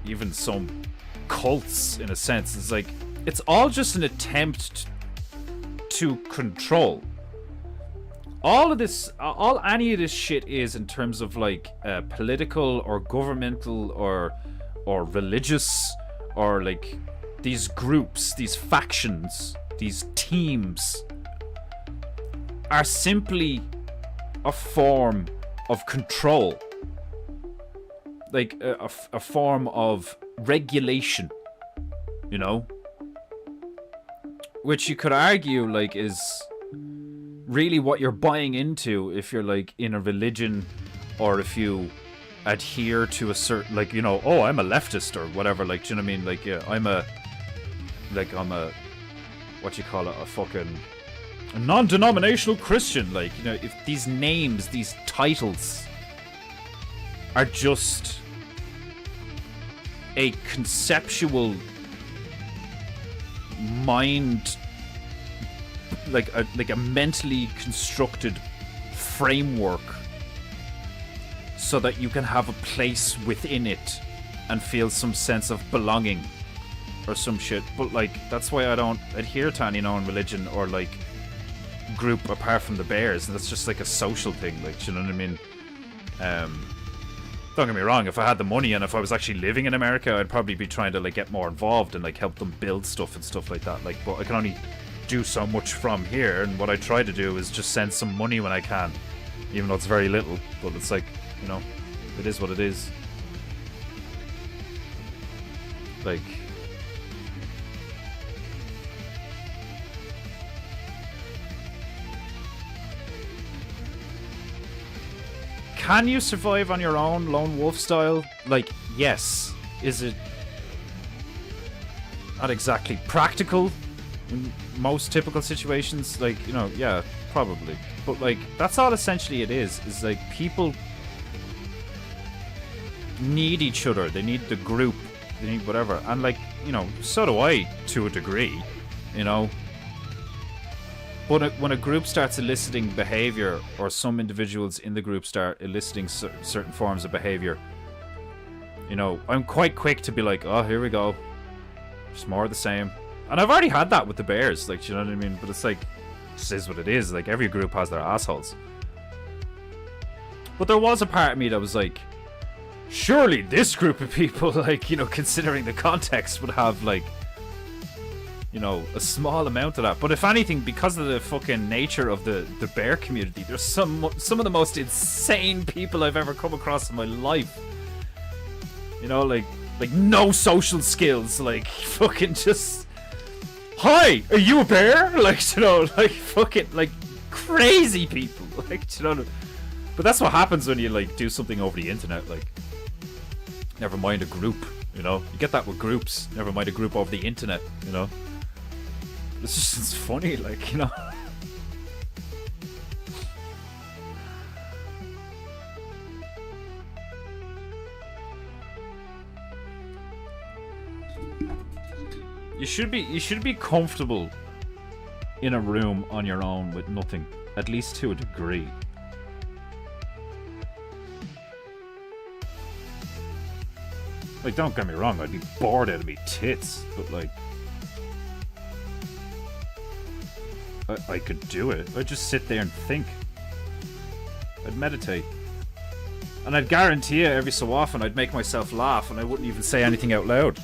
even some cults, in a sense. It's like, it's all just an attempt to control. All any of this shit is, in terms of, like, political or governmental or religious, or, like, these groups, these factions, these teams, are simply a form of control. Like, a form of regulation, you know? which you could argue like is really what you're buying into if you're like in a religion, or if you adhere to a certain, like, you know, oh, I'm a leftist or whatever, like, do you know what I mean? Like, yeah, I'm a what you call it, a non-denominational Christian. Like, you know, if these names, these titles are just a conceptual mind, like a mentally constructed framework, so that you can have a place within it and feel some sense of belonging or some shit. But like, that's why I don't adhere to any known religion or like group apart from the Bears. And that's just like a social thing, like, you know what I mean? Don't get me wrong, if I had the money and if I was actually living in America, I'd probably be trying to like get more involved and like help them build stuff and stuff like that. Like, but I can only do so much from here, and what I try to do is just send some money when I can, even though it's very little. But it's like, you know, it is what it is. Like, can you survive on your own, lone wolf style? Like, yes. Is it not exactly practical in most typical situations? Like, you know, yeah, probably. But like, that's all essentially it is like people need each other. They need the group. They need whatever. And like, you know, so do I to a degree, you know. But when a group starts eliciting behavior, or some individuals in the group start eliciting certain forms of behavior, you know, I'm quite quick to be like, oh, here we go. Just more of the same. And I've already had that with the Bears, like, you know what I mean? But it's like, this is what it is. Like, every group has their assholes. But there was a part of me that was like, surely this group of people, like, you know, considering the context, would have, like, you know, a small amount of that. But if anything, because of the fucking nature of the bear community, there's some of the most insane people I've ever come across in my life. You know, like no social skills, like fucking just, hi, are you a bear? Like, you know, like fucking like crazy people, like, you know. But that's what happens when you like do something over the internet. Like, never mind a group, you know. You get that with groups. Never mind a group over the internet, you know. It's funny, like, you know. You should be comfortable in a room on your own with nothing, at least to a degree. Like, don't get me wrong, I'd be bored out of me tits, but like, I could do it. I'd just sit there and think. I'd meditate. And I'd guarantee you, every so often, I'd make myself laugh and I wouldn't even say anything out loud.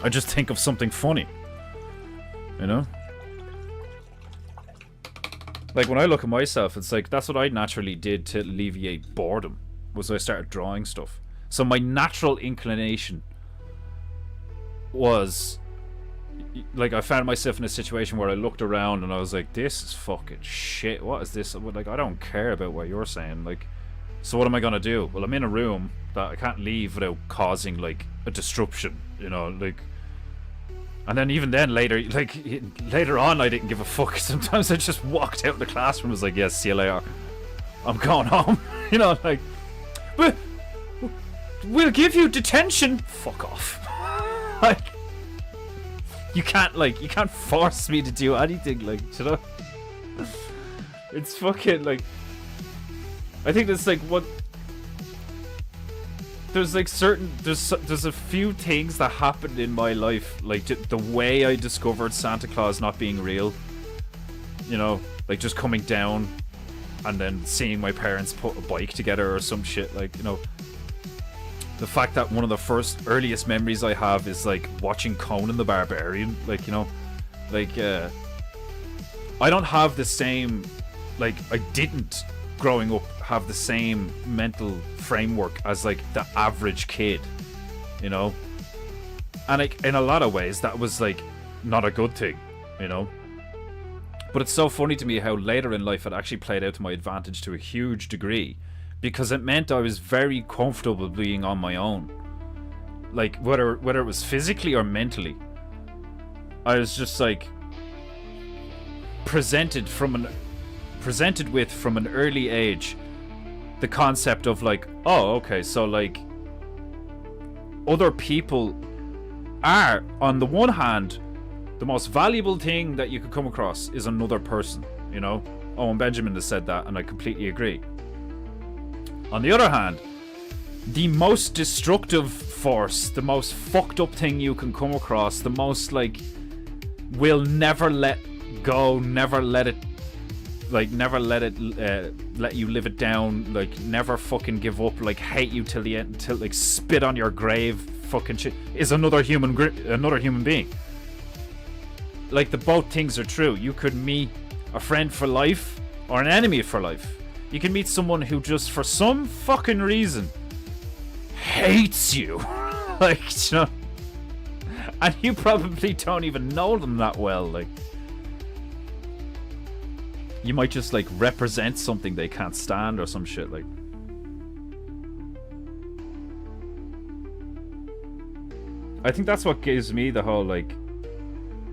I'd just think of something funny. You know? Like, when I look at myself, it's like, that's what I naturally did to alleviate boredom, was I started drawing stuff. So my natural inclination was, like, I found myself in a situation where I looked around and I was like, this is fucking shit. What is this? Like, I don't care about what you're saying. Like, so what am I gonna do? Well, I'm in a room that I can't leave without causing, like, a disruption, you know, like. And then even then, later on, I didn't give a fuck. Sometimes I just walked out of the classroom and was like, yes, see you later. I'm going home. You know, like, but we'll give you detention. Fuck off. Like, you can't force me to do anything, like, you know? It's fucking, like, I think that's, like, what, there's, like, there's a few things that happened in my life, like, the way I discovered Santa Claus not being real, you know, like, just coming down and then seeing my parents put a bike together or some shit, like, you know, the fact that one of the earliest memories I have is, like, watching Conan the Barbarian, like, you know, like, I don't have the same, like, I didn't, growing up, have the same mental framework as, like, the average kid, you know, and, like, in a lot of ways, that was, like, not a good thing, you know. But it's so funny to me how later in life it actually played out to my advantage to a huge degree, because it meant I was very comfortable being on my own. Like, whether it was physically or mentally, I was just like presented with from an early age the concept of like, oh, okay, so like other people are, on the one hand, the most valuable thing that you could come across is another person, you know. Owen Benjamin has said that, and I completely agree. On the other hand, the most destructive force, the most fucked up thing you can come across, the most like will never let go, never let you live it down, like never fucking give up, like hate you till the end, till like spit on your grave, fucking shit, is another human being. Like, the both things are true. You could meet a friend for life or an enemy for life. You can meet someone who just for some fucking reason hates you. Like, you know, and you probably don't even know them that well. Like, you might just like represent something they can't stand or some shit. Like, I think that's what gives me the whole, like,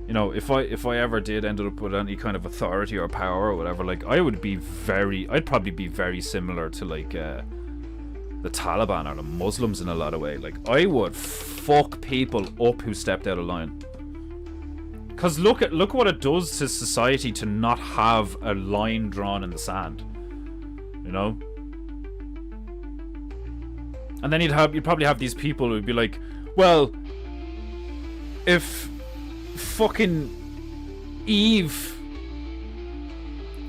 you know, if I ever did end up with any kind of authority or power or whatever, like, I'd probably be very similar to like the Taliban or the Muslims in a lot of ways. Like, I would fuck people up who stepped out of line. Cause look what it does to society to not have a line drawn in the sand, you know. And then you'd probably have these people who'd be like, well, if fucking Eve,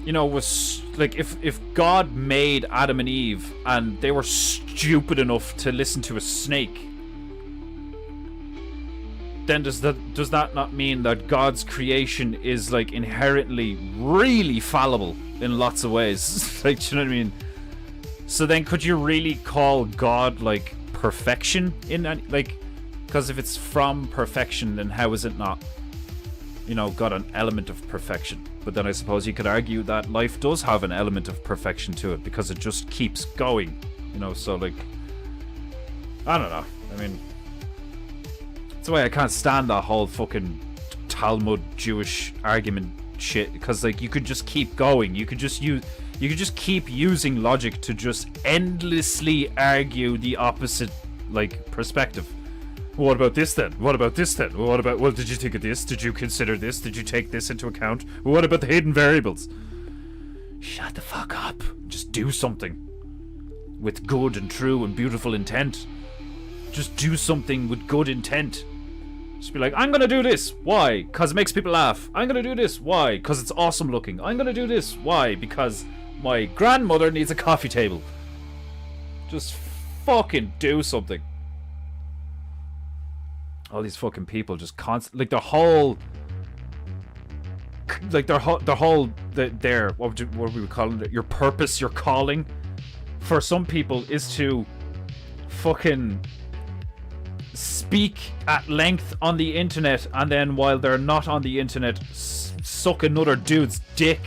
you know, was like, if God made Adam and Eve and they were stupid enough to listen to a snake, then does that not mean that God's creation is like inherently really fallible in lots of ways? Like, do you know what I mean? So then could you really call God like perfection in any, like, because if it's from perfection, then how is it not, you know, got an element of perfection? But then I suppose you could argue that life does have an element of perfection to it because it just keeps going, you know. So like, I don't know, I mean, that's why I can't stand that whole fucking Talmud Jewish argument shit, because like, you could just keep going, you could just keep using logic to just endlessly argue the opposite like perspective. What about this then? What about this then? What about, well, did you think of this? Did you consider this? Did you take this into account? What about the hidden variables? Shut the fuck up. Just do something with good and true and beautiful intent. Just do something with good intent. Just be like, I'm gonna do this. Why? Because it makes people laugh. I'm gonna do this. Why? Because it's awesome looking. I'm gonna do this. Why? Because my grandmother needs a coffee table. Just fucking do something. All these fucking people just constantly, like, their whole what would we call it? Your purpose, your calling, for some people is to fucking speak at length on the internet, and then while they're not on the internet, suck another dude's dick.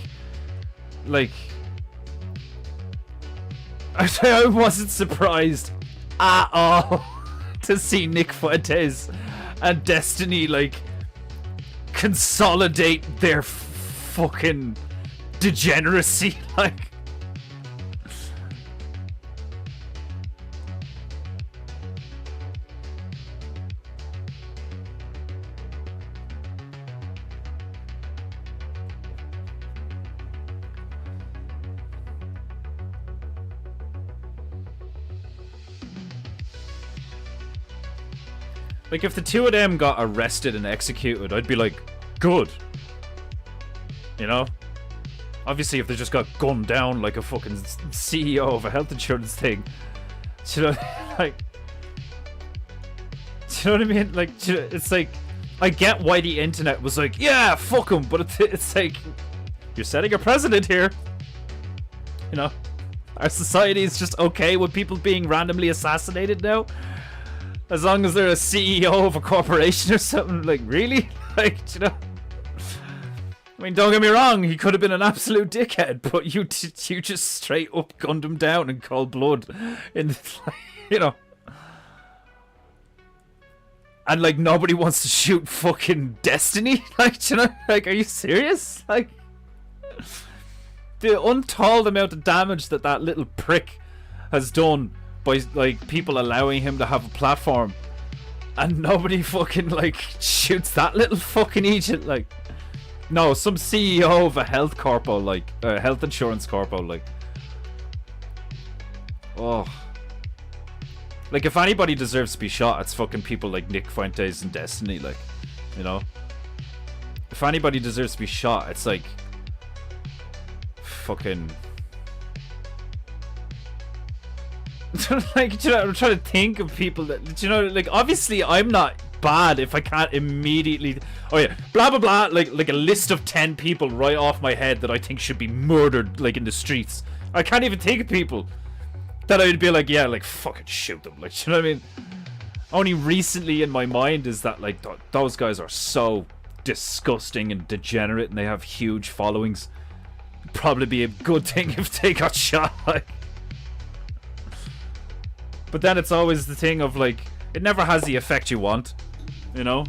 Like, I wasn't surprised at all to see Nick Fuentes and Destiny like consolidate their fucking degeneracy. Like, like, if the two of them got arrested and executed, I'd be like, good. You know? Obviously, if they just got gunned down like a fucking CEO of a health insurance thing, do you know, like, do you know what I mean? Like, it's like, I get why the internet was like, yeah, fuck him, but it's like, you're setting a precedent here. You know? Our society is just okay with people being randomly assassinated now. As long as they're a CEO of a corporation or something, like, really? Like, you know? I mean, don't get me wrong, he could have been an absolute dickhead, but you just straight up gunned him down in cold blood. You know? And, like, nobody wants to shoot fucking Destiny? Like, you know? Like, are you serious? Like, the untold amount of damage that little prick has done by, like, people allowing him to have a platform. And nobody fucking, like, shoots that little fucking idiot, like. No, some CEO of a health corpo, like, health insurance corpo, like. Oh. Like, if anybody deserves to be shot, it's fucking people like Nick Fuentes and Destiny, like, you know? If anybody deserves to be shot, it's like, fucking... like, you know, I'm trying to think of people that, you know, like, obviously I'm not bad if I can't immediately... Oh yeah, blah blah blah, like a list of 10 people right off my head that I think should be murdered, like, in the streets. I can't even think of people that I'd be like, yeah, like, fucking shoot them, like, you know what I mean? Only recently in my mind is that, like, those guys are so disgusting and degenerate and they have huge followings. Probably be a good thing if they got shot, like. But then it's always the thing of, like, it never has the effect you want, you know?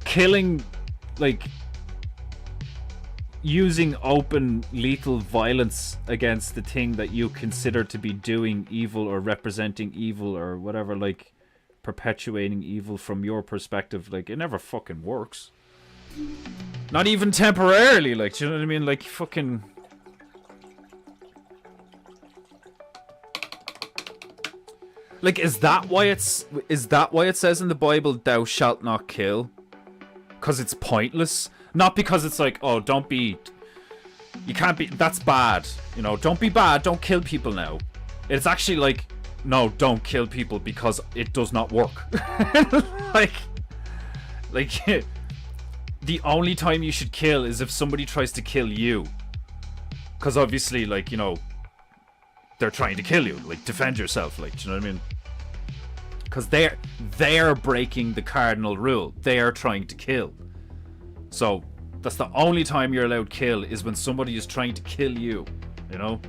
Killing, like, using open lethal violence against the thing that you consider to be doing evil or representing evil or whatever, like, perpetuating evil from your perspective, like, it never fucking works. Not even temporarily, like, do you know what I mean? Like, fucking... Like, is that why it says in the Bible, thou shalt not kill? Because it's pointless? Not because it's like, oh, don't be... You can't be... That's bad. You know, don't be bad, don't kill people now. It's actually like, no, don't kill people because it does not work. Like, the only time you should kill is if somebody tries to kill you. Because obviously, like, you know, they're trying to kill you. Like, defend yourself, like, do you know what I mean? Because they're breaking the cardinal rule. They are trying to kill. So, that's the only time you're allowed kill is when somebody is trying to kill you, you know?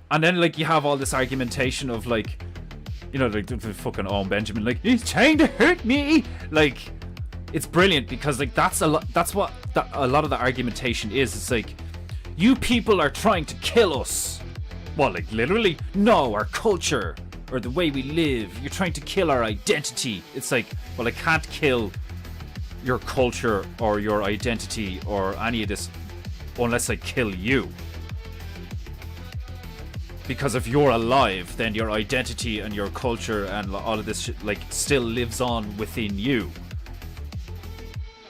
And then, like, you have all this argumentation of, like, you know, like, the fucking Owen Benjamin, like, he's trying to hurt me! Like, it's brilliant because, like, that's what a lot of the argumentation is. It's like, you people are trying to kill us. What, like, literally? No, our culture, or the way we live. You're trying to kill our identity. It's like, well, I can't kill your culture or your identity or any of this unless I kill you. Because if you're alive, then your identity and your culture and all of this shit, like, still lives on within you.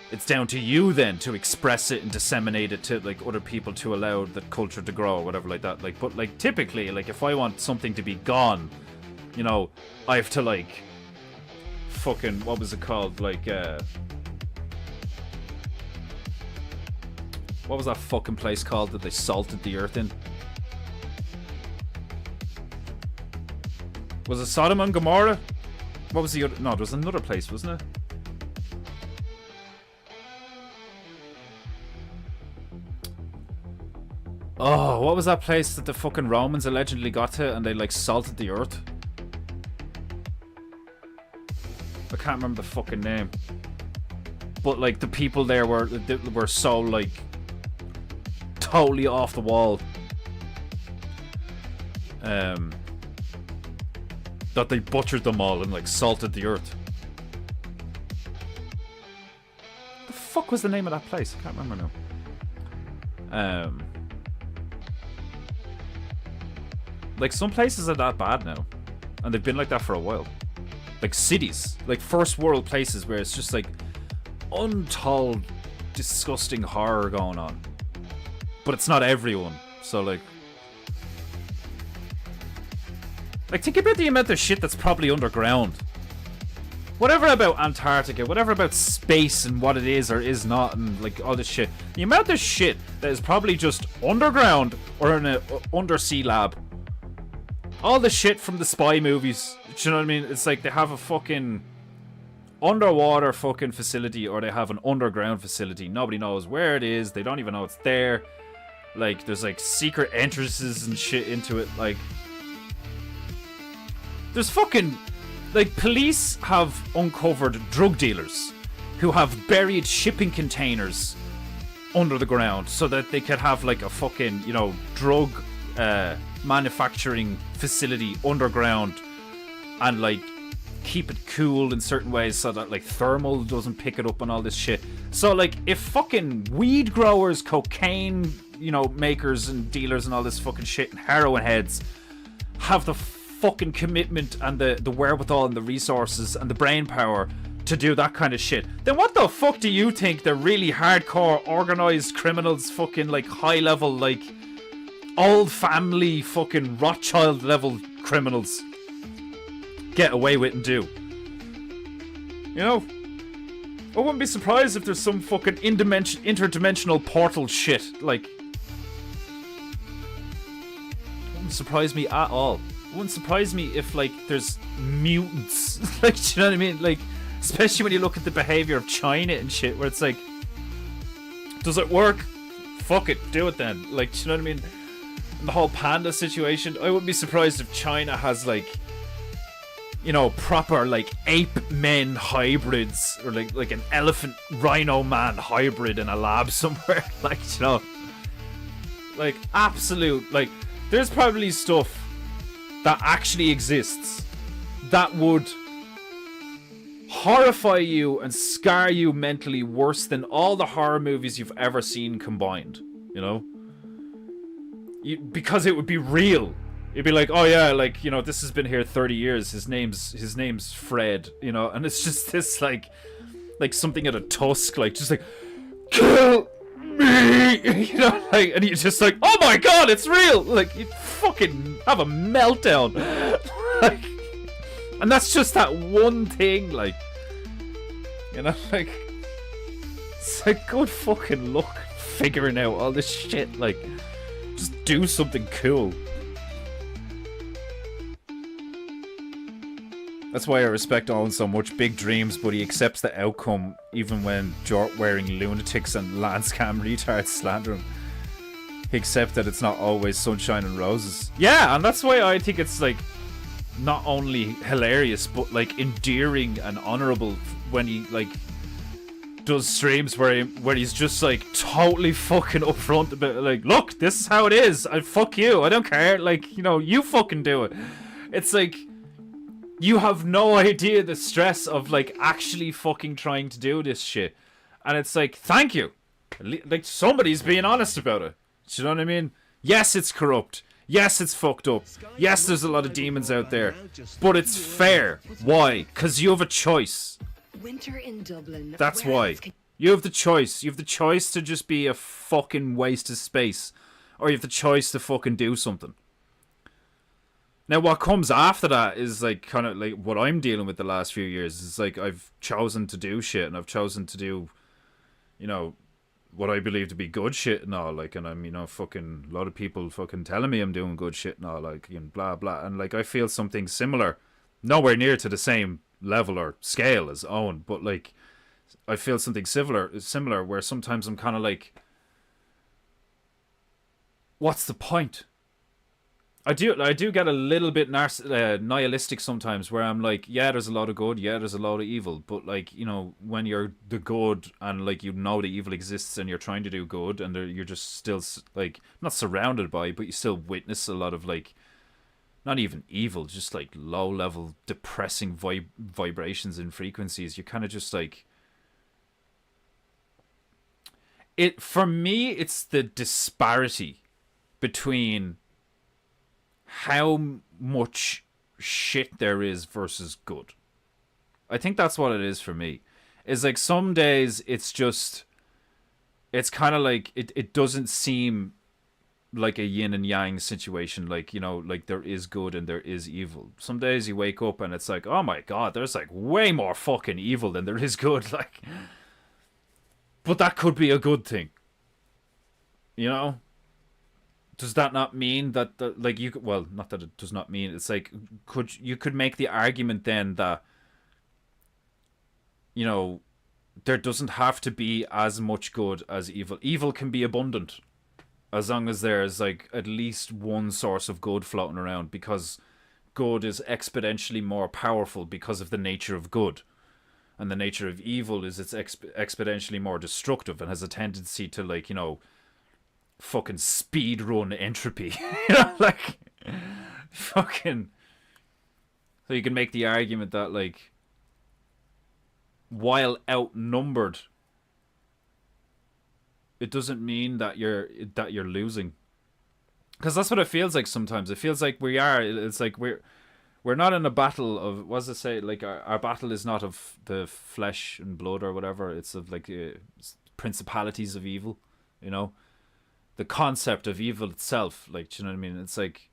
It's down to you then to express it and disseminate it to, like, other people to allow that culture to grow or whatever like that. Like, but, like, typically, like, if I want something to be gone, you know, I have to, like, fucking, what was it called? Like, what was that fucking place called that they salted the earth in? Was it Sodom and Gomorrah? What was the other? No, there was another place, wasn't it? Oh, what was that place that the fucking Romans allegedly got to and they, like, salted the earth? I can't remember the fucking name. But, like, the people there were so, like, totally off the wall. That they butchered them all and, like, salted the earth. The fuck was the name of that place? I can't remember now. Like, some places are that bad now. And they've been like that for a while. Like, cities. Like, first world places where it's just, like, untold, disgusting horror going on. But it's not everyone. So, like, think about the amount of shit that's probably underground. Whatever about Antarctica, whatever about space and what it is or is not, and, like, all this shit. The amount of shit that is probably just underground or in a undersea lab. all the shit from the spy movies. Do you know what I mean? It's like they have a fucking underwater fucking facility, or they have an underground facility. Nobody knows where it is. They don't even know it's there. Like, there's like secret entrances and shit into it. Like, there's fucking, like, police have uncovered drug dealers who have buried shipping containers under the ground so that they could have like a fucking, you know, drug manufacturing facility underground, and like keep it cool in certain ways so that like thermal doesn't pick it up and all this shit. So like, if fucking weed growers, cocaine, you know, makers and dealers and all this fucking shit, and heroin heads have the fucking commitment and the wherewithal and the resources and the brain power to do that kind of shit, then what the fuck do you think the really hardcore organized criminals, fucking like high level, like old family fucking Rothschild level criminals get away with and do? You know, I wouldn't be surprised if there's some fucking interdimensional portal shit. Like, it wouldn't surprise me at all. It wouldn't surprise me if like there's mutants. Like, do you know what I mean? Like, especially when you look at the behavior of China and shit, where it's like, does it work? Fuck it, do it then. Like, do you know what I mean? And the whole panda situation, I wouldn't be surprised if China has like, you know, proper like ape men hybrids, or like an elephant rhino man hybrid in a lab somewhere. Like, you know, like absolute, like, there's probably stuff that actually exists that would horrify you and scar you mentally worse than all the horror movies you've ever seen combined, you know? Because it would be real. It'd be like, oh yeah, like, you know, this has been here 30 years. His name's Fred, you know, and it's just this like something at a tusk, like just like, kill me, you know, like, and you're just like, oh my god, it's real. Like, you fucking have a meltdown. Like, and that's just that one thing, like, you know, like, it's like, good fucking luck figuring out all this shit. Like, just do something cool. That's why I respect Owen so much. Big dreams, but he accepts the outcome even when jort-wearing lunatics and Lancecam retards slander him. He accepts that it's not always sunshine and roses. Yeah, and that's why I think it's like not only hilarious but like endearing and honorable when he like does streams where he's just like totally fucking upfront about like, look, this is how it is. I fuck you. I don't care. Like, you know, you fucking do it. It's like, you have no idea the stress of like actually fucking trying to do this shit, and it's like, thank you. Like, somebody's being honest about it. Do you know what I mean? Yes, it's corrupt. Yes, it's fucked up. Yes, there's a lot of demons out there, but it's fair. Why? Because you have a choice. Winter in Dublin. That's why. You have the choice. You have the choice to just be a fucking waste of space, or you have the choice to fucking do something. Now, what comes after that is like kind of like what I'm dealing with the last few years. It's like I've chosen to do shit, and I've chosen to do, you know, what I believe to be good shit and all. Like, and I'm, you know, fucking a lot of people fucking telling me I'm doing good shit and all, like, and blah blah. And like, I feel something similar, nowhere near to the same level or scale as Owen, but like, I feel something similar where sometimes I'm kind of like, what's the point? I do get a little bit nihilistic sometimes, where I'm like, yeah, there's a lot of good, yeah, there's a lot of evil, but like, you know, when you're the good and like, you know, the evil exists and you're trying to do good, and you're just still like not surrounded by, but you still witness a lot of like, not even evil, just like low level depressing vibrations and frequencies. You're kind of just like, it, for me, it's the disparity between how much shit there is versus good. I think that's what it is for me. Is like, some days it's just, it's kind of like, it doesn't seem like a yin and yang situation. Like, you know, like there is good and there is evil. Some days you wake up and it's like, oh my god, there's like way more fucking evil than there is good. Like, but that could be a good thing, you know? does that not mean that like you could, well, not that it does not mean, it's like could make the argument then that, you know, there doesn't have to be as much good as evil. Evil can be abundant as long as there's like at least one source of good floating around, because good is exponentially more powerful because of the nature of good. And the nature of evil is it's exponentially more destructive and has a tendency to, like, you know, fucking speed run entropy. You know, like, fucking. So you can make the argument that, like, while outnumbered, it doesn't mean that you're losing. Because that's what it feels like sometimes. It feels like we are. It's like we're not in a battle of, what does it say? Like, our battle is not of the flesh and blood or whatever. It's of, like, principalities of evil, you know? The concept of evil itself, like, do you know what I mean? It's like,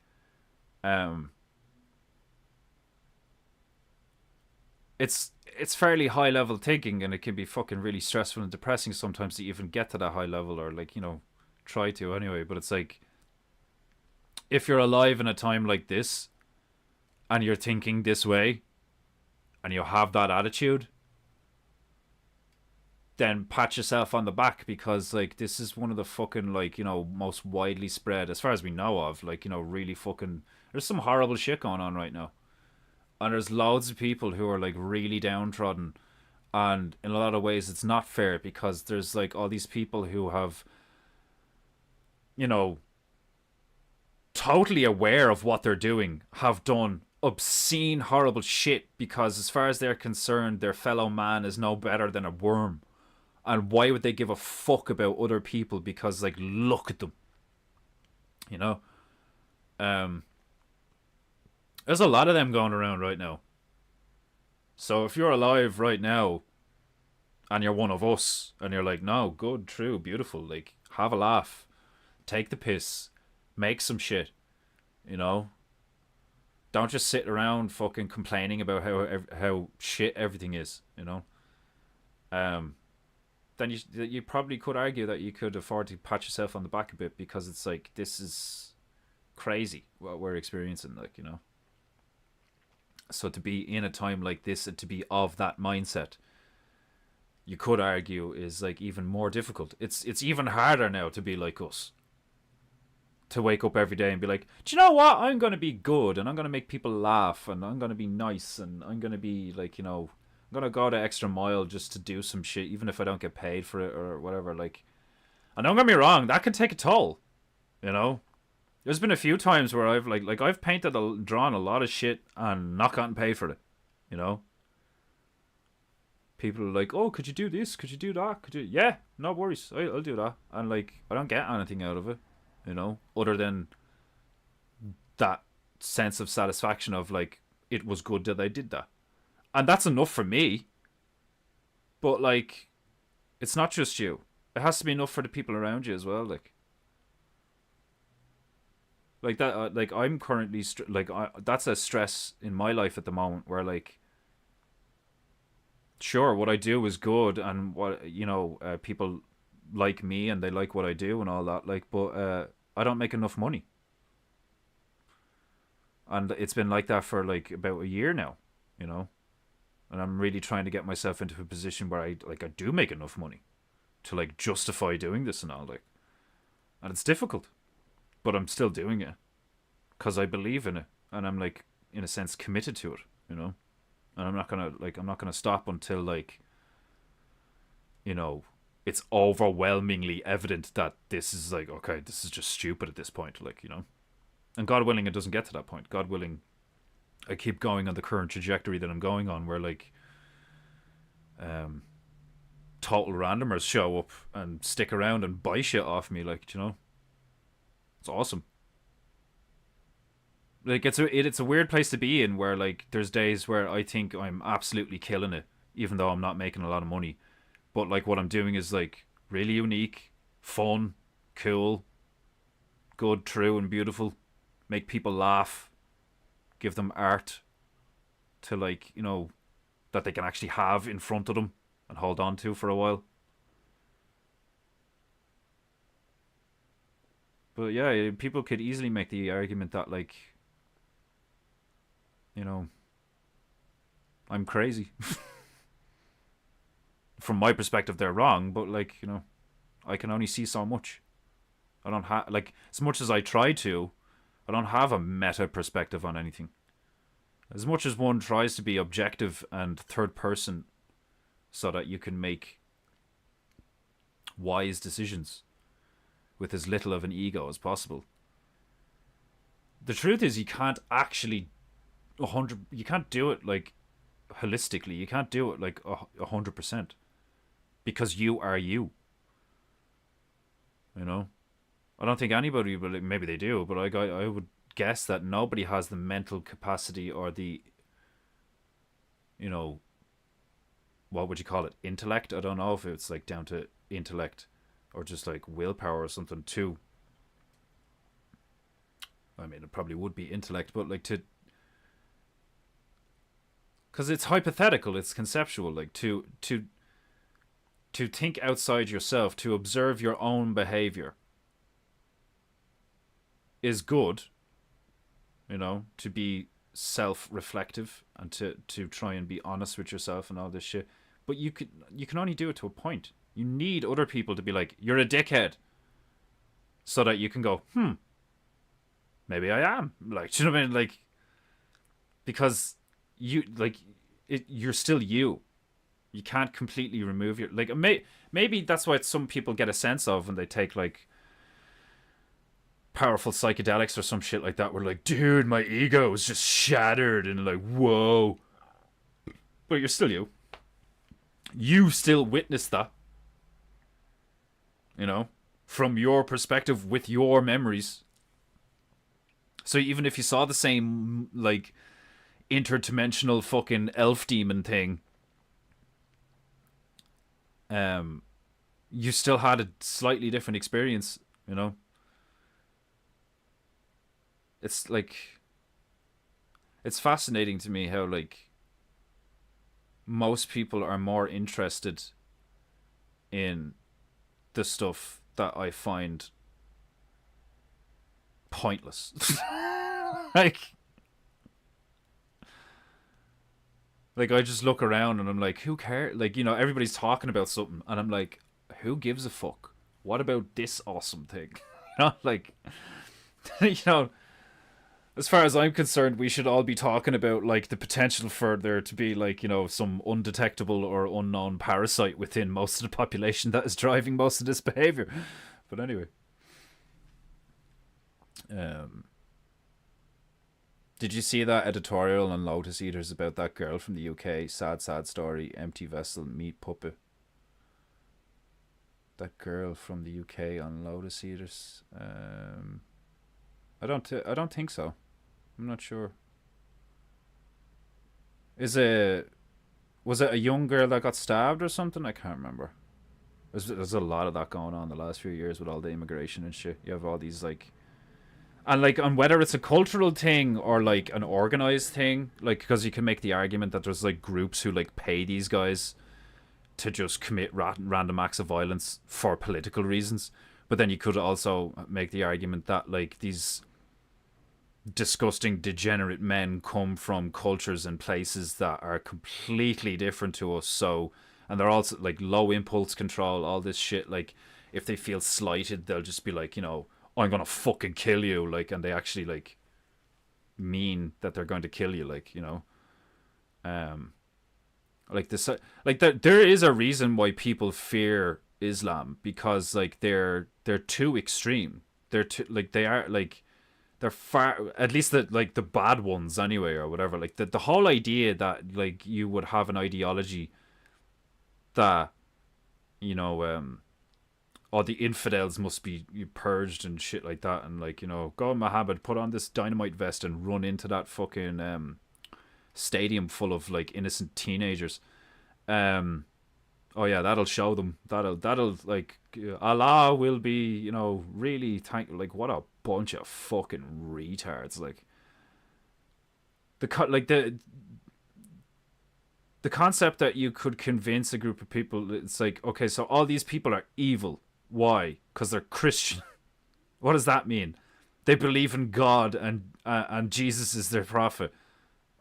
it's fairly high level thinking, and it can be fucking really stressful and depressing sometimes to even get to that high level, or, like, you know, try to anyway. But it's like, if you're alive in a time like this, and you're thinking this way, and you have that attitude, then pat yourself on the back, because, like, this is one of the fucking, like, you know, most widely spread, as far as we know of, like, you know, really fucking, there's some horrible shit going on right now. And there's loads of people who are, like, really downtrodden. And in a lot of ways, it's not fair, because there's, like, all these people who have, you know, totally aware of what they're doing, have done obscene, horrible shit, because as far as they're concerned, their fellow man is no better than a worm. And why would they give a fuck about other people? Because, like, look at them. You know? There's a lot of them going around right now. So if you're alive right now, and you're one of us, and you're like, no, good, true, beautiful, like, have a laugh, take the piss, make some shit, you know? Don't just sit around fucking complaining about how shit everything is, you know? Then you probably could argue that you could afford to pat yourself on the back a bit, because it's like, this is crazy what we're experiencing, like, you know? So to be in a time like this, and to be of that mindset, you could argue is, like, even more difficult. It's even harder now to be like us. To wake up every day and be like, do you know what? I'm going to be good, and I'm going to make people laugh, and I'm going to be nice, and I'm going to be, like, you know, I'm going to go the extra mile just to do some shit, even if I don't get paid for it or whatever. Like, and don't get me wrong, that can take a toll, you know? There's been a few times where I've, like I've drawn a lot of shit and not gotten paid for it, you know? People are like, oh, could you do this? Could you do that? Yeah, no worries. I'll do that. And, like, I don't get anything out of it, you know, other than that sense of satisfaction of, like, it was good that I did that. And that's enough for me. But, like, it's not just you. It has to be enough for the people around you as well, like. Like that, like, I'm currently, that's a stress in my life at the moment, where, like, sure, what I do is good, and what, you know, people like me, and they like what I do and all that, like, but I don't make enough money. And it's been like that for, like, about a year now, you know? And I'm really trying to get myself into a position where I do make enough money to, like, justify doing this and all, like. And it's difficult. But I'm still doing it, because I believe in it, and I'm, like, in a sense, committed to it, you know. And I'm not gonna stop until, like, you know, it's overwhelmingly evident that this is, like, okay, this is just stupid at this point, like, you know. And God willing, it doesn't get to that point. God willing, I keep going on the current trajectory that I'm going on, where, like, total randomers show up and stick around and buy shit off me, like, you know. It's awesome. Like, it's a weird place to be in, where, like, there's days where I think I'm absolutely killing it, even though I'm not making a lot of money. But, like, what I'm doing is, like, really unique, fun, cool, good, true, and beautiful. Make people laugh. Give them art to, like, you know, that they can actually have in front of them and hold on to for a while. But yeah, people could easily make the argument that, like, you know, I'm crazy. From my perspective, they're wrong, but, like, you know, I can only see so much. I don't have, like, as much as I try to, I don't have a meta perspective on anything. As much as one tries to be objective and third person so that you can make wise decisions with as little of an ego as possible. The truth is, you can't actually you can't do it, like, holistically. You can't do it like 100%, because you are you. You know, I don't think anybody, but maybe they do, but I would guess that nobody has the mental capacity or the, you know, what would you call it? Intellect? I don't know if it's like down to intellect or just like willpower or something too. I mean, it probably would be intellect, but like to, because it's hypothetical, it's conceptual, like to think outside yourself, to observe your own behavior is good, you know, to be self-reflective and to try and be honest with yourself and all this shit. But you can only do it to a point. You need other people to be like, you're a dickhead, so that you can go, maybe I am. Like, do you know what I mean? Like, because you're still you. You can't completely remove your, like, maybe that's what some people get a sense of when they take like powerful psychedelics or some shit like that. Where like, dude, my ego is just shattered and like, whoa. But you're still you. You still witnessed that. You know, from your perspective with your memories. So even if you saw the same like interdimensional fucking elf demon thing, you still had a slightly different experience, you know? It's like, it's fascinating to me how like most people are more interested in the stuff that I find pointless. Like I just look around and I'm like, who cares? Like, you know, everybody's talking about something and I'm like, who gives a fuck? What about this awesome thing? You know, like, you know, as far as I'm concerned, we should all be talking about like the potential for there to be like, you know, some undetectable or unknown parasite within most of the population that is driving most of this behavior. But anyway. Did you see that editorial on Lotus Eaters about that girl from the UK? Sad, sad story. Empty vessel, meat puppet. That girl from the UK on Lotus Eaters. I don't think so. I'm not sure. Was it a young girl that got stabbed or something? I can't remember. There's a lot of that going on the last few years with all the immigration and shit. You have all these like, and like, on whether it's a cultural thing or like an organized thing, like, because you can make the argument that there's like groups who like pay these guys to just commit random acts of violence for political reasons. But then you could also make the argument that like these disgusting degenerate men come from cultures and places that are completely different to us. So, and they're also like low impulse control, all this shit. Like, if they feel slighted, they'll just be like, you know, I'm gonna fucking kill you, like, and they actually like mean that they're going to kill you, like, you know, like this, like there is a reason why people fear Islam, because like they're too extreme. They're too, like, they are like, they're far, at least the like the bad ones anyway, or whatever. Like the whole idea that like you would have an ideology that, you know, all the infidels must be purged and shit like that, and like, you know, go Muhammad, put on this dynamite vest and run into that fucking stadium full of like innocent teenagers. Oh yeah, that'll show them. That'll like, Allah will be, you know, really like, what a bunch of fucking retards. Like the concept that you could convince a group of people, it's like, okay, so all these people are evil. Why? Because they're Christian. What does that mean? They believe in God and Jesus is their prophet.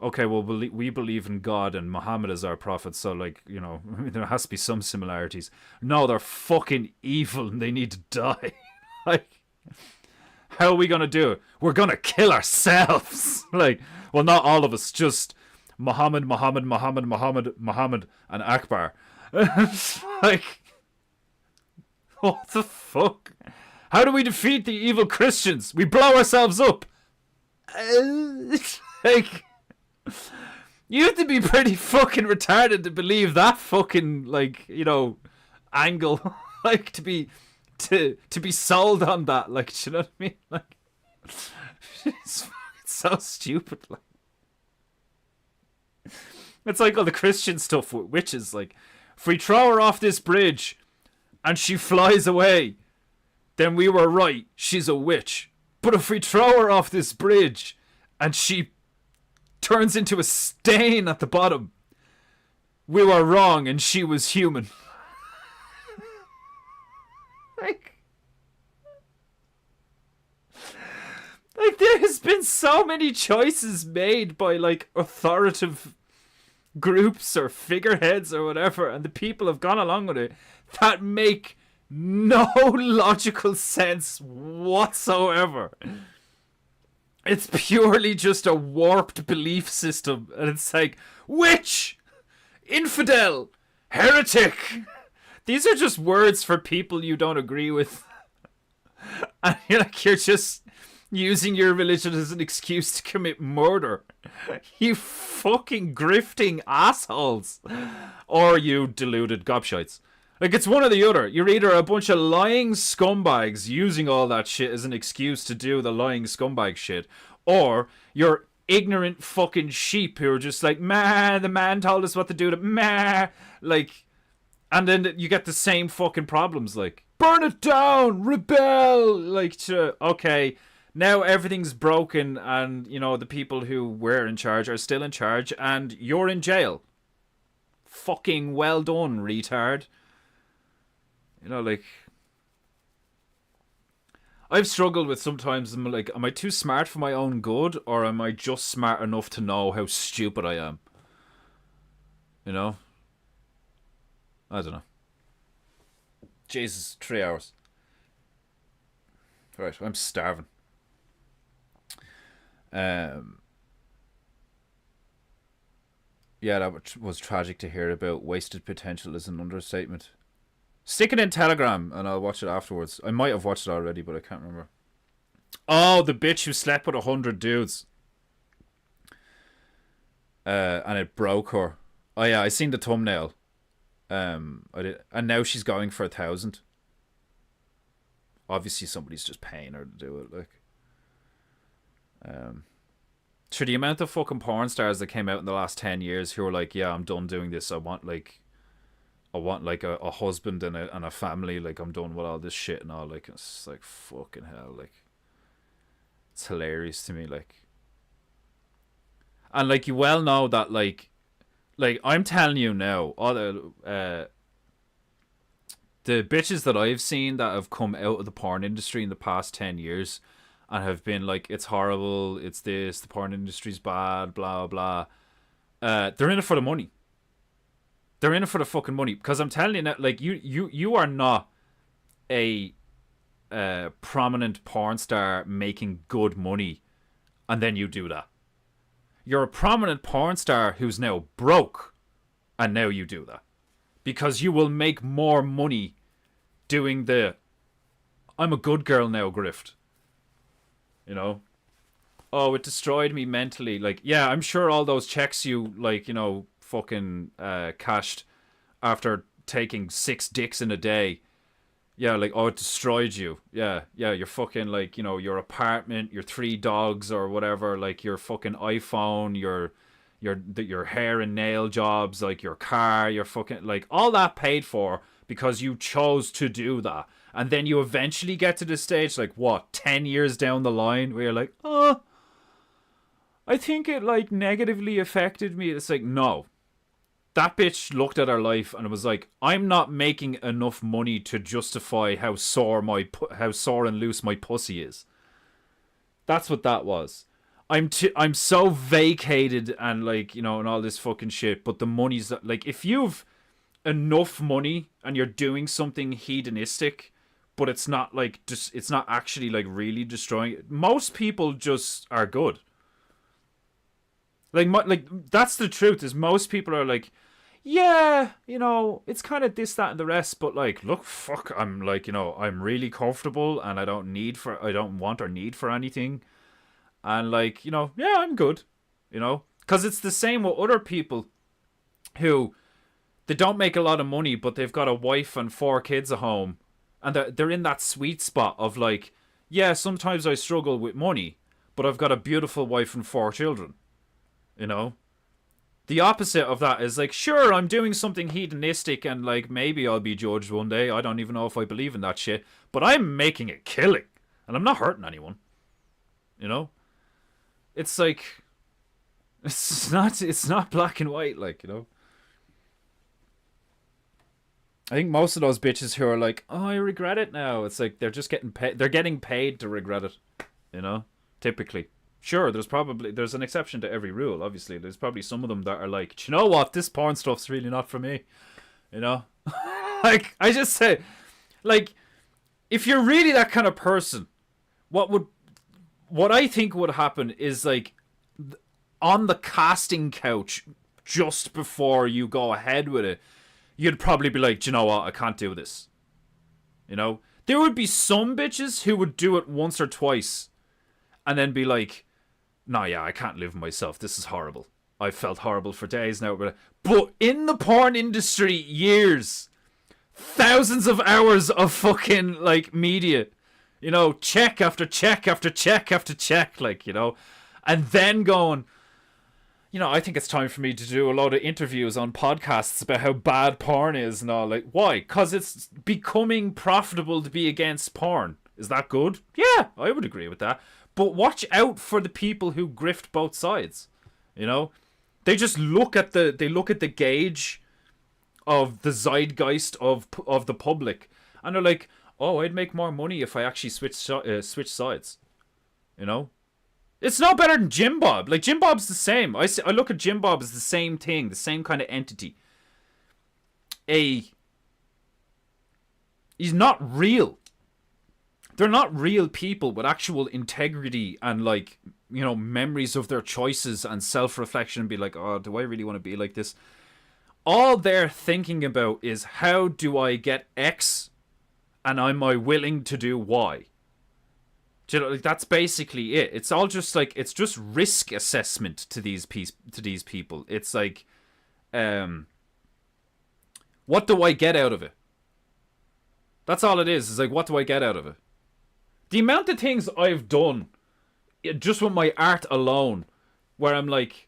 Okay, well, we believe in God and Muhammad is our prophet, so, like, you know, I mean, there has to be some similarities. No, they're fucking evil and they need to die. Like, how are we going to do it? We're going to kill ourselves. Like, well, not all of us, just Muhammad, and Akbar. Like, what the fuck? How do we defeat the evil Christians? We blow ourselves up. Like, you have to be pretty fucking retarded to believe that fucking, like, you know, angle. Like, to be sold on that. Like, do you know what I mean? Like, it's so stupid. Like, it's like all the Christian stuff with witches. Like, if we throw her off this bridge and she flies away, then we were right. She's a witch. But if we throw her off this bridge and she turns into a stain at the bottom, we were wrong and she was human. Like, there has been so many choices made by, like, authoritative groups or figureheads or whatever, and the people have gone along with it, that make no logical sense whatsoever. It's purely just a warped belief system, and it's like, witch, infidel, heretic. These are just words for people you don't agree with. And you're just using your religion as an excuse to commit murder. You fucking grifting assholes. Or you deluded gobshites. Like, it's one or the other. You're either a bunch of lying scumbags using all that shit as an excuse to do the lying scumbag shit, or you're ignorant fucking sheep who are just like, meh, the man told us what to do, meh. Like, and then you get the same fucking problems, like, burn it down, rebel. Like, okay, now everything's broken and, you know, the people who were in charge are still in charge and you're in jail. Fucking well done, retard. You know, like, I've struggled with sometimes, I'm like, am I too smart for my own good, or am I just smart enough to know how stupid I am? You know? I don't know. Jesus, 3 hours. Right, I'm starving. Yeah, that was tragic to hear about. Wasted potential is an understatement. Stick it in Telegram and I'll watch it afterwards. I might have watched it already, but I can't remember. Oh, the bitch who slept with 100 dudes. And it broke her. Oh yeah, I seen the thumbnail. I did, and now she's going for 1,000. Obviously somebody's just paying her to do it, like. Sure, the amount of fucking porn stars that came out in the last 10 years who were like, yeah, I'm done doing this. I want a husband and a family. Like, I'm done with all this shit and all. Like, it's like, fucking hell. Like, it's hilarious to me. Like, and like, you well know that, like I'm telling you now, all the bitches that I've seen that have come out of the porn industry in the past 10 years and have been like, it's horrible, it's this, the porn industry's bad, blah blah. They're in it for the money. They're in it for the fucking money, because I'm telling you now, like, you are not a prominent porn star making good money and then you do that. You're a prominent porn star who's now broke and now you do that, because you will make more money doing the I'm a good girl now grift. You know? Oh, it destroyed me mentally. Like, yeah, I'm sure all those checks you, like, you know, fucking cashed after taking 6 dicks in a day. Yeah, like, oh, it destroyed you. Yeah, you're fucking, like, you know, your apartment, your 3 dogs or whatever, like, your fucking iPhone, your hair and nail jobs, like, your car, your fucking, like, all that paid for because you chose to do that. And then you eventually get to the stage, like, what, 10 years down the line, where you're like, oh, I think it, like, negatively affected me. It's like, no. that bitch looked at her life and was like, I'm not making enough money to justify how sore and loose my pussy is. That's what that was. I'm so vacated and like, and all this fucking shit, but the money's like, if you've enough money and you're doing something hedonistic, but it's not like it's not actually like really destroying it, most people just are good. Like that's the truth, is most people are like, yeah, it's kind of this, that, and the rest, but like, look, fuck, I'm like, I'm really comfortable and I don't want or need for anything. And like, yeah, I'm good, because it's the same with other people who, they don't make a lot of money, but they've got a wife and 4 kids at home. And they're in that sweet spot of like, yeah, sometimes I struggle with money, but I've got a beautiful wife and 4 children. The opposite of that is like, sure, I'm doing something hedonistic and like maybe I'll be judged one day. I don't even know if I believe in that shit, but I'm making a killing and I'm not hurting anyone. It's like, it's not black and white, like, I think most of those bitches who are like, oh, I regret it now, it's like they're just getting paid. They're getting paid to regret it, typically. Sure, there's an exception to every rule, obviously. There's probably some of them that are like, do you know what? This porn stuff's really not for me, Like, I just say, like, if you're really that kind of person, what I think would happen is, like, on the casting couch just before you go ahead with it, you'd probably be like, do you know what? I can't do this. There would be some bitches who would do it once or twice and then be like, no, yeah, I can't live with myself. This is horrible. I've felt horrible for days now. But in the porn industry, years, thousands of hours of fucking, like, media, check after check after check after check, like, and then going, I think it's time for me to do a lot of interviews on podcasts about how bad porn is and all. Like, why? Because it's becoming profitable to be against porn. Is that good? Yeah, I would agree with that. But watch out for the people who grift both sides. They just look at the gauge of the zeitgeist of the public, and they're like, oh, I'd make more money if I actually switch sides. It's no better than Jim Bob. Like, Jim Bob's the same. I look at Jim Bob as the same thing, the same kind of entity. He's not real. They're not real people with actual integrity and, like, memories of their choices and self-reflection and be like, oh, do I really want to be like this? All they're thinking about is, how do I get X and am I willing to do Y? Like, that's basically it. It's all just like, it's just risk assessment to these people. It's like, what do I get out of it? That's all it is. It's like, what do I get out of it? The amount of things I've done just with my art alone, where I'm like,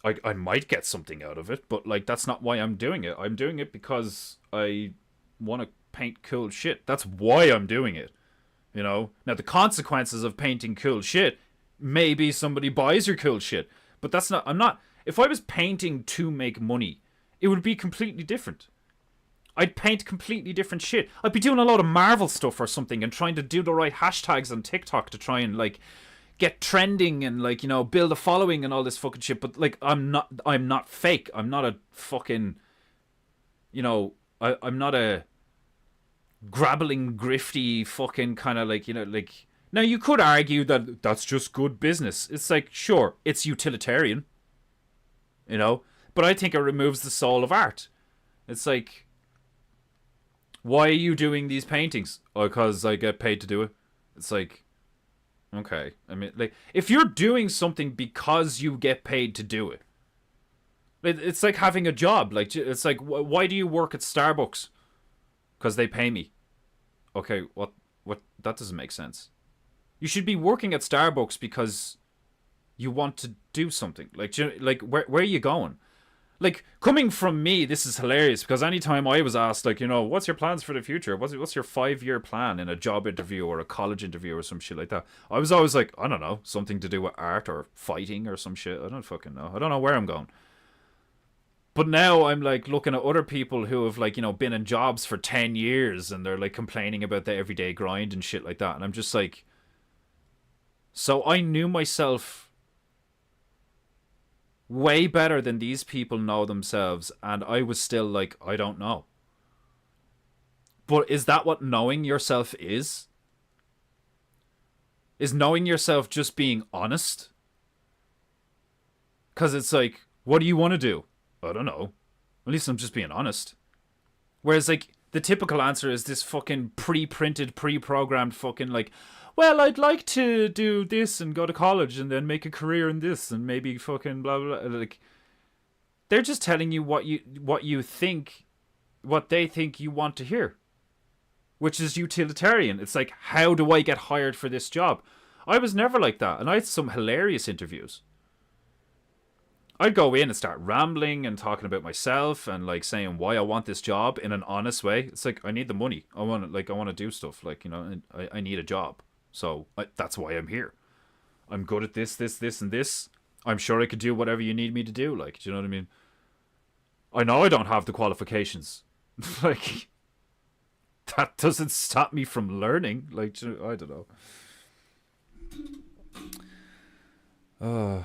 I might get something out of it, but like, that's not why I'm doing it. I'm doing it because I want to paint cool shit. That's why I'm doing it. Now the consequences of painting cool shit, maybe somebody buys your cool shit, but that's not, if I was painting to make money, it would be completely different. I'd paint completely different shit. I'd be doing a lot of Marvel stuff or something and trying to do the right hashtags on TikTok to try and, like, get trending and, like, build a following and all this fucking shit. But, like, I'm not fake. I'm not a fucking, I'm not a grabbling, grifty fucking kind of, like, like, now you could argue that that's just good business. It's like, sure, it's utilitarian, but I think it removes the soul of art. It's like, why are you doing these paintings? Oh, because I get paid to do it. It's like, okay. I mean, like, if you're doing something because you get paid to do it, it's like having a job. Like, it's like, why do you work at Starbucks? Because they pay me. Okay, what? That doesn't make sense. You should be working at Starbucks because you want to do something. Like, where are you going? Like, coming from me, this is hilarious, because anytime I was asked, like, what's your plans for the future? What's your 5-year plan in a job interview or a college interview or some shit like that? I was always like, I don't know, something to do with art or fighting or some shit. I don't fucking know. I don't know where I'm going. But now I'm like looking at other people who have like, you know, been in jobs for 10 years and they're like complaining about the everyday grind and shit like that. And I'm just like, so I knew myself way better than these people know themselves. And I was still like, I don't know. But is that what knowing yourself is? Is knowing yourself just being honest? Because it's like, what do you want to do? I don't know. At least I'm just being honest. Whereas, like, the typical answer is this fucking pre-printed, pre-programmed fucking, like, well, I'd like to do this and go to college and then make a career in this and maybe fucking blah, blah, blah. Like, they're just telling you what you think, what they think you want to hear. Which is utilitarian. It's like, how do I get hired for this job? I was never like that. And I had some hilarious interviews. I'd go in and start rambling and talking about myself and like saying why I want this job in an honest way. It's like, I need the money. I want to do stuff. Like, you know, I need a job. So that's why I'm here. I'm good at this, and this. I'm sure I could do whatever you need me to do. Like, do you know what I mean? I know I don't have the qualifications. Like, that doesn't stop me from learning. Like, I don't know.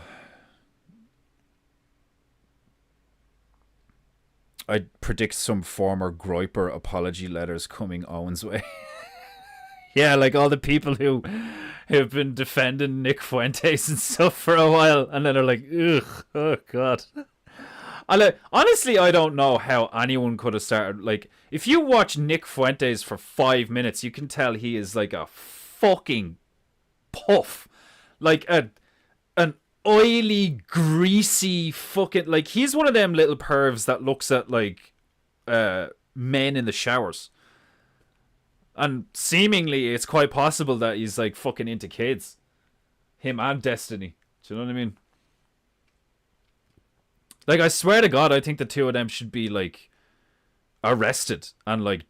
I'd predict some former Groiper apology letters coming Owen's way. Yeah, like all the people who have been defending Nick Fuentes and stuff for a while, and then are like, ugh, oh god. Honestly, I don't know how anyone could have started. Like, if you watch Nick Fuentes for 5 minutes, you can tell he is like a fucking puff. Like an oily, greasy fucking, like, he's one of them little pervs that looks at like men in the showers, and seemingly it's quite possible that he's like fucking into kids, him and Destiny. Do you know what I mean? Like, I swear to God, I think the two of them should be like arrested and like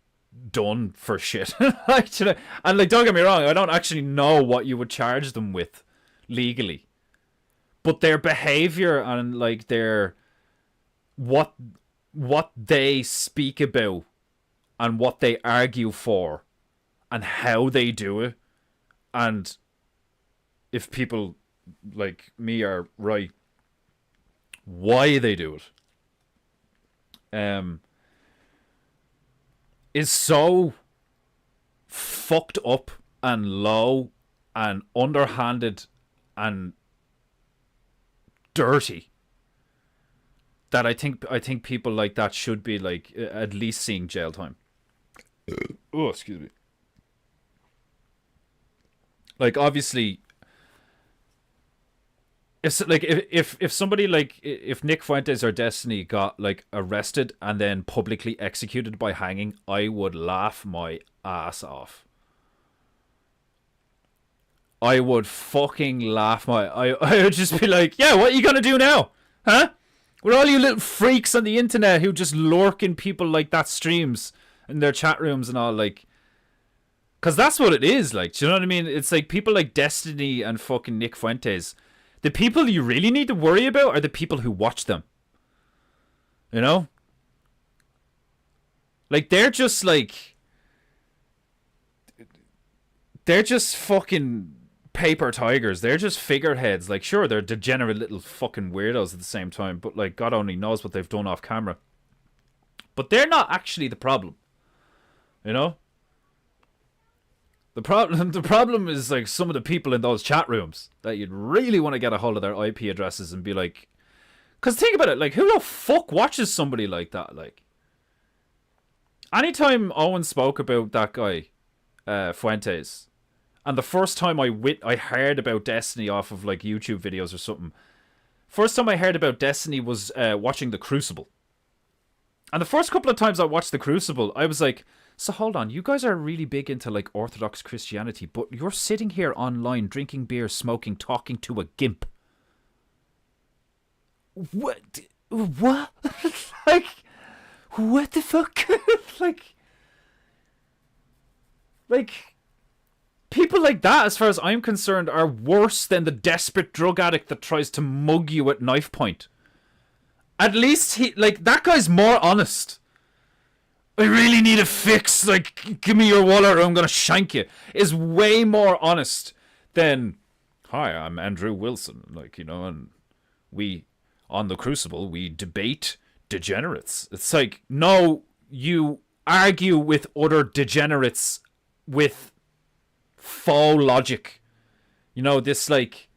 done for shit. Like, you know, and like, don't get me wrong, I don't actually know what you would charge them with legally. But their behavior and like their what they speak about and what they argue for and how they do it, and if people like me are right, why they do it, is so fucked up and low and underhanded and dirty that I think people like that should be like at least seeing jail time. Oh, excuse me. Like, obviously, if somebody like, if Nick Fuentes or Destiny got like arrested and then publicly executed by hanging, I would laugh my ass off. I would fucking laugh I would just be like, yeah, what are you gonna do now? Huh? With all you little freaks on the internet who just lurk in people like that streams in their chat rooms and all, like, because that's what it is, like, do you know what I mean? It's like people like Destiny and fucking Nick Fuentes. The people you really need to worry about are the people who watch them. You know? Like, they're just fucking paper tigers. They're just figureheads. Like, sure, they're degenerate little fucking weirdos at the same time, but like, God only knows what they've done off camera. But they're not actually the problem. You know? The problem is like some of the people in those chat rooms that you'd really want to get a hold of their IP addresses and be like, because think about it, like, who the fuck watches somebody like that? Like, anytime Owen spoke about that guy, Fuentes, and the first time I heard about Destiny off of like YouTube videos or something, first time I heard about Destiny was watching The Crucible. And the first couple of times I watched The Crucible, I was like, so hold on, you guys are really big into like Orthodox Christianity, but you're sitting here online drinking beer, smoking, talking to a gimp. What? Like, what the fuck? like, people like that, as far as I'm concerned, are worse than the desperate drug addict that tries to mug you at knife point. At least he, like, that guy's more honest. I really need a fix. Like, give me your wallet or I'm gonna shank you. Is way more honest than, hi, I'm Andrew Wilson. Like, you know, and we, on the Crucible, we debate degenerates. It's like, no, you argue with other degenerates with faux logic. You know, this, like,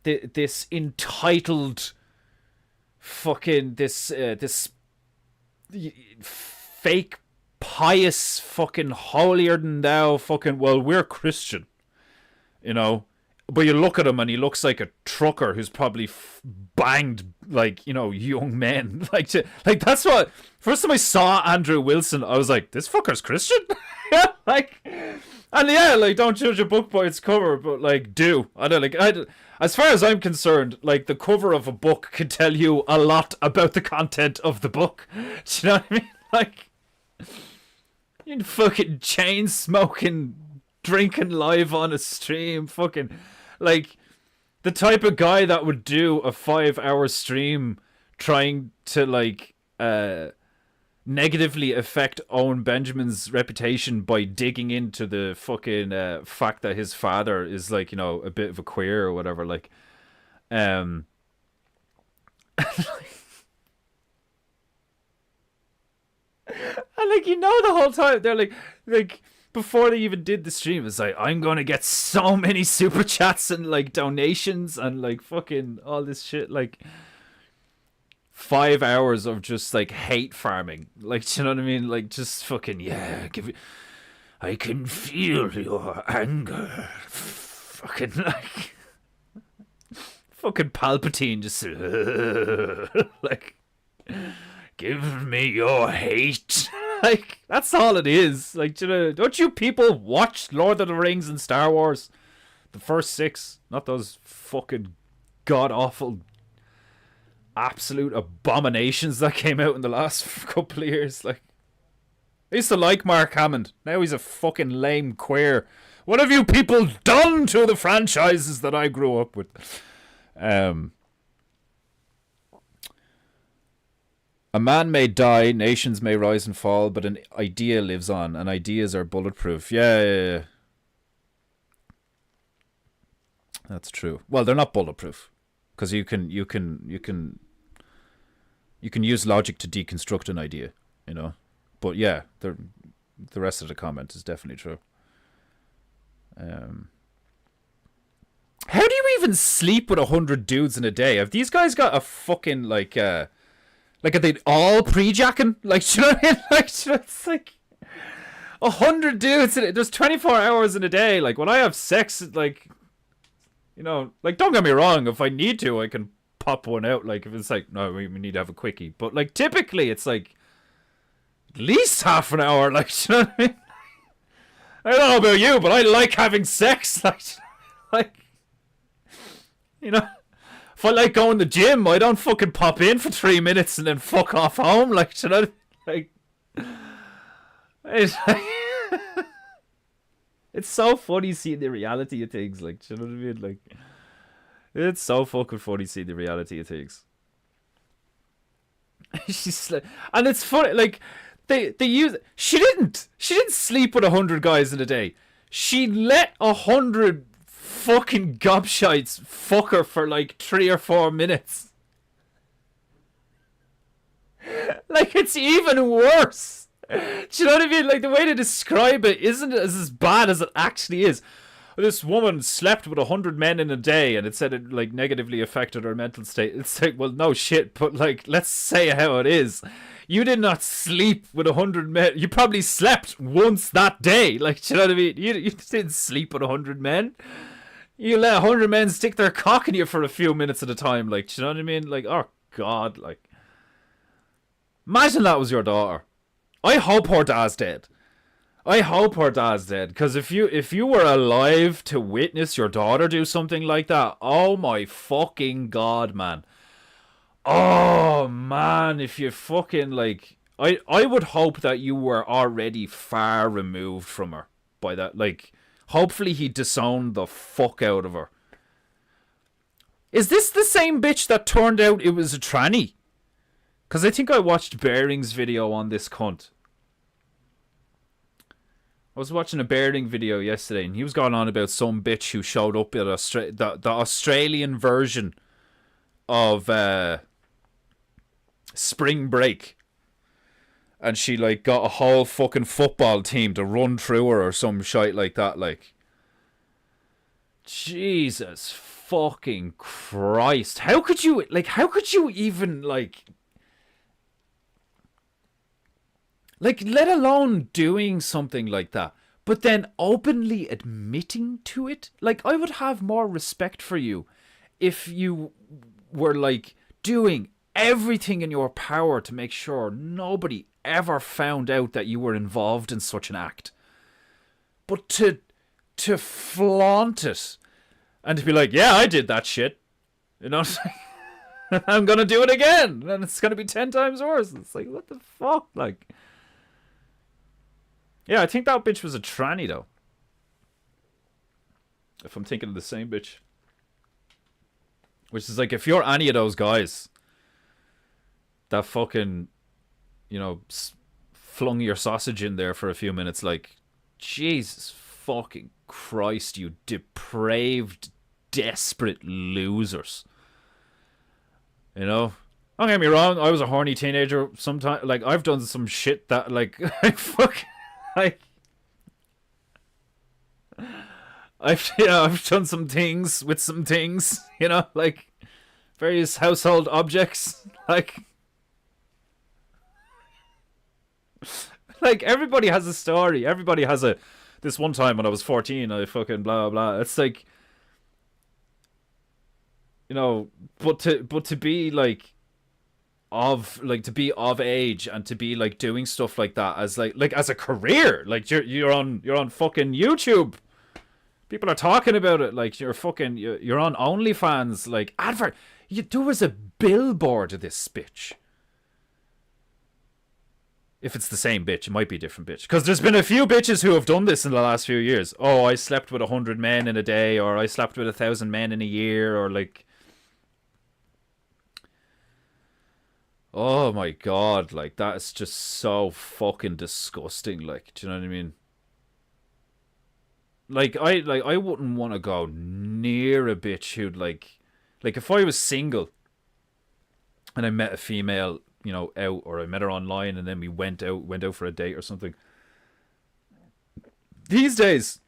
this entitled fucking, this fake pious fucking holier than thou fucking, well, we're Christian, you know, but you look at him and he looks like a trucker who's probably banged, like, you know, young men. Like, that's what, first time I saw Andrew Wilson, I was like, this fucker's Christian. Like, and yeah, like, don't judge a book by its cover, but like, do. I don't, like, as far as I'm concerned, like, the cover of a book can tell you a lot about the content of the book. Do you know what I mean? Like, you fucking chain smoking, drinking live on a stream, fucking, like, the type of guy that would do a 5-hour stream trying to, like, negatively affect Owen Benjamin's reputation by digging into the fucking fact that his father is, like, you know, a bit of a queer or whatever, like, and like, you know, the whole time they're like before they even did the stream, it's like, I'm gonna get so many super chats and, like, donations and, like, fucking all this shit, like, 5 hours of just, like, hate farming, like, do you know what I mean? Like, just fucking, yeah, give it, I can feel your anger, fucking, like, fucking Palpatine just like, give me your hate. Like, that's all it is. Like, you know, don't you people watch Lord of the Rings and Star Wars? The first 6, not those fucking god-awful absolute abominations that came out in the last couple of years. Like, I used to like Mark Hammond. Now he's a fucking lame queer. What have you people done to the franchises that I grew up with? A man may die, nations may rise and fall, but an idea lives on, and ideas are bulletproof. Yeah. That's true. Well, they're not bulletproof, because you can use logic to deconstruct an idea, you know. But yeah, the rest of the comment is definitely true. How do you even sleep with 100 dudes in a day? Have these guys got a fucking, like, are they all pre-jacking? Like, do you know what I mean? Like, it's like 100 dudes in it. There's 24 hours in a day. Like, when I have sex, like, you know, like, don't get me wrong. If I need to, I can pop one out. Like, if it's like, no, we need to have a quickie. But, like, typically, it's like at least half an hour. Like, do you know what I mean? I don't know about you, but I like having sex. Like, you know, if I like going to the gym, I don't fucking pop in for 3 minutes and then fuck off home. Like, you know, like, it's so funny seeing the reality of things. Like, do you know what I mean? Like, it's so fucking funny seeing the reality of things. She's like, and it's funny, like, they use, she didn't sleep with 100 guys in a day. She let 100 fucking gobshites fuck her for like 3 or 4 minutes. Like, it's even worse. Do you know what I mean? Like, the way to describe it isn't as bad as it actually is. This woman slept with 100 men in a day, and it said it, like, negatively affected her mental state. It's like, well, no shit, but, like, let's say how it is. You did not sleep with 100 men. You probably slept once that day. Like, do you know what I mean? You didn't sleep with 100 men. You let 100 men stick their cock in you for a few minutes at a time. Like, do you know what I mean? Like, oh, God, like. Imagine that was your daughter. I hope her dad's dead. I hope her dad's dead, because if you were alive to witness your daughter do something like that, oh my fucking God, man. Oh, man, if you fucking, like, I would hope that you were already far removed from her by that. Like, hopefully he disowned the fuck out of her. Is this the same bitch that turned out it was a tranny? Because I think I watched Bearing's video on this cunt. I was watching a Bearing video yesterday, and he was going on about some bitch who showed up at the Australian version of Spring Break. And she, like, got a whole fucking football team to run through her or some shite like that, like. Jesus fucking Christ. How could you even, like, let alone doing something like that, but then openly admitting to it? Like, I would have more respect for you if you were, like, doing everything in your power to make sure nobody ever found out that you were involved in such an act. But to flaunt it and to be like, yeah, I did that shit, you know, I'm gonna do it again, and it's gonna be 10 times worse. It's like, what the fuck, like. Yeah, I think that bitch was a tranny, though. If I'm thinking of the same bitch. Which is like, if you're any of those guys that fucking, you know, flung your sausage in there for a few minutes, like, Jesus fucking Christ, you depraved, desperate losers. You know? Don't get me wrong, I was a horny teenager sometimes. Like, I've done some shit that, like, I've done some things with some things, you know, like various household objects, like everybody has a story. Everybody has this one time when I was 14, I fucking blah blah. It's like, you know, but to be like to be of age and to be like doing stuff like that as like as a career, like you're on fucking YouTube, people are talking about it, like you're on OnlyFans, like there was a billboard of this bitch. If it's the same bitch, it might be a different bitch, because there's been a few bitches who have done this in the last few years. Oh, I slept with 100 men in a day, or I slept with 1,000 men in a year, or like, oh my god, like, that's just so fucking disgusting, like, do you know what I mean? Like, I wouldn't want to go near a bitch who'd, like, if I was single and I met a female, you know, out, or I met her online and then we went out for a date or something. These days,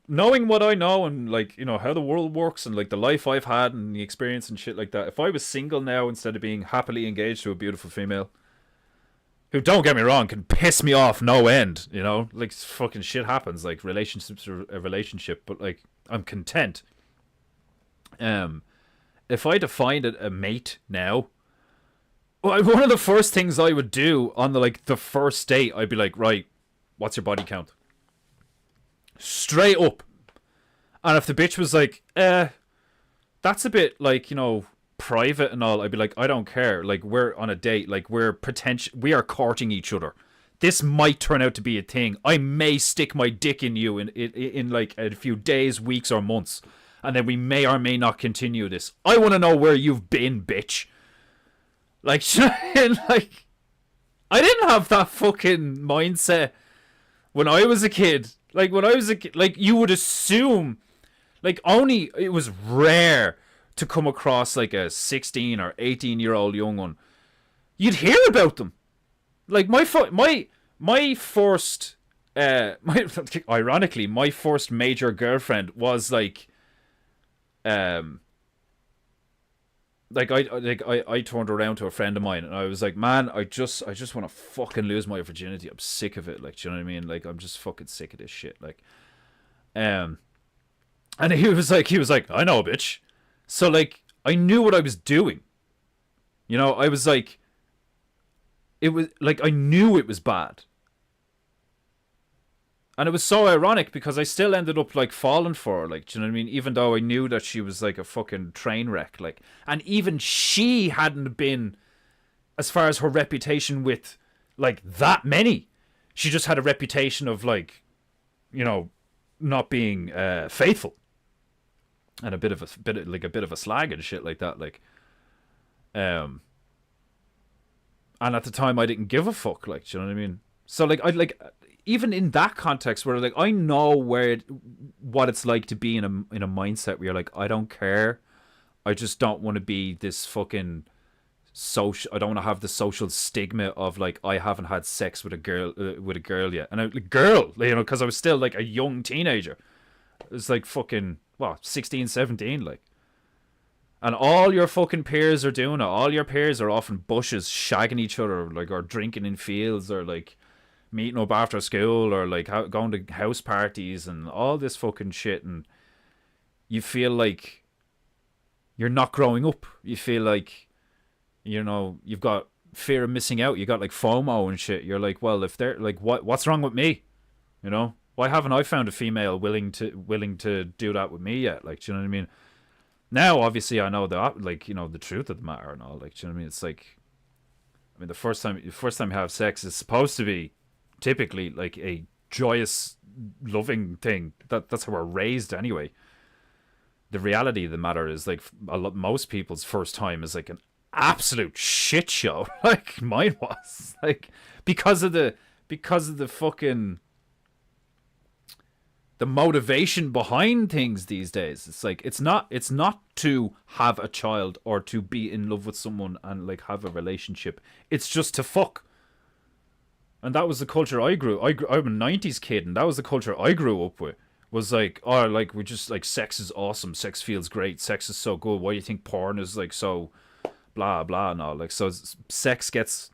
knowing what I know and, like, you know, how the world works and, like, the life I've had and the experience and shit like that, if I was single now instead of being happily engaged to a beautiful female, who, don't get me wrong, can piss me off no end, you know, like, fucking shit happens, like, relationships are a relationship, but, like, I'm content. If I defined a mate now, well, one of the first things I would do on the first date, I'd be like, right, what's your body count? Straight up. And if the bitch was like, that's a bit, like, you know, private and all, I'd be like, I don't care. Like, we're on a date. Like, we are courting each other. This might turn out to be a thing. I may stick my dick in you in like a few days, weeks, or months. And then we may or may not continue this. I want to know where you've been, bitch. Like, like, I didn't have that fucking mindset when I was a kid. Like, when I was a kid, like, you would assume, like, only it was rare to come across, like, a 16 or 18-year-old young one. You'd hear about them. Like, ironically, my first major girlfriend was, like, I turned around to a friend of mine and I was like, man, I just want to fucking lose my virginity. I'm sick of it. Like, do you know what I mean? Like, I'm just fucking sick of this shit. Like, and he was like, I know, bitch. So, like, I knew what I was doing. You know, I was like, it was like, I knew it was bad. And it was so ironic because I still ended up, like, falling for her, like, do you know what I mean? Even though I knew that she was, like, a fucking train wreck, like, and even she hadn't been, as far as her reputation with, like, that many. She just had a reputation of, like, you know, not being faithful. and a bit of a slag and shit like that, like, and at the time I didn't give a fuck, like, do you know what I mean? So like I like even in that context where like I know what it's like to be in a mindset where you're like, I don't care, I just don't want to be this fucking social. I don't want to have the social stigma of like I haven't had sex with a girl yet, and girl, you know, because I was still like a young teenager. It was like fucking what 16, 17, like, and all your fucking peers are doing it. All your peers are off in bushes shagging each other, like, or drinking in fields, or like meeting up after school, or like going to house parties and all this fucking shit, and you feel like you're not growing up. You feel like, you know, you've got fear of missing out. You got like FOMO and shit. You're like, well, if they're like, what's wrong with me? You know, why haven't I found a female willing to do that with me yet? Like, do you know what I mean? Now, obviously, I know that, like, you know, the truth of the matter and all. Like, do you know what I mean? It's like, I mean, the first time you have sex is supposed to be typically like a joyous, loving thing. That's how we're raised anyway. The reality of the matter is like most people's first time is like an absolute shit show. Like mine was, like, because of the fucking the motivation behind things these days. It's like it's not to have a child or to be in love with someone and like have a relationship. It's just to fuck. And that was the culture I'm a 90s kid, and that was the culture I grew up with. Was like, oh, like, we just like, sex is awesome, sex feels great, sex is so good. Why do you think porn is like so blah blah and all? Like, so sex gets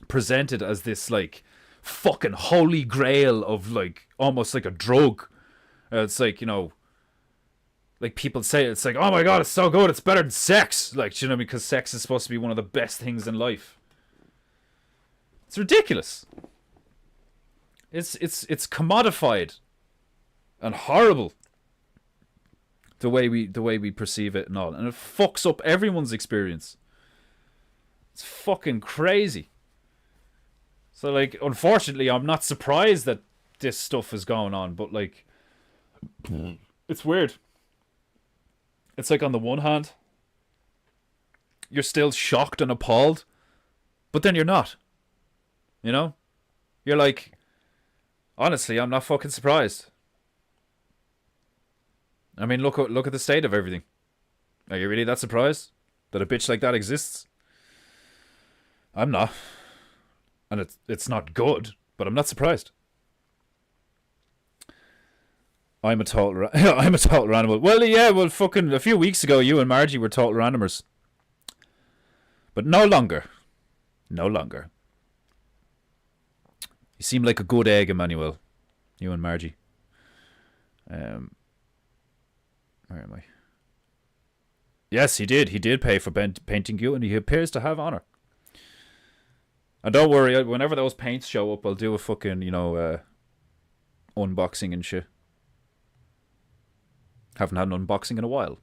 presented as this like fucking holy grail of like almost like a drug. It's like, you know, like people say it's like, oh my god, it's so good, it's better than sex, like, you know, because sex is supposed to be one of the best things in life. It's ridiculous. It's commodified and horrible, the way we perceive it and all, and it fucks up everyone's experience. It's fucking crazy. So like, unfortunately, I'm not surprised that this stuff is going on, but like, it's weird. It's like, on the one hand, you're still shocked and appalled, but then you're not. You know? You're like, honestly, I'm not fucking surprised. I mean, look at the state of everything. Are you really that surprised that a bitch like that exists? I'm not. And it's not good, but I'm not surprised. I'm a total animal. Well, yeah, well, fucking a few weeks ago, you and Margie were total animals. But no longer. No longer. You seem like a good egg, Emmanuel. You and Margie. Where am I? Yes, he did. He did pay for painting you, and he appears to have honor. And don't worry, whenever those paints show up, I'll do a fucking, you know, unboxing and shit. Haven't had an unboxing in a while.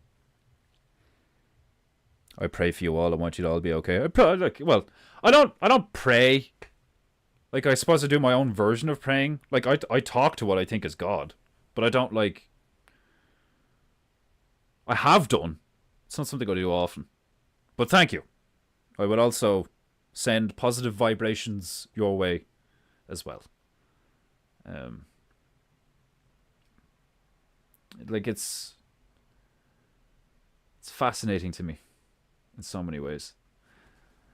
I pray for you all. I want you to all be okay. I don't pray. Like, I suppose I do my own version of praying. Like, I talk to what I think is God. But I don't, like... I have done. It's not something I do often. But thank you. I would also send positive vibrations your way as well. Like, it's fascinating to me in so many ways.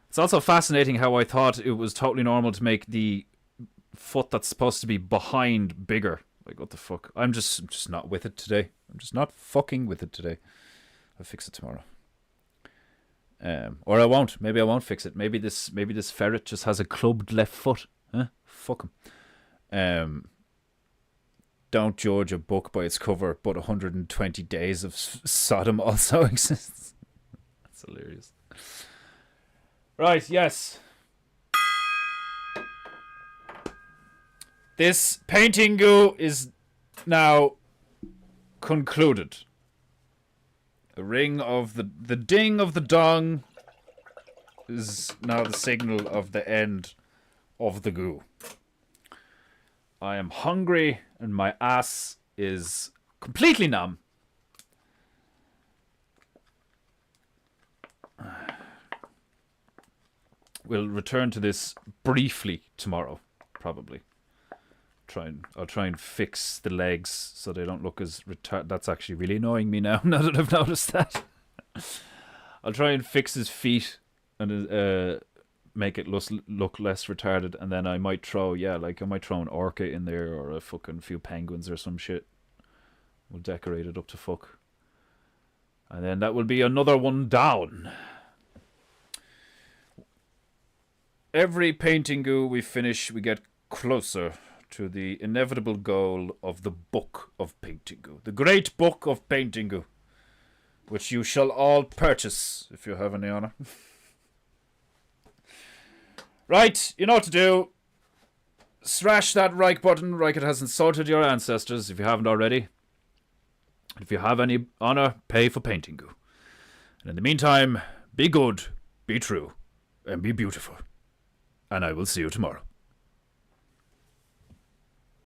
It's also fascinating how I thought it was totally normal to make the foot that's supposed to be behind bigger. Like, what the fuck? I'm just not with it today. I'm just not fucking with it today. I'll fix it tomorrow. Or I won't. Maybe I won't fix it. Maybe this ferret just has a clubbed left foot. Huh? Fuck him. Don't judge a book by its cover, but 120 Days of Sodom also exists. That's hilarious. Right, yes. This PEINTEINGU is now concluded. The ring of the ding of the dong is now the signal of the end of the goo. I am hungry and my ass is completely numb. we'll return to this briefly tomorrow, probably. I'll try and fix the legs so they don't look as retarded. That's actually really annoying me now. Now that I've noticed that, I'll try and fix his feet and make it look less retarded, and then I might throw an orca in there or a fucking few penguins or some shit. We'll decorate it up to fuck, and then that will be another one down. Every PEINTEINGU we finish, we get closer to the inevitable goal of the Book of PEINTEINGU, the great Book of PEINTEINGU, which you shall all purchase if you have any honor. Right, you know what to do. Smash that like button like it has insulted your ancestors if you haven't already. If you have any honor, pay for PEINTEINGU. And in the meantime, be good, be true, and be beautiful. And I will see you tomorrow.